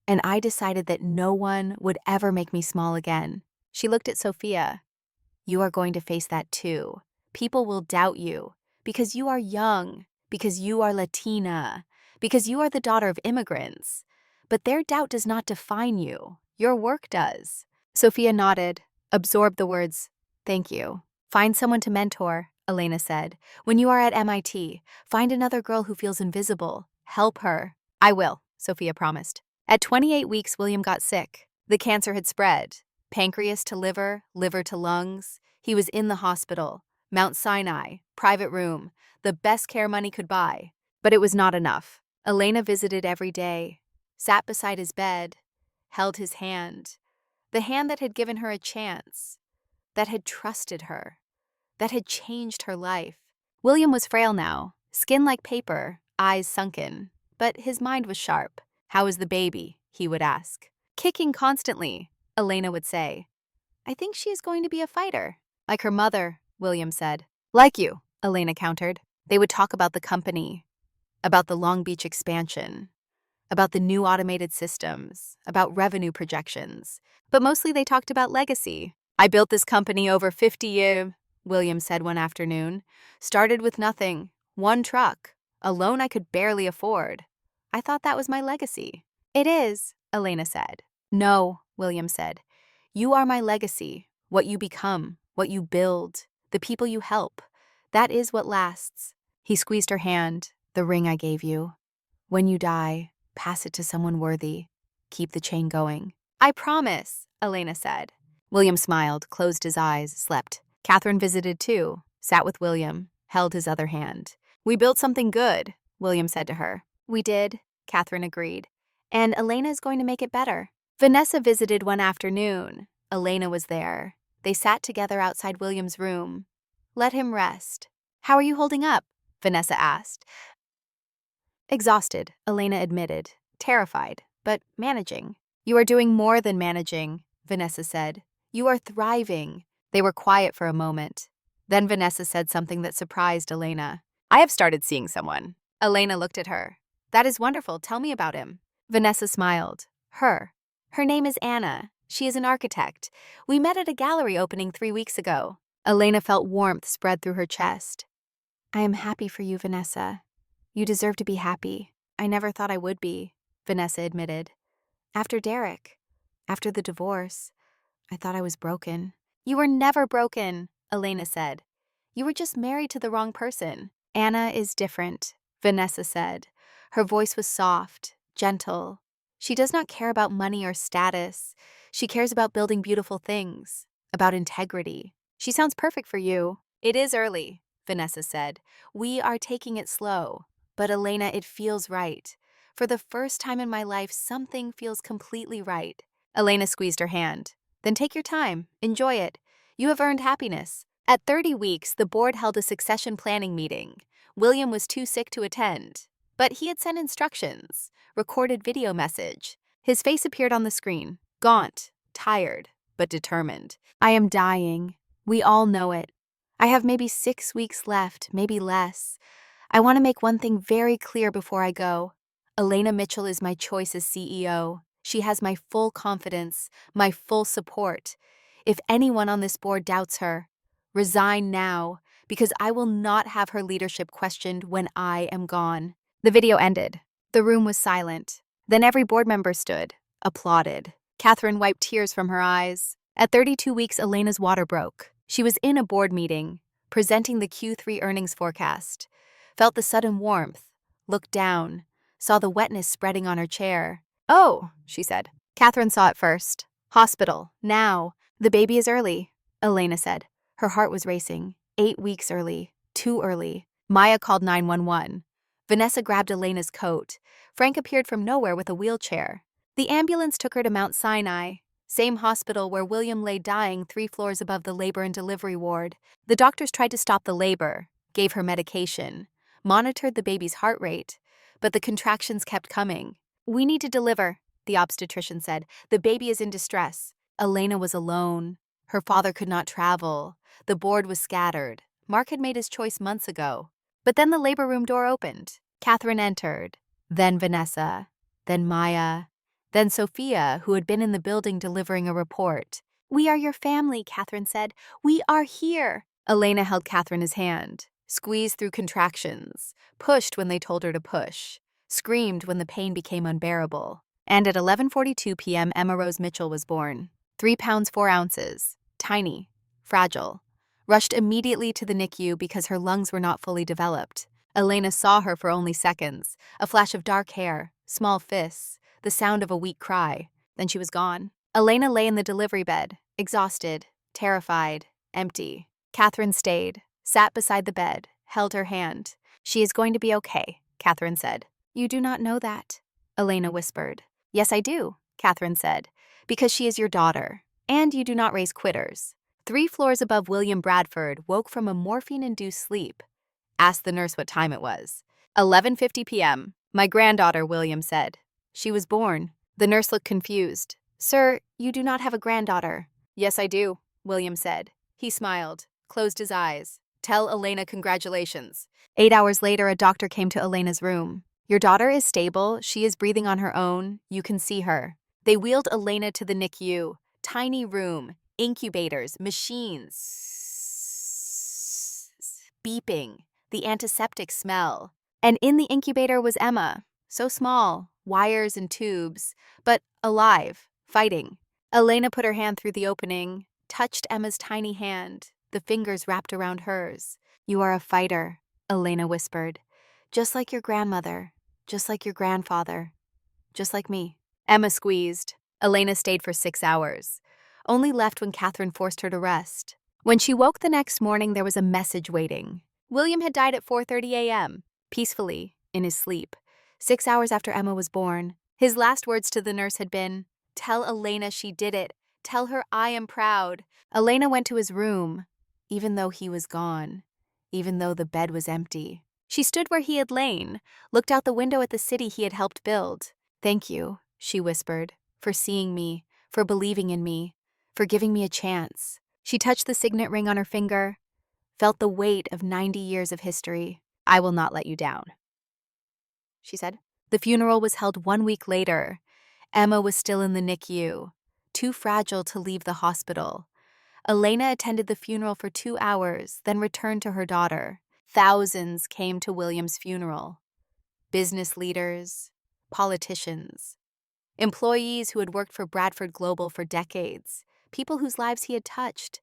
and I decided that no one would ever make me small again. She looked at Sophia. You are going to face that too. People will doubt you because you are young, because you are Latina, because you are the daughter of immigrants. But their doubt does not define you. Your work does. Sophia nodded, absorbed the words, thank you. Find someone to mentor, Elena said. When you are at MIT, find another girl who feels invisible. Help her. I will, Sophia promised. At 28 weeks, William got sick. The cancer had spread. Pancreas to liver, liver to lungs. He was in the hospital. Mount Sinai, private room, the best care money could buy. But it was not enough. Elena visited every day. sat beside his bed, held his hand, the hand that had given her a chance, that had trusted her, that had changed her life. William was frail now, skin like paper, eyes sunken, but his mind was sharp. "How is the baby?" he would ask. "Kicking constantly," Elena would say. "I think she is going to be a fighter." "Like her mother," William said. "Like you," Elena countered. They would talk about the company, about the Long Beach expansion, about the new automated systems, about revenue projections. But mostly they talked about legacy. "I built this company over 50 years," William said one afternoon. "Started with nothing, one truck, a loan I could barely afford. I thought that was my legacy." "It is," Elena said. "No," William said. "You are my legacy, what you become, what you build, the people you help. That is what lasts." He squeezed her hand. "The ring I gave you. When you die, pass it to someone worthy. Keep the chain going." "I promise," Elena said. William smiled, closed his eyes, slept. Catherine visited too, sat with William, held his other hand. "We built something good," William said to her. "We did," Catherine agreed. "And Elena is going to make it better." Vanessa visited one afternoon. Elena was there. They sat together outside William's room. "Let him rest." "How are you holding up?" Vanessa asked. "Exhausted," Elena admitted. "Terrified, but managing." "You are doing more than managing," Vanessa said. "You are thriving." They were quiet for a moment. Then Vanessa said something that surprised Elena. "I have started seeing someone." Elena looked at her. "That is wonderful. Tell me about him." Vanessa smiled. Her name is Anna. She is an architect. We met at a gallery opening 3 weeks ago." Elena felt warmth spread through her chest. "I am happy for you, Vanessa. You deserve to be happy. I never thought I would be," Vanessa admitted. "After Derek, after the divorce, I thought I was broken." "You were never broken," Elena said. "You were just married to the wrong person." "Anna is different," Vanessa said. Her voice was soft, gentle. "She does not care about money or status. She cares about building beautiful things, about integrity. She sounds perfect for you." "It is early," Vanessa said. "We are taking it slow. But Elena, it feels right. For the first time in my life, something feels completely right." Elena squeezed her hand. "Then take your time. Enjoy it. You have earned happiness." At 30 weeks, the board held a succession planning meeting. William was too sick to attend, but he had sent instructions, recorded video message. His face appeared on the screen, gaunt, tired, but determined. "I am dying. We all know it. I have maybe 6 weeks left, maybe less. I want to make one thing very clear before I go. Elena Mitchell is my choice as CEO. She has my full confidence, my full support. If anyone on this board doubts her, resign now, because I will not have her leadership questioned when I am gone." The video ended. The room was silent. Then every board member stood, applauded. Catherine wiped tears from her eyes. At 32 weeks, Elena's water broke. She was in a board meeting, presenting the Q3 earnings forecast. Felt the sudden warmth, looked down, saw the wetness spreading on her chair. "Oh," she said. Catherine saw it first. "Hospital, now. The baby is early," Elena said. Her heart was racing. 8 weeks early. Too early. Maya called 911. Vanessa grabbed Elena's coat. Frank appeared from nowhere with a wheelchair. The ambulance took her to Mount Sinai, same hospital where William lay dying 3 floors above the labor and delivery ward. The doctors tried to stop the labor, gave her medication, monitored the baby's heart rate, but the contractions kept coming. "We need to deliver," the obstetrician said. "The baby is in distress." Elena was alone. Her father could not travel. The board was scattered. Mark had made his choice months ago. But then the labor room door opened. Catherine entered. Then Vanessa. Then Maya. Then Sophia, who had been in the building delivering a report. "We are your family," Catherine said. "We are here." Elena held Catherine's hand, squeezed through contractions, pushed when they told her to push, screamed when the pain became unbearable. And at 11:42 p.m., Emma Rose Mitchell was born. 3 pounds 4 ounces, tiny, fragile. Rushed immediately to the NICU because her lungs were not fully developed. Elena saw her for only seconds, a flash of dark hair, small fists, the sound of a weak cry. Then she was gone. Elena lay in the delivery bed, exhausted, terrified, empty. Catherine stayed, sat beside the bed, held her hand. "She is going to be okay," Catherine said. "You do not know that." Elena whispered. Yes, I do, Catherine said, because she is your daughter, and you do not raise quitters. 3 floors above William Bradford woke from a morphine-induced sleep. Asked the nurse what time it was. 11:50 p.m. My granddaughter, William said. She was born. The nurse looked confused. Sir, you do not have a granddaughter. Yes, I do, William said. He smiled, closed his eyes. Tell Elena congratulations. 8 hours later, a doctor came to Elena's room. Your daughter is stable. She is breathing on her own. You can see her. They wheeled Elena to the NICU. Tiny room, incubators, machines. Beeping, the antiseptic smell. And in the incubator was Emma, so small, wires and tubes, but alive, fighting. Elena put her hand through the opening, touched Emma's tiny hand, the fingers wrapped around hers. You are a fighter, Elena whispered. Just like your grandmother, just like your grandfather, just like me. Emma squeezed. Elena stayed for 6 hours, only left when Catherine forced her to rest. When she woke the next morning, there was a message waiting. William had died at 4:30 a.m., peacefully, in his sleep, 6 hours after Emma was born. His last words to the nurse had been, Tell Elena she did it. Tell her I am proud. Elena went to his room, even though he was gone, even though the bed was empty. She stood where he had lain, looked out the window at the city he had helped build. Thank you, she whispered, for seeing me, for believing in me, for giving me a chance. She touched the signet ring on her finger, felt the weight of 90 years of history. I will not let you down, she said. The funeral was held 1 week later. Emma was still in the NICU, too fragile to leave the hospital. Elena attended the funeral for 2 hours, then returned to her daughter. Thousands came to William's funeral. Business leaders, politicians, employees who had worked for Bradford Global for decades, people whose lives he had touched.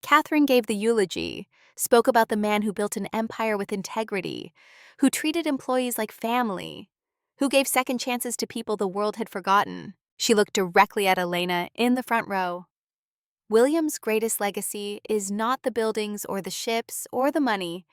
Catherine gave the eulogy, spoke about the man who built an empire with integrity, who treated employees like family, who gave second chances to people the world had forgotten. She looked directly at Elena in the front row. William's greatest legacy is not the buildings or the ships or the money.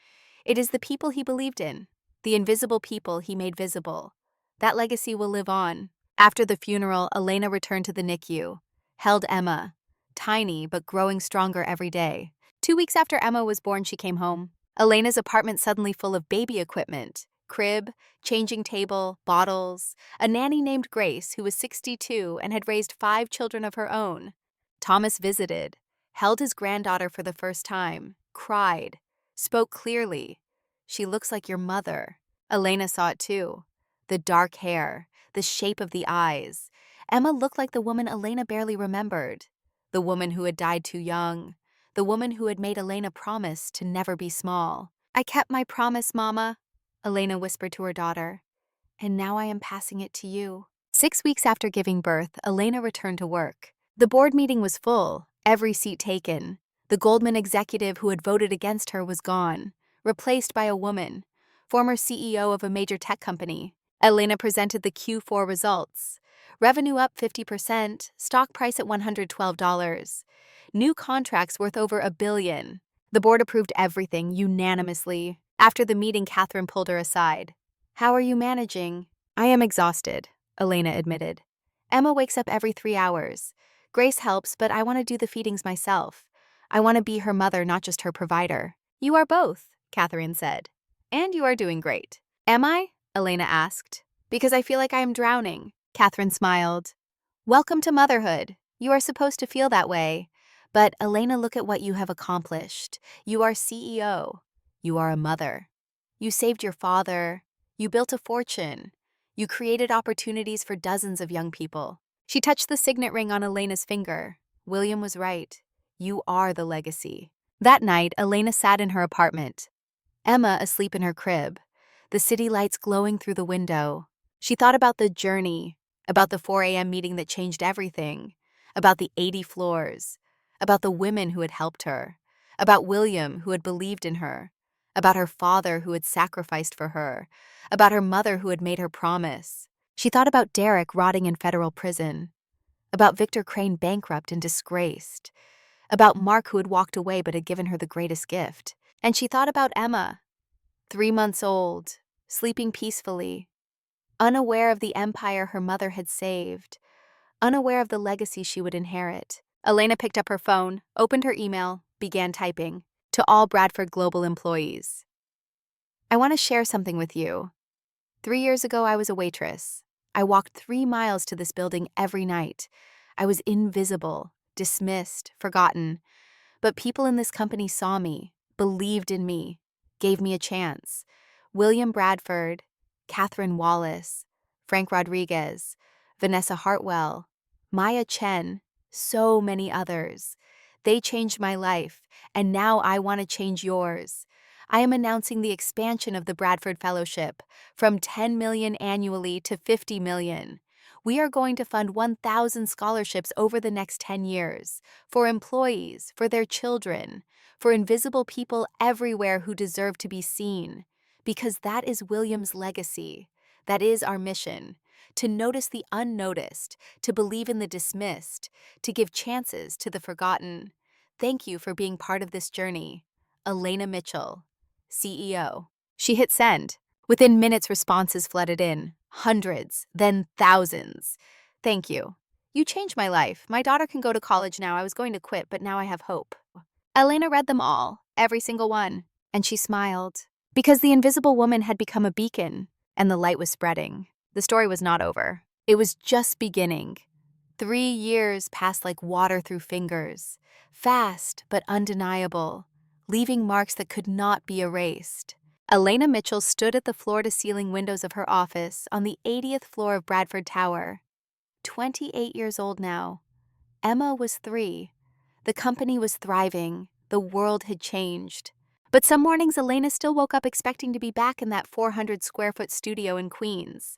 It is the people he believed in, the invisible people he made visible. That legacy will live on. After the funeral, Elena returned to the NICU, held Emma, tiny but growing stronger every day. 2 weeks after Emma was born, she came home. Elena's apartment suddenly full of baby equipment, crib, changing table, bottles, a nanny named Grace who was 62 and had raised 5 children of her own. Thomas visited, held his granddaughter for the first time, cried, spoke clearly. She looks like your mother. Elena saw it too. The dark hair, the shape of the eyes. Emma looked like the woman Elena barely remembered. The woman who had died too young. The woman who had made Elena promise to never be small. I kept my promise, Mama, Elena whispered to her daughter. And now I am passing it to you. 6 weeks after giving birth, Elena returned to work. The board meeting was full, every seat taken. The Goldman executive who had voted against her was gone, replaced by a woman, former CEO of a major tech company. Elena presented the Q4 results. Revenue up 50%, stock price at $112. New contracts worth over $1 billion. The board approved everything unanimously. After the meeting, Catherine pulled her aside. How are you managing? I am exhausted, Elena admitted. Emma wakes up every 3 hours. Grace helps, but I want to do the feedings myself. I want to be her mother, not just her provider. You are both, Catherine said. And you are doing great. Am I? Elena asked. Because I feel like I am drowning, Catherine smiled. Welcome to motherhood. You are supposed to feel that way. But Elena, look at what you have accomplished. You are CEO. You are a mother. You saved your father. You built a fortune. You created opportunities for dozens of young people. She touched the signet ring on Elena's finger. William was right. You are the legacy. That night, Elena sat in her apartment. Emma asleep in her crib, the city lights glowing through the window. She thought about the journey, about the 4 a.m. meeting that changed everything, about the 80 floors, about the women who had helped her, about William who had believed in her, about her father who had sacrificed for her, about her mother who had made her promise. She thought about Derek rotting in federal prison, about Victor Crane bankrupt and disgraced, about Mark who had walked away but had given her the greatest gift. And she thought about Emma, 3 months old, sleeping peacefully, unaware of the empire her mother had saved, unaware of the legacy she would inherit. Elena picked up her phone, opened her email, began typing. To all Bradford Global employees. I want to share something with you. 3 years ago, I was a waitress. I walked 3 miles to this building every night. I was invisible, dismissed, forgotten. But people in this company saw me, believed in me, gave me a chance. William Bradford, Catherine Wallace, Frank Rodriguez, Vanessa Hartwell, Maya Chen, so many others. They changed my life, and now I want to change yours. I am announcing the expansion of the Bradford Fellowship from 10 million annually to 50 million. We are going to fund 1,000 scholarships over the next 10 years for employees, for their children, for invisible people everywhere who deserve to be seen. Because that is William's legacy. That is our mission. To notice the unnoticed, to believe in the dismissed, to give chances to the forgotten. Thank you for being part of this journey. Elena Mitchell, CEO. She hit send. Within minutes, responses flooded in. Hundreds, then thousands. Thank you. You changed my life. My daughter can go to college now. I was going to quit, but now I have hope. Elena read them all, every single one, and she smiled. Because the invisible woman had become a beacon, and the light was spreading. The story was not over. It was just beginning. 3 years passed like water through fingers, fast but undeniable, leaving marks that could not be erased. Elena Mitchell stood at the floor-to-ceiling windows of her office on the 80th floor of Bradford Tower. 28 years old now. Emma was 3. The company was thriving. The world had changed. But some mornings, Elena still woke up expecting to be back in that 400-square-foot studio in Queens.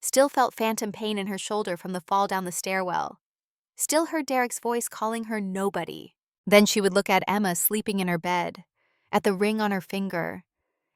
Still felt phantom pain in her shoulder from the fall down the stairwell. Still heard Derek's voice calling her nobody. Then she would look at Emma sleeping in her bed, at the ring on her finger,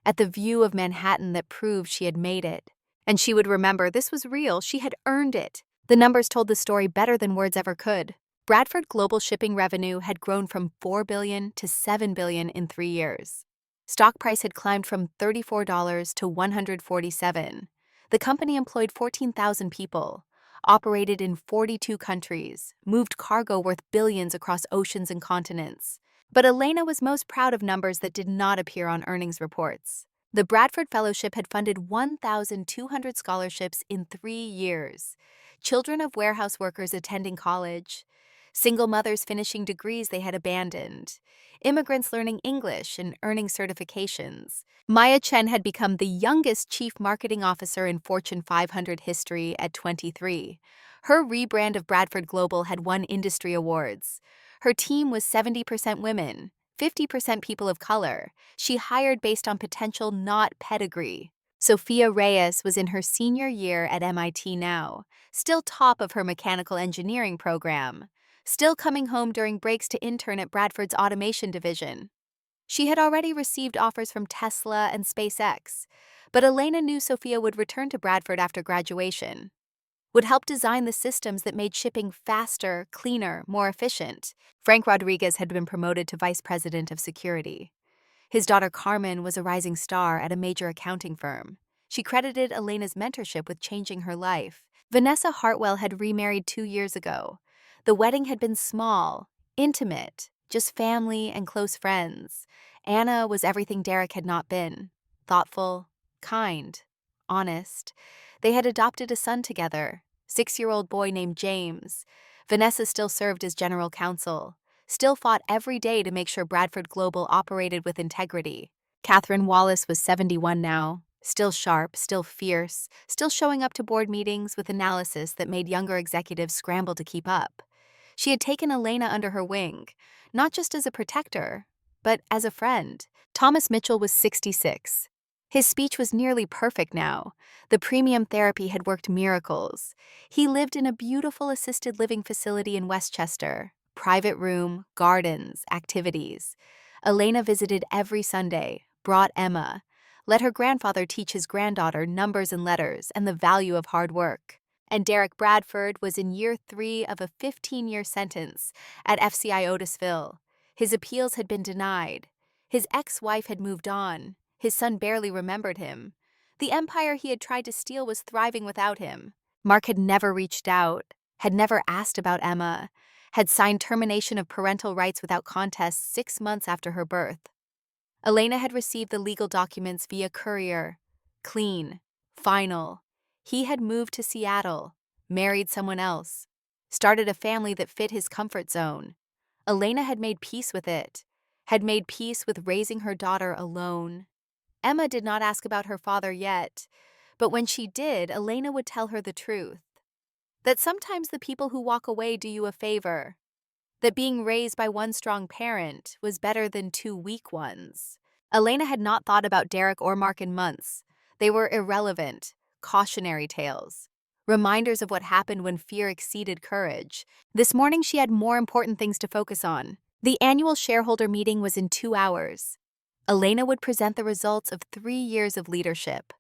at the view of Manhattan that proved she had made it. And she would remember this was real. She had earned it. The numbers told the story better than words ever could. Bradford Global shipping revenue had grown from $4 billion to $7 billion in 3 years. Stock price had climbed from $34 to $147. The company employed 14,000 people, operated in 42 countries, moved cargo worth billions across oceans and continents. But Elena was most proud of numbers that did not appear on earnings reports. The Bradford Fellowship had funded 1,200 scholarships in 3 years. Children of warehouse workers attending college, single mothers finishing degrees they had abandoned, immigrants learning English and earning certifications. Maya Chen had become the youngest chief marketing officer in Fortune 500 history at 23. Her rebrand of Bradford Global had won industry awards. Her team was 70% women, 50% people of color. She hired based on potential, not pedigree. Sophia Reyes was in her senior year at MIT now, still top of her mechanical engineering program, still coming home during breaks to intern at Bradford's automation division. She had already received offers from Tesla and SpaceX, but Elena knew Sophia would return to Bradford after graduation, would help design the systems that made shipping faster, cleaner, more efficient. Frank Rodriguez had been promoted to vice president of security. His daughter Carmen was a rising star at a major accounting firm. She credited Elena's mentorship with changing her life. Vanessa Hartwell had remarried 2 years ago. The wedding had been small, intimate, just family and close friends. Anna was everything Derek had not been. Thoughtful, kind, honest. They had adopted a son together, 6-year-old boy named James. Vanessa still served as general counsel, still fought every day to make sure Bradford Global operated with integrity. Catherine Wallace was 71 now, still sharp, still fierce, still showing up to board meetings with analysis that made younger executives scramble to keep up. She had taken Elena under her wing, not just as a protector, but as a friend. Thomas Mitchell was 66. His speech was nearly perfect now. The premium therapy had worked miracles. He lived in a beautiful assisted living facility in Westchester. Private room, gardens, activities. Elena visited every Sunday, brought Emma, let her grandfather teach his granddaughter numbers and letters and the value of hard work. And Derek Bradford was in year 3 of a 15-year sentence at FCI Otisville. His appeals had been denied. His ex-wife had moved on. His son barely remembered him. The empire he had tried to steal was thriving without him. Mark had never reached out, had never asked about Emma, had signed termination of parental rights without contest 6 months after her birth. Elena had received the legal documents via courier. Clean. Final. He had moved to Seattle, married someone else, started a family that fit his comfort zone. Elena had made peace with it, had made peace with raising her daughter alone. Emma did not ask about her father yet, but when she did, Elena would tell her the truth. That sometimes the people who walk away do you a favor. That being raised by one strong parent was better than 2 weak ones. Elena had not thought about Derek or Mark in months. They were irrelevant, cautionary tales. Reminders of what happened when fear exceeded courage. This morning she had more important things to focus on. The annual shareholder meeting was in 2 hours. Elena would present the results of 3 years of leadership,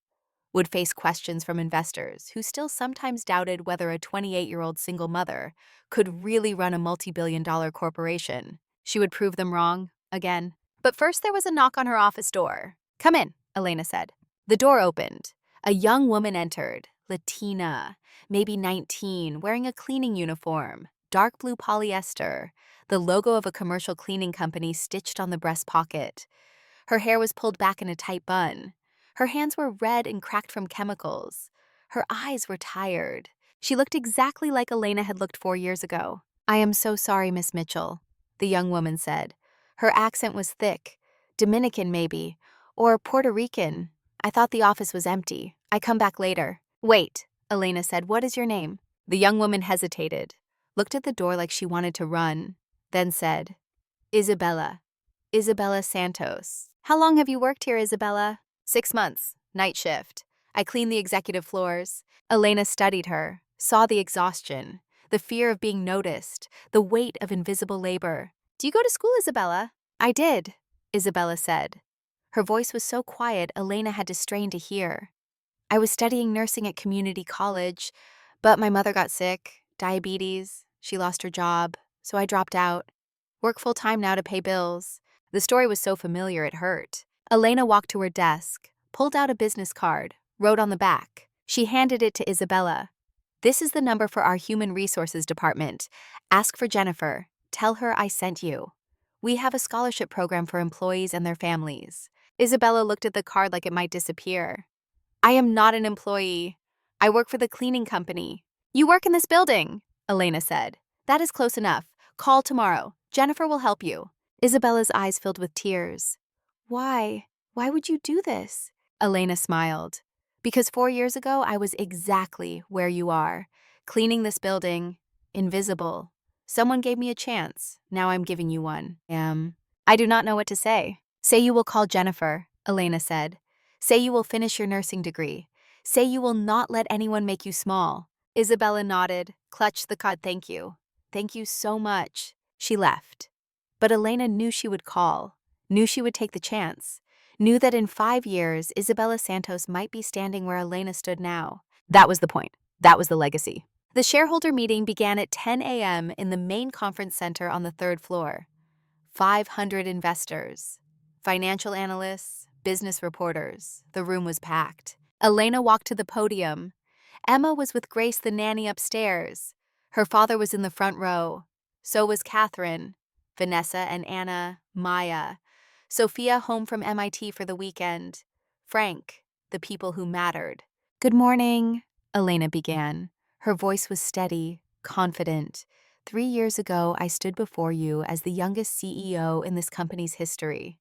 would face questions from investors who still sometimes doubted whether a 28-year-old single mother could really run a multi-billion-dollar corporation. She would prove them wrong, again. But first there was a knock on her office door. "Come in," Elena said. The door opened. A young woman entered, Latina, maybe 19, wearing a cleaning uniform, dark blue polyester, the logo of a commercial cleaning company stitched on the breast pocket. Her hair was pulled back in a tight bun. Her hands were red and cracked from chemicals. Her eyes were tired. She looked exactly like Elena had looked 4 years ago. "I am so sorry, Miss Mitchell," the young woman said. Her accent was thick, Dominican maybe, or Puerto Rican. "I thought the office was empty. I come back later." "Wait," Elena said. "What is your name?" The young woman hesitated, looked at the door like she wanted to run, then said, "Isabella. Isabella Santos." "How long have you worked here, Isabella?" 6 months, night shift. I clean the executive floors. Elena studied her, saw the exhaustion, the fear of being noticed, the weight of invisible labor. "Do you go to school, Isabella?" "I did," Isabella said. Her voice was so quiet Elena had to strain to hear. "I was studying nursing at community college, but my mother got sick, diabetes, she lost her job, so I dropped out. Work full-time now to pay bills." The story was so familiar it hurt. Elena walked to her desk, pulled out a business card, wrote on the back. She handed it to Isabella. "This is the number for our Human Resources Department. Ask for Jennifer. Tell her I sent you. We have a scholarship program for employees and their families." Isabella looked at the card like it might disappear. "I am not an employee. I work for the cleaning company." "You work in this building," Elena said. "That is close enough. Call tomorrow. Jennifer will help you." Isabella's eyes filled with tears. "Why? Why would you do this?" Elena smiled. "Because 4 years ago, I was exactly where you are, cleaning this building, invisible. Someone gave me a chance. Now I'm giving you one." I do not know what to say." "Say you will call Jennifer," Elena said. "Say you will finish your nursing degree. Say you will not let anyone make you small." Isabella nodded, clutched the card. "Thank you. Thank you so much." She left. But Elena knew she would call, knew she would take the chance, knew that in 5 years, Isabella Santos might be standing where Elena stood now. That was the point. That was the legacy. The shareholder meeting began at 10 a.m. in the main conference center on the 3rd floor. 500 investors, financial analysts, business reporters. The room was packed. Elena walked to the podium. Emma was with Grace the nanny upstairs. Her father was in the front row. So was Catherine, Vanessa and Anna, Maya, Sophia home from MIT for the weekend, Frank, the people who mattered. "Good morning," Elena began. Her voice was steady, confident. 3 years ago, I stood before you as the youngest CEO in this company's history.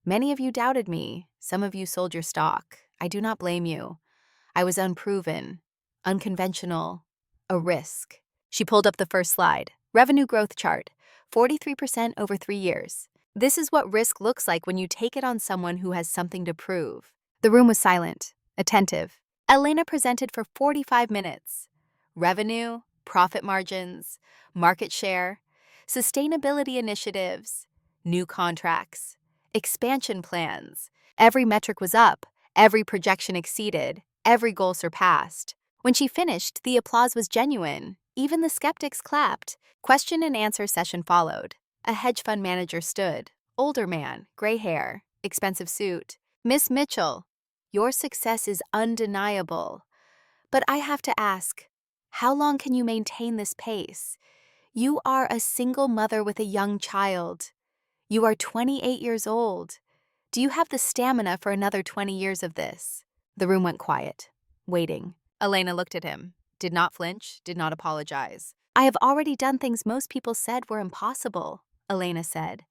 Many of you doubted me. Some of you sold your stock. I do not blame you. I was unproven, unconventional, a risk." She pulled up the first slide. Revenue growth chart, 43% over 3 years. This is what risk looks like when you take it on someone who has something to prove. The room was silent, attentive. Elena presented for 45 minutes. Revenue, profit margins, market share, sustainability initiatives, new contracts, expansion plans. Every metric was up, every projection exceeded, every goal surpassed. When she finished, the applause was genuine. Even the skeptics clapped. Question and answer session followed. A hedge fund manager stood. Older man, gray hair, expensive suit. "Miss Mitchell." Your success is undeniable. But I have to ask, how long can you maintain this pace? You are a single mother with a young child. You are 28 years old. Do you have the stamina for another 20 years of this? The room went quiet, waiting. Elena looked at him, did not flinch, did not apologize. I have already done things most people said were impossible, Elena said.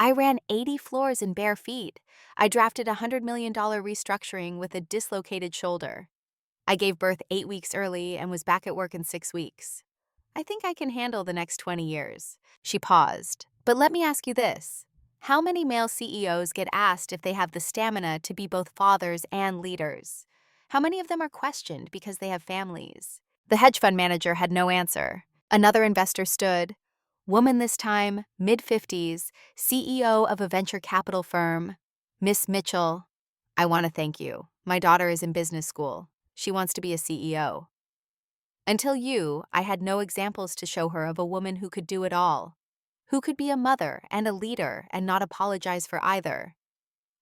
I ran 80 floors in bare feet. I drafted a $100 million restructuring with a dislocated shoulder. I gave birth 8 weeks early and was back at work in 6 weeks. I think I can handle the next 20 years. She paused. But let me ask you this. How many male CEOs get asked if they have the stamina to be both fathers and leaders? How many of them are questioned because they have families? The hedge fund manager had no answer. Another investor stood. Woman this time, mid-50s, CEO of a venture capital firm. Miss Mitchell, I want to thank you. My daughter is in business school. She wants to be a CEO. Until you, I had no examples to show her of a woman who could do it all, who could be a mother and a leader and not apologize for either.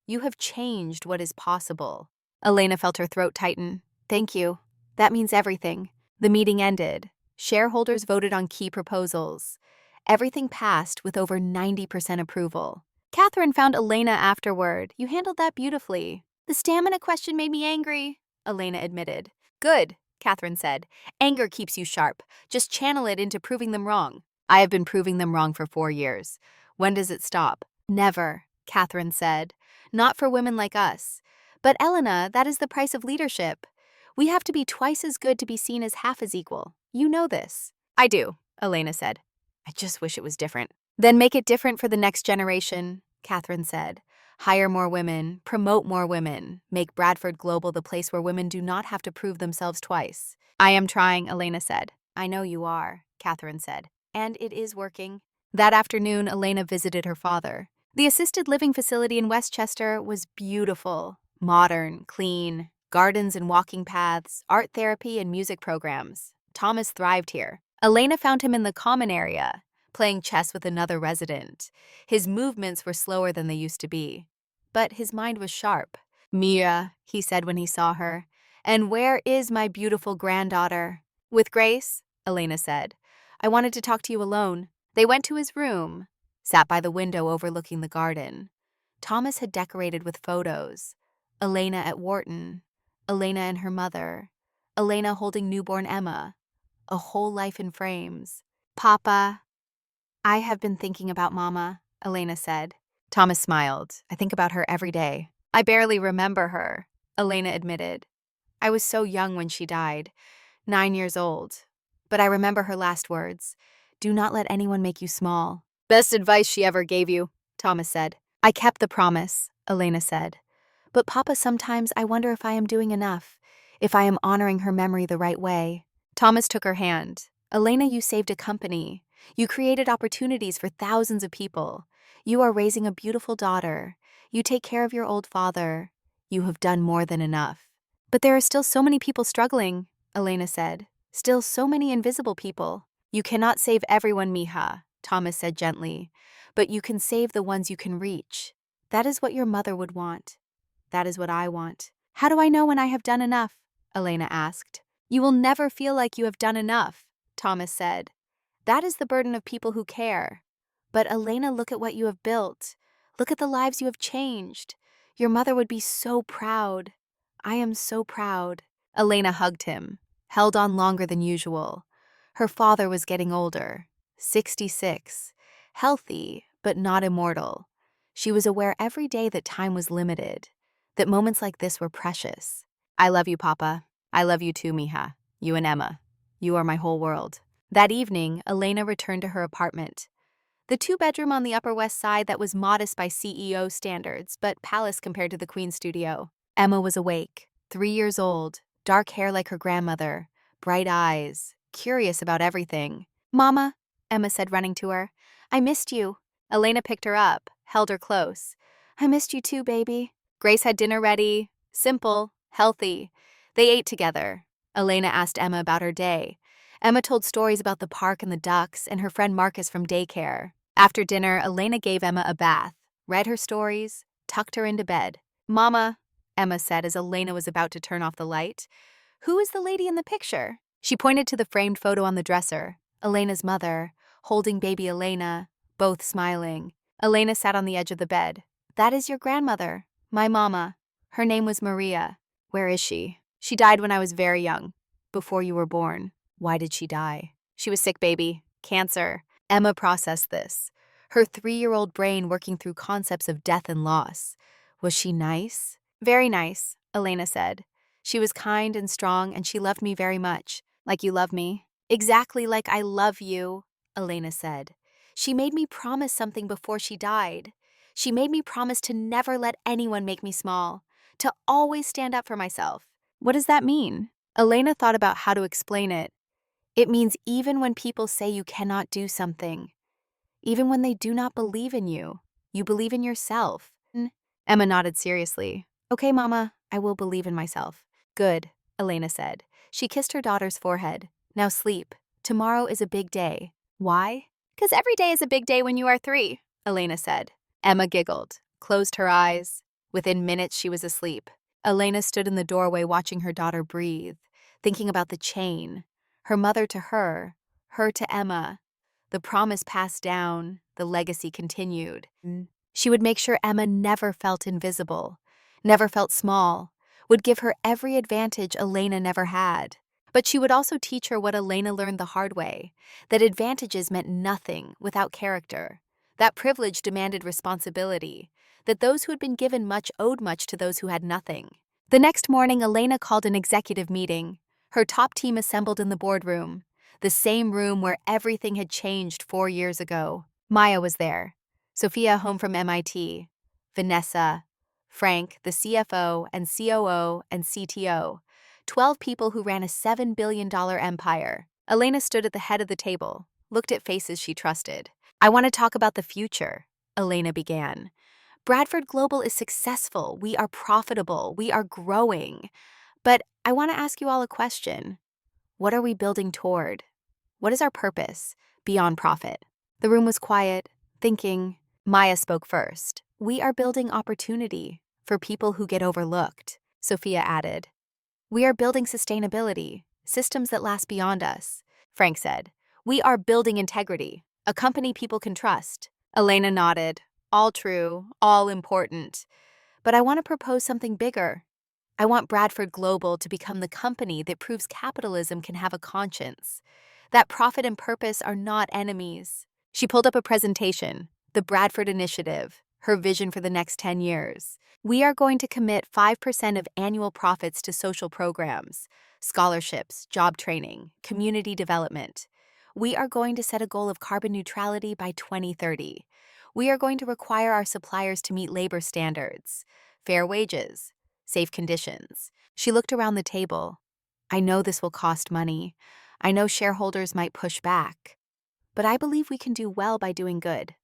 You have changed what is possible. Elena felt her throat tighten. Thank you. That means everything. The meeting ended. Shareholders voted on key proposals. Everything passed with over 90% approval. Catherine found Elena afterward. You handled that beautifully. The stamina question made me angry, Elena admitted. Good, Catherine said. Anger keeps you sharp. Just channel it into proving them wrong. I have been proving them wrong for 4 years. When does it stop? Never, Catherine said. Not for women like us. But Elena, that is the price of leadership. We have to be twice as good to be seen as half as equal. You know this. I do, Elena said. I just wish it was different. Then make it different for the next generation, Catherine said. Hire more women, promote more women, make Bradford Global the place where women do not have to prove themselves twice. I am trying, Elena said. I know you are, Catherine said. And it is working. That afternoon, Elena visited her father. The assisted living facility in Westchester was beautiful, modern, clean, gardens and walking paths, art therapy and music programs. Thomas thrived here. Elena found him in the common area, playing chess with another resident. His movements were slower than they used to be, but his mind was sharp. Mia, he said when he saw her. And where is my beautiful granddaughter? With Grace, Elena said. I wanted to talk to you alone. They went to his room, sat by the window overlooking the garden. Thomas had decorated with photos. Elena at Wharton, Elena and her mother, Elena holding newborn Emma, a whole life in frames. Papa, I have been thinking about Mama, Elena said. Thomas smiled. I think about her every day. I barely remember her, Elena admitted. I was so young when she died, 9 years old. But I remember her last words. Do not let anyone make you small. Best advice she ever gave you, Thomas said. I kept the promise, Elena said. But Papa, sometimes I wonder if I am doing enough, if I am honoring her memory the right way. Thomas took her hand. Elena, you saved a company. You created opportunities for thousands of people. You are raising a beautiful daughter. You take care of your old father. You have done more than enough. But there are still so many people struggling, Elena said. Still so many invisible people. You cannot save everyone, Mija, Thomas said gently. But you can save the ones you can reach. That is what your mother would want. That is what I want. How do I know when I have done enough? Elena asked. You will never feel like you have done enough, Thomas said. That is the burden of people who care. But Elena, look at what you have built. Look at the lives you have changed. Your mother would be so proud. I am so proud. Elena hugged him, held on longer than usual. Her father was getting older, 66, healthy, but not immortal. She was aware every day that time was limited, that moments like this were precious. I love you, Papa. I love you too, Mija. You and Emma. You are my whole world. That evening, Elena returned to her apartment. The 2-bedroom on the Upper West Side that was modest by CEO standards, but palace compared to the Queen's studio. Emma was awake, 3 years old, dark hair like her grandmother, bright eyes, curious about everything. Mama, Emma said, running to her. I missed you. Elena picked her up, held her close. I missed you too, baby. Grace had dinner ready, simple, healthy. They ate together. Elena asked Emma about her day. Emma told stories about the park and the ducks and her friend Marcus from daycare. After dinner, Elena gave Emma a bath, read her stories, tucked her into bed. Mama, Emma said as Elena was about to turn off the light. Who is the lady in the picture? She pointed to the framed photo on the dresser. Elena's mother, holding baby Elena, both smiling. Elena sat on the edge of the bed. That is your grandmother, my mama. Her name was Maria. Where is she? She died when I was very young, before you were born. Why did she die? She was sick, baby. Cancer. Emma processed this, her 3-year-old brain working through concepts of death and loss. Was she nice? Very nice, Elena said. She was kind and strong, and she loved me very much. Like you love me? Exactly like I love you, Elena said. She made me promise something before she died. She made me promise to never let anyone make me small, to always stand up for myself. What does that mean? Elena thought about how to explain it. It means even when people say you cannot do something, even when they do not believe in you, you believe in yourself. Emma nodded seriously. Okay, Mama, I will believe in myself. Good, Elena said. She kissed her daughter's forehead. Now sleep. Tomorrow is a big day. Why? Because every day is a big day when you are 3, Elena said. Emma giggled, closed her eyes. Within minutes, she was asleep. Elena stood in the doorway watching her daughter breathe, thinking about the chain. Her mother to her to Emma. The promise passed down, the legacy continued. She would make sure Emma never felt invisible, never felt small, would give her every advantage Elena never had. But she would also teach her what Elena learned the hard way, that advantages meant nothing without character, that privilege demanded responsibility, that those who had been given much owed much to those who had nothing. The next morning, Elena called an executive meeting. Her top team assembled in the boardroom, the same room where everything had changed 4 years ago. Maya was there, Sophia home from MIT, Vanessa, Frank, the CFO and COO and CTO, 12 people who ran a $7 billion empire. Elena stood at the head of the table, looked at faces she trusted. I want to talk about the future, Elena began. Bradford Global is successful. We are profitable. We are growing. But I want to ask you all a question. What are we building toward? What is our purpose beyond profit? The room was quiet, thinking. Maya spoke first. We are building opportunity for people who get overlooked, Sophia added. We are building sustainability, systems that last beyond us, Frank said. We are building integrity, a company people can trust. Elena nodded. All true, all important. But I want to propose something bigger. I want Bradford Global to become the company that proves capitalism can have a conscience, that profit and purpose are not enemies. She pulled up a presentation, the Bradford Initiative, her vision for the next 10 years. We are going to commit 5% of annual profits to social programs, scholarships, job training, community development. We are going to set a goal of carbon neutrality by 2030. We are going to require our suppliers to meet labor standards, fair wages, safe conditions. She looked around the table. I know this will cost money. I know shareholders might push back. But I believe we can do well by doing good.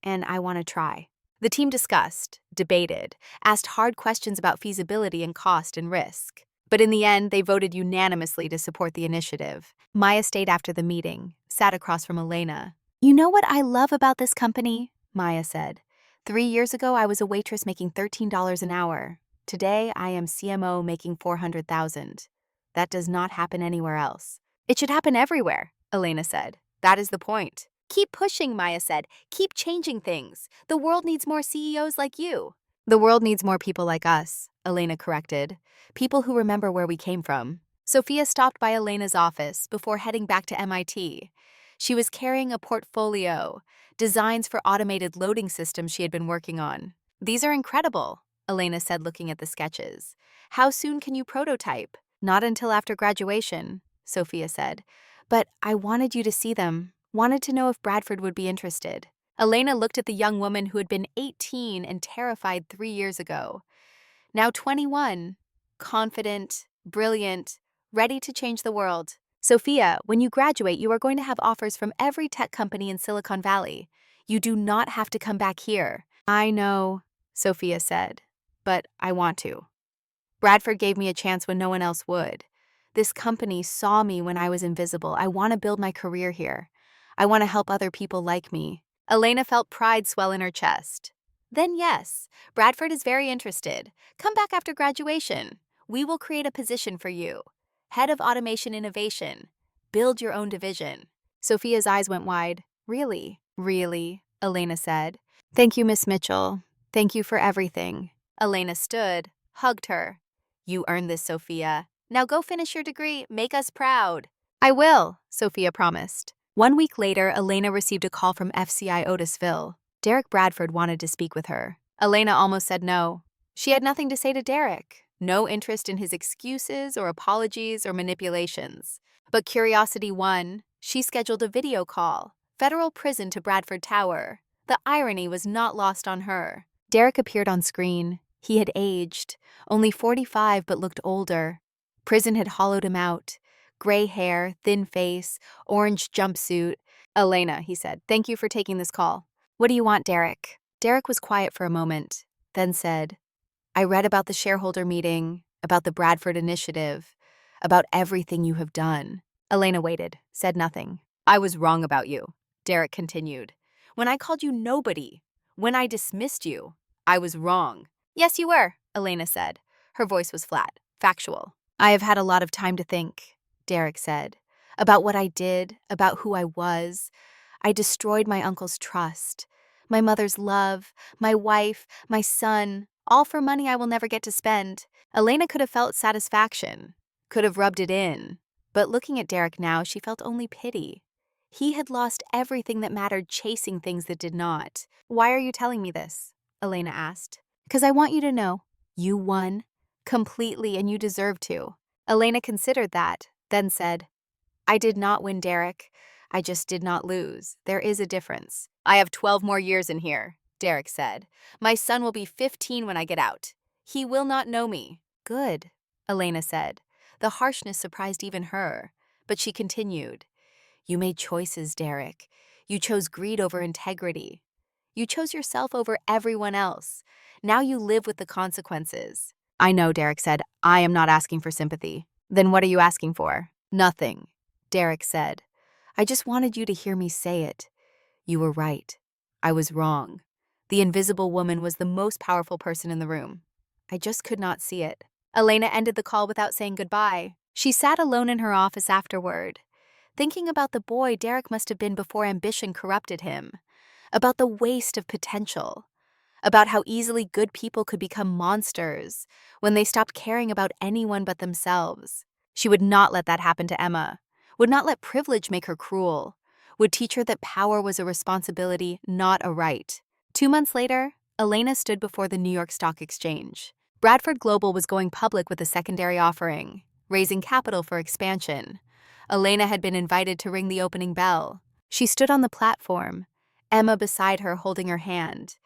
And I want to try. The team discussed, debated, asked hard questions about feasibility and cost and risk. But in the end, they voted unanimously to support the initiative. Maya stayed after the meeting, sat across from Elena. You know what I love about this company? Maya said. 3 years ago, I was a waitress making $13 an hour. Today, I am CMO making $400,000. That does not happen anywhere else. It should happen everywhere, Elena said. That is the point. Keep pushing, Maya said. Keep changing things. The world needs more CEOs like you. The world needs more people like us, Elena corrected. People who remember where we came from. Sophia stopped by Elena's office before heading back to MIT. She was carrying a portfolio, designs for automated loading systems she had been working on. These are incredible, Elena said, looking at the sketches. How soon can you prototype? Not until after graduation, Sophia said. But I wanted you to see them, wanted to know if Bradford would be interested. Elena looked at the young woman who had been 18 and terrified 3 years ago. Now 21, confident, brilliant, ready to change the world. Sophia, when you graduate, you are going to have offers from every tech company in Silicon Valley. You do not have to come back here. I know, Sophia said, but I want to. Bradford gave me a chance when no one else would. This company saw me when I was invisible. I want to build my career here. I want to help other people like me. Elena felt pride swell in her chest. Then yes, Bradford is very interested. Come back after graduation. We will create a position for you. Head of Automation Innovation. Build your own division. Sophia's eyes went wide. Really? Really? Elena said. Thank you, Miss Mitchell. Thank you for everything. Elena stood, hugged her. You earned this, Sophia. Now go finish your degree. Make us proud. I will, Sophia promised. 1 week later, Elena received a call from FCI Otisville. Derek Bradford wanted to speak with her. Elena almost said no. She had nothing to say to Derek. No interest in his excuses or apologies or manipulations. But curiosity won. She scheduled a video call. Federal prison to Bradford Tower. The irony was not lost on her. Derek appeared on screen. He had aged. Only 45 but looked older. Prison had hollowed him out. Gray hair, thin face, orange jumpsuit. Elena, he said, thank you for taking this call. What do you want, Derek? Derek was quiet for a moment, then said, I read about the shareholder meeting, about the Bradford initiative, about everything you have done. Elena waited, said nothing. I was wrong about you, Derek continued. When I called you nobody, when I dismissed you, I was wrong. Yes, you were, Elena said. Her voice was flat, factual. I have had a lot of time to think, Derek said, about what I did, about who I was. I destroyed my uncle's trust, my mother's love, my wife, my son, all for money I will never get to spend. Elena could have felt satisfaction, could have rubbed it in. But looking at Derek now, she felt only pity. He had lost everything that mattered chasing things that did not. Why are you telling me this? Elena asked. Because I want you to know. You won. Completely, and you deserve to. Elena considered that, then said, I did not win, Derek. I just did not lose. There is a difference. I have 12 more years in here, Derek said. My son will be 15 when I get out. He will not know me. Good, Elena said. The harshness surprised even her, but she continued. You made choices, Derek. You chose greed over integrity. You chose yourself over everyone else. Now you live with the consequences. I know, Derek said. I am not asking for sympathy. Then what are you asking for? Nothing, Derek said. I just wanted you to hear me say it. You were right. I was wrong. The invisible woman was the most powerful person in the room. I just could not see it. Elena ended the call without saying goodbye. She sat alone in her office afterward, thinking about the boy Derek must have been before ambition corrupted him, about the waste of potential, about how easily good people could become monsters when they stopped caring about anyone but themselves. She would not let that happen to Emma, would not let privilege make her cruel, would teach her that power was a responsibility, not a right. 2 months later, Elena stood before the New York Stock Exchange. Bradford Global was going public with a secondary offering, raising capital for expansion. Elena had been invited to ring the opening bell. She stood on the platform, Emma beside her holding her hand,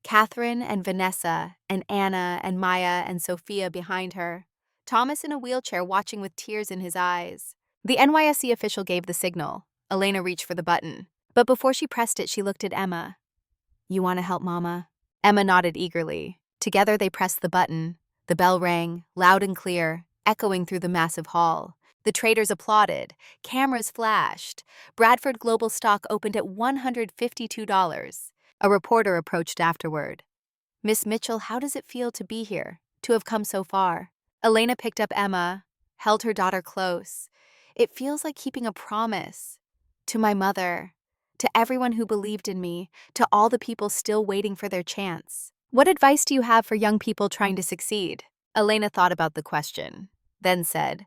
Catherine and Vanessa and Anna and Maya and Sophia behind her, Thomas in a wheelchair watching with tears in his eyes. The NYSE official gave the signal. Elena reached for the button, but before she pressed it, she looked at Emma. You want to help, Mama? Emma nodded eagerly. Together they pressed the button. The bell rang, loud and clear, echoing through the massive hall. The traders applauded. Cameras flashed. Bradford Global stock opened at $152. A reporter approached afterward. Miss Mitchell, how does it feel to be here, to have come so far? Elena picked up Emma, held her daughter close. It feels like keeping a promise. To my mother, to everyone who believed in me, to all the people still waiting for their chance. What advice do you have for young people trying to succeed? Elena thought about the question, then said,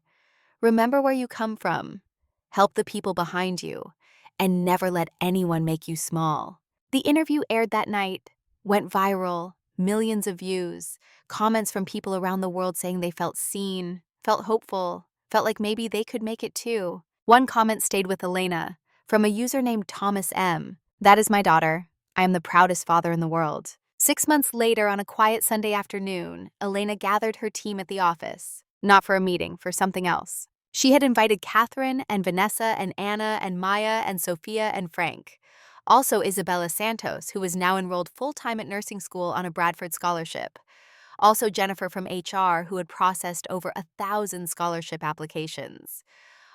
remember where you come from. Help the people behind you, and never let anyone make you small. The interview aired that night, went viral, millions of views, comments from people around the world saying they felt seen, felt hopeful, felt like maybe they could make it too. One comment stayed with Elena, from a user named Thomas M. That is my daughter. I am the proudest father in the world. 6 months later, on a quiet Sunday afternoon, Elena gathered her team at the office. Not for a meeting, for something else. She had invited Catherine and Vanessa and Anna and Maya and Sophia and Frank. Also Isabella Santos, who was now enrolled full-time at nursing school on a Bradford scholarship. Also Jennifer from HR, who had processed over 1,000 scholarship applications.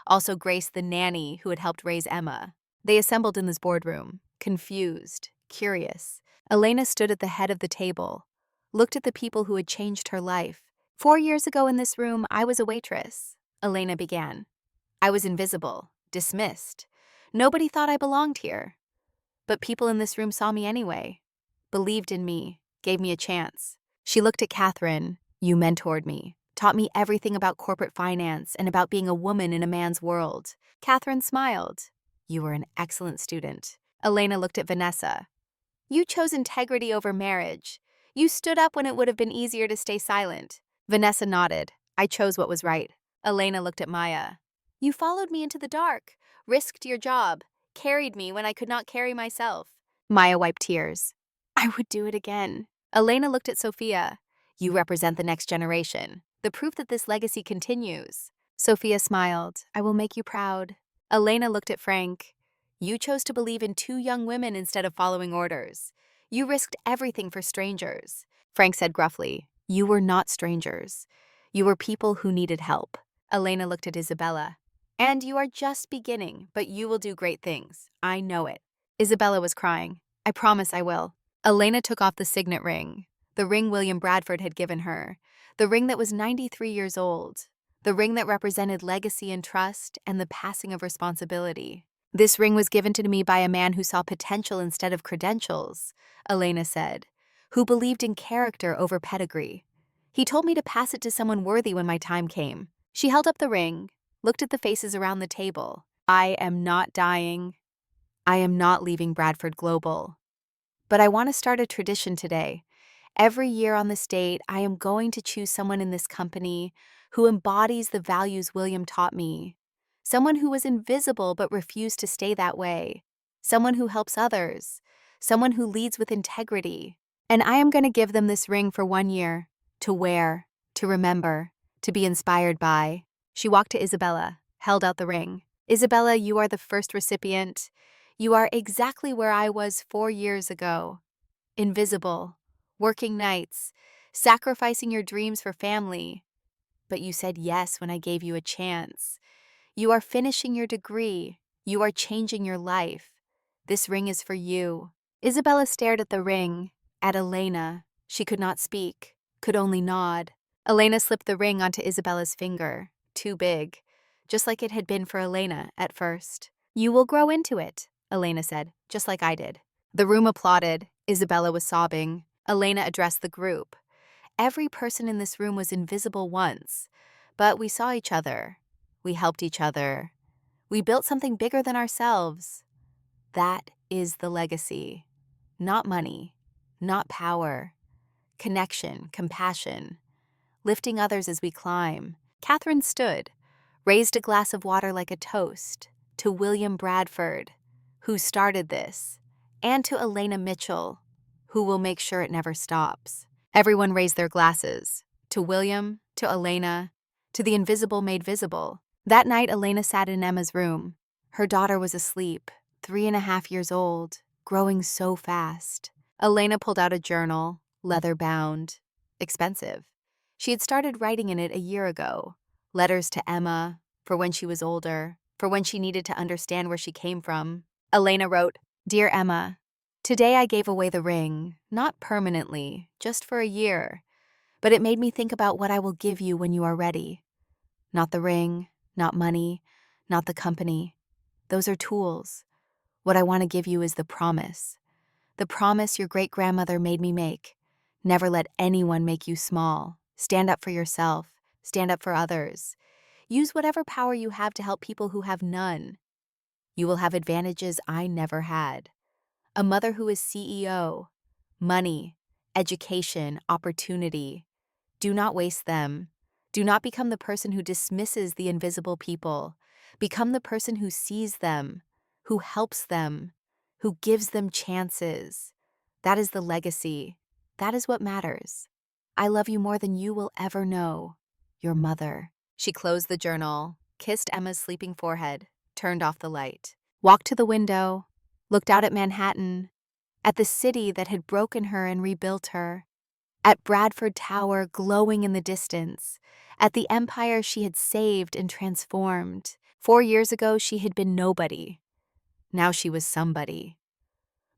Also Grace the nanny, who had helped raise Emma. They assembled in this boardroom, confused, curious. Elena stood at the head of the table, looked at the people who had changed her life. 4 years ago in this room, I was a waitress, Elena began. I was invisible, dismissed. Nobody thought I belonged here. But people in this room saw me anyway, believed in me, gave me a chance. She looked at Catherine. You mentored me, taught me everything about corporate finance and about being a woman in a man's world. Catherine smiled. You were an excellent student. Elena looked at Vanessa. You chose integrity over marriage. You stood up when it would have been easier to stay silent. Vanessa nodded. I chose what was right. Elena looked at Maya. You followed me into the dark, risked your job, carried me when I could not carry myself. Maya wiped tears. I would do it again. Elena looked at Sophia. You represent the next generation, the proof that this legacy continues. Sophia smiled. I will make you proud. Elena looked at Frank. You chose to believe in two young women instead of following orders. You risked everything for strangers. Frank said gruffly, you were not strangers. You were people who needed help. Elena looked at Isabella. And you are just beginning, but you will do great things. I know it. Isabella was crying. I promise I will. Elena took off the signet ring, the ring William Bradford had given her, the ring that was 93 years old, the ring that represented legacy and trust and the passing of responsibility. This ring was given to me by a man who saw potential instead of credentials, Elena said, who believed in character over pedigree. He told me to pass it to someone worthy when my time came. She held up the ring, looked at the faces around the table. I am not dying. I am not leaving Bradford Global. But I want to start a tradition today. Every year on this date, I am going to choose someone in this company who embodies the values William taught me. Someone who was invisible but refused to stay that way. Someone who helps others. Someone who leads with integrity. And I am going to give them this ring for 1 year, to wear, to remember, to be inspired by. She walked to Isabella, held out the ring. Isabella, you are the first recipient. You are exactly where I was 4 years ago. Invisible, working nights, sacrificing your dreams for family. But you said yes when I gave you a chance. You are finishing your degree. You are changing your life. This ring is for you. Isabella stared at the ring, at Elena. She could not speak, could only nod. Elena slipped the ring onto Isabella's finger, too big, just like it had been for Elena at first. You will grow into it, Elena said, just like I did. The room applauded. Isabella was sobbing. Elena addressed the group. Every person in this room was invisible once, but we saw each other. We helped each other. We built something bigger than ourselves. That is the legacy. Not money, not power. Connection, compassion. Lifting others as we climb. Catherine stood, raised a glass of water like a toast to William Bradford, who started this, and to Elena Mitchell, who will make sure it never stops. Everyone raised their glasses, to William, to Elena, to the invisible made visible. That night, Elena sat in Emma's room. Her daughter was asleep, 3.5 years old, growing so fast. Elena pulled out a journal, leather-bound, expensive. She had started writing in it a year ago. Letters to Emma, for when she was older, for when she needed to understand where she came from. Elena wrote, Dear Emma, today I gave away the ring, not permanently, just for a year. But it made me think about what I will give you when you are ready. Not the ring, not money, not the company. Those are tools. What I want to give you is the promise. The promise your great-grandmother made me make. Never let anyone make you small. Stand up for yourself. Stand up for others. Use whatever power you have to help people who have none. You will have advantages I never had. A mother who is CEO. Money, education, opportunity. Do not waste them. Do not become the person who dismisses the invisible people. Become the person who sees them, who helps them, who gives them chances. That is the legacy. That is what matters. I love you more than you will ever know. Your mother. She closed the journal, kissed Emma's sleeping forehead, turned off the light, walked to the window, looked out at Manhattan, at the city that had broken her and rebuilt her, at Bradford Tower glowing in the distance, at the empire she had saved and transformed. 4 years ago, she had been nobody. Now she was somebody.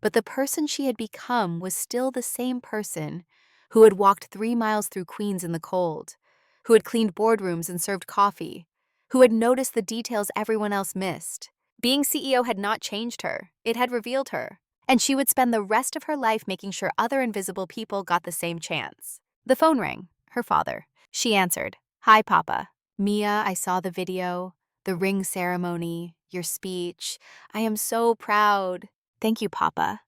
But the person she had become was still the same person who had walked 3 miles through Queens in the cold, who had cleaned boardrooms and served coffee, who had noticed the details everyone else missed. Being CEO had not changed her, it had revealed her, and she would spend the rest of her life making sure other invisible people got the same chance. The phone rang, her father. She answered. "Hi, Papa. Mia, I saw the video, the ring ceremony, your speech. I am so proud." "Thank you, Papa."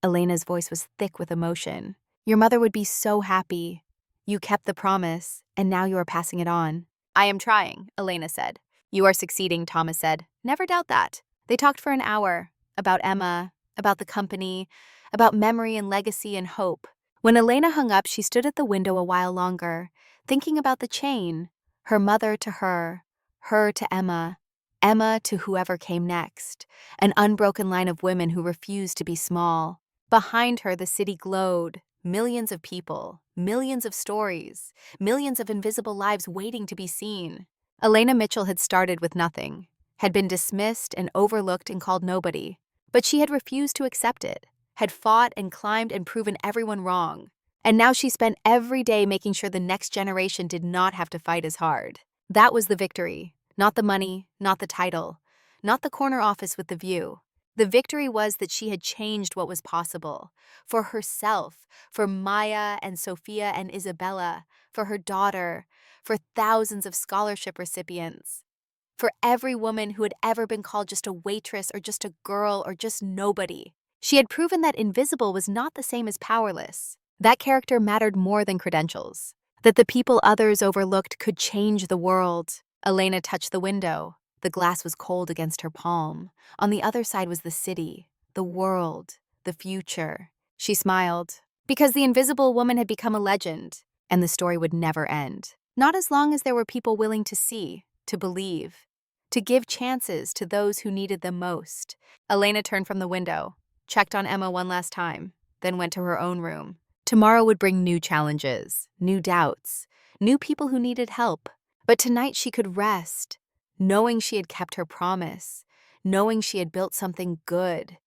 Elena's voice was thick with emotion. "Your mother would be so happy. You kept the promise, and now you are passing it on." "I am trying," Elena said. "You are succeeding," Thomas said. "Never doubt that." They talked for an hour, about Emma, about the company, about memory and legacy and hope. When Elena hung up, she stood at the window a while longer, thinking about the chain, her mother to her to Emma, Emma to whoever came next, an unbroken line of women who refused to be small. Behind her, the city glowed, millions of people, millions of stories, millions of invisible lives waiting to be seen. Elena Mitchell had started with nothing, had been dismissed and overlooked and called nobody, but she had refused to accept it, had fought and climbed and proven everyone wrong. And now she spent every day making sure the next generation did not have to fight as hard. That was the victory, not the money, not the title, not the corner office with the view. The victory was that she had changed what was possible, for herself, for Maya and Sophia and Isabella, for her daughter, for thousands of scholarship recipients, for every woman who had ever been called just a waitress or just a girl or just nobody. She had proven that invisible was not the same as powerless. That character mattered more than credentials. That the people others overlooked could change the world. Elena touched the window. The glass was cold against her palm. On the other side was the city, the world, the future. She smiled, because the invisible woman had become a legend, and the story would never end. Not as long as there were people willing to see, to believe, to give chances to those who needed them most. Elena turned from the window, checked on Emma one last time, then went to her own room. Tomorrow would bring new challenges, new doubts, new people who needed help. But tonight she could rest, knowing she had kept her promise, knowing she had built something good,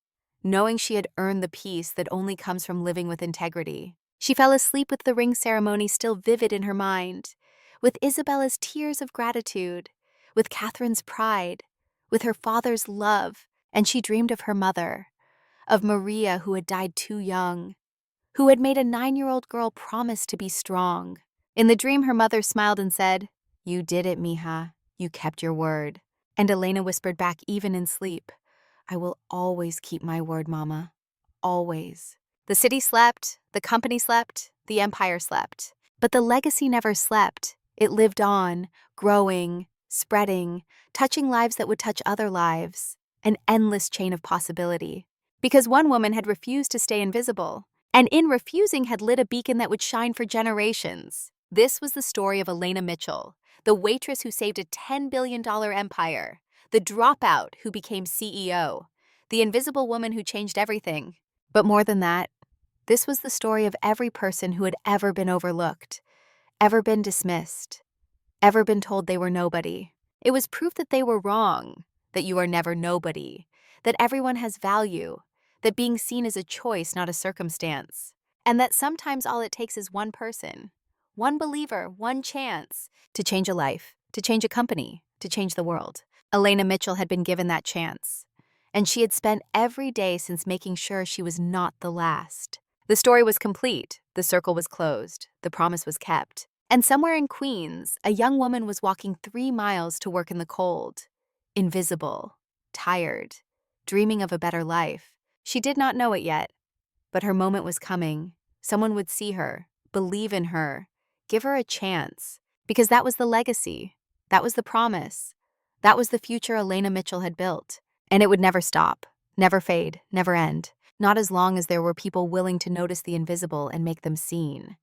knowing she had earned the peace that only comes from living with integrity. She fell asleep with the ring ceremony still vivid in her mind, with Isabella's tears of gratitude, with Catherine's pride, with her father's love, and she dreamed of her mother, of Maria who had died too young, who had made a 9-year-old girl promise to be strong. In the dream, her mother smiled and said, "You did it, mija. You kept your word." And Elena whispered back even in sleep, "I will always keep my word, Mama. Always." The city slept, the company slept, the empire slept. But the legacy never slept. It lived on, growing, spreading, touching lives that would touch other lives. An endless chain of possibility. Because one woman had refused to stay invisible, and in refusing had lit a beacon that would shine for generations. This was the story of Elena Mitchell, the waitress who saved a $10 billion empire, the dropout who became CEO, the invisible woman who changed everything. But more than that, this was the story of every person who had ever been overlooked, ever been dismissed, ever been told they were nobody. It was proof that they were wrong, that you are never nobody, that everyone has value, that being seen is a choice, not a circumstance, and that sometimes all it takes is one person, one believer, one chance, to change a life, to change a company, to change the world. Elena Mitchell had been given that chance, and she had spent every day since making sure she was not the last. The story was complete, the circle was closed, the promise was kept. And somewhere in Queens, a young woman was walking 3 miles to work in the cold, invisible, tired, dreaming of a better life. She did not know it yet, but her moment was coming. Someone would see her, believe in her, give her a chance, because that was the legacy, that was the promise, that was the future Elena Mitchell had built. And it would never stop, never fade, never end, not as long as there were people willing to notice the invisible and make them seen.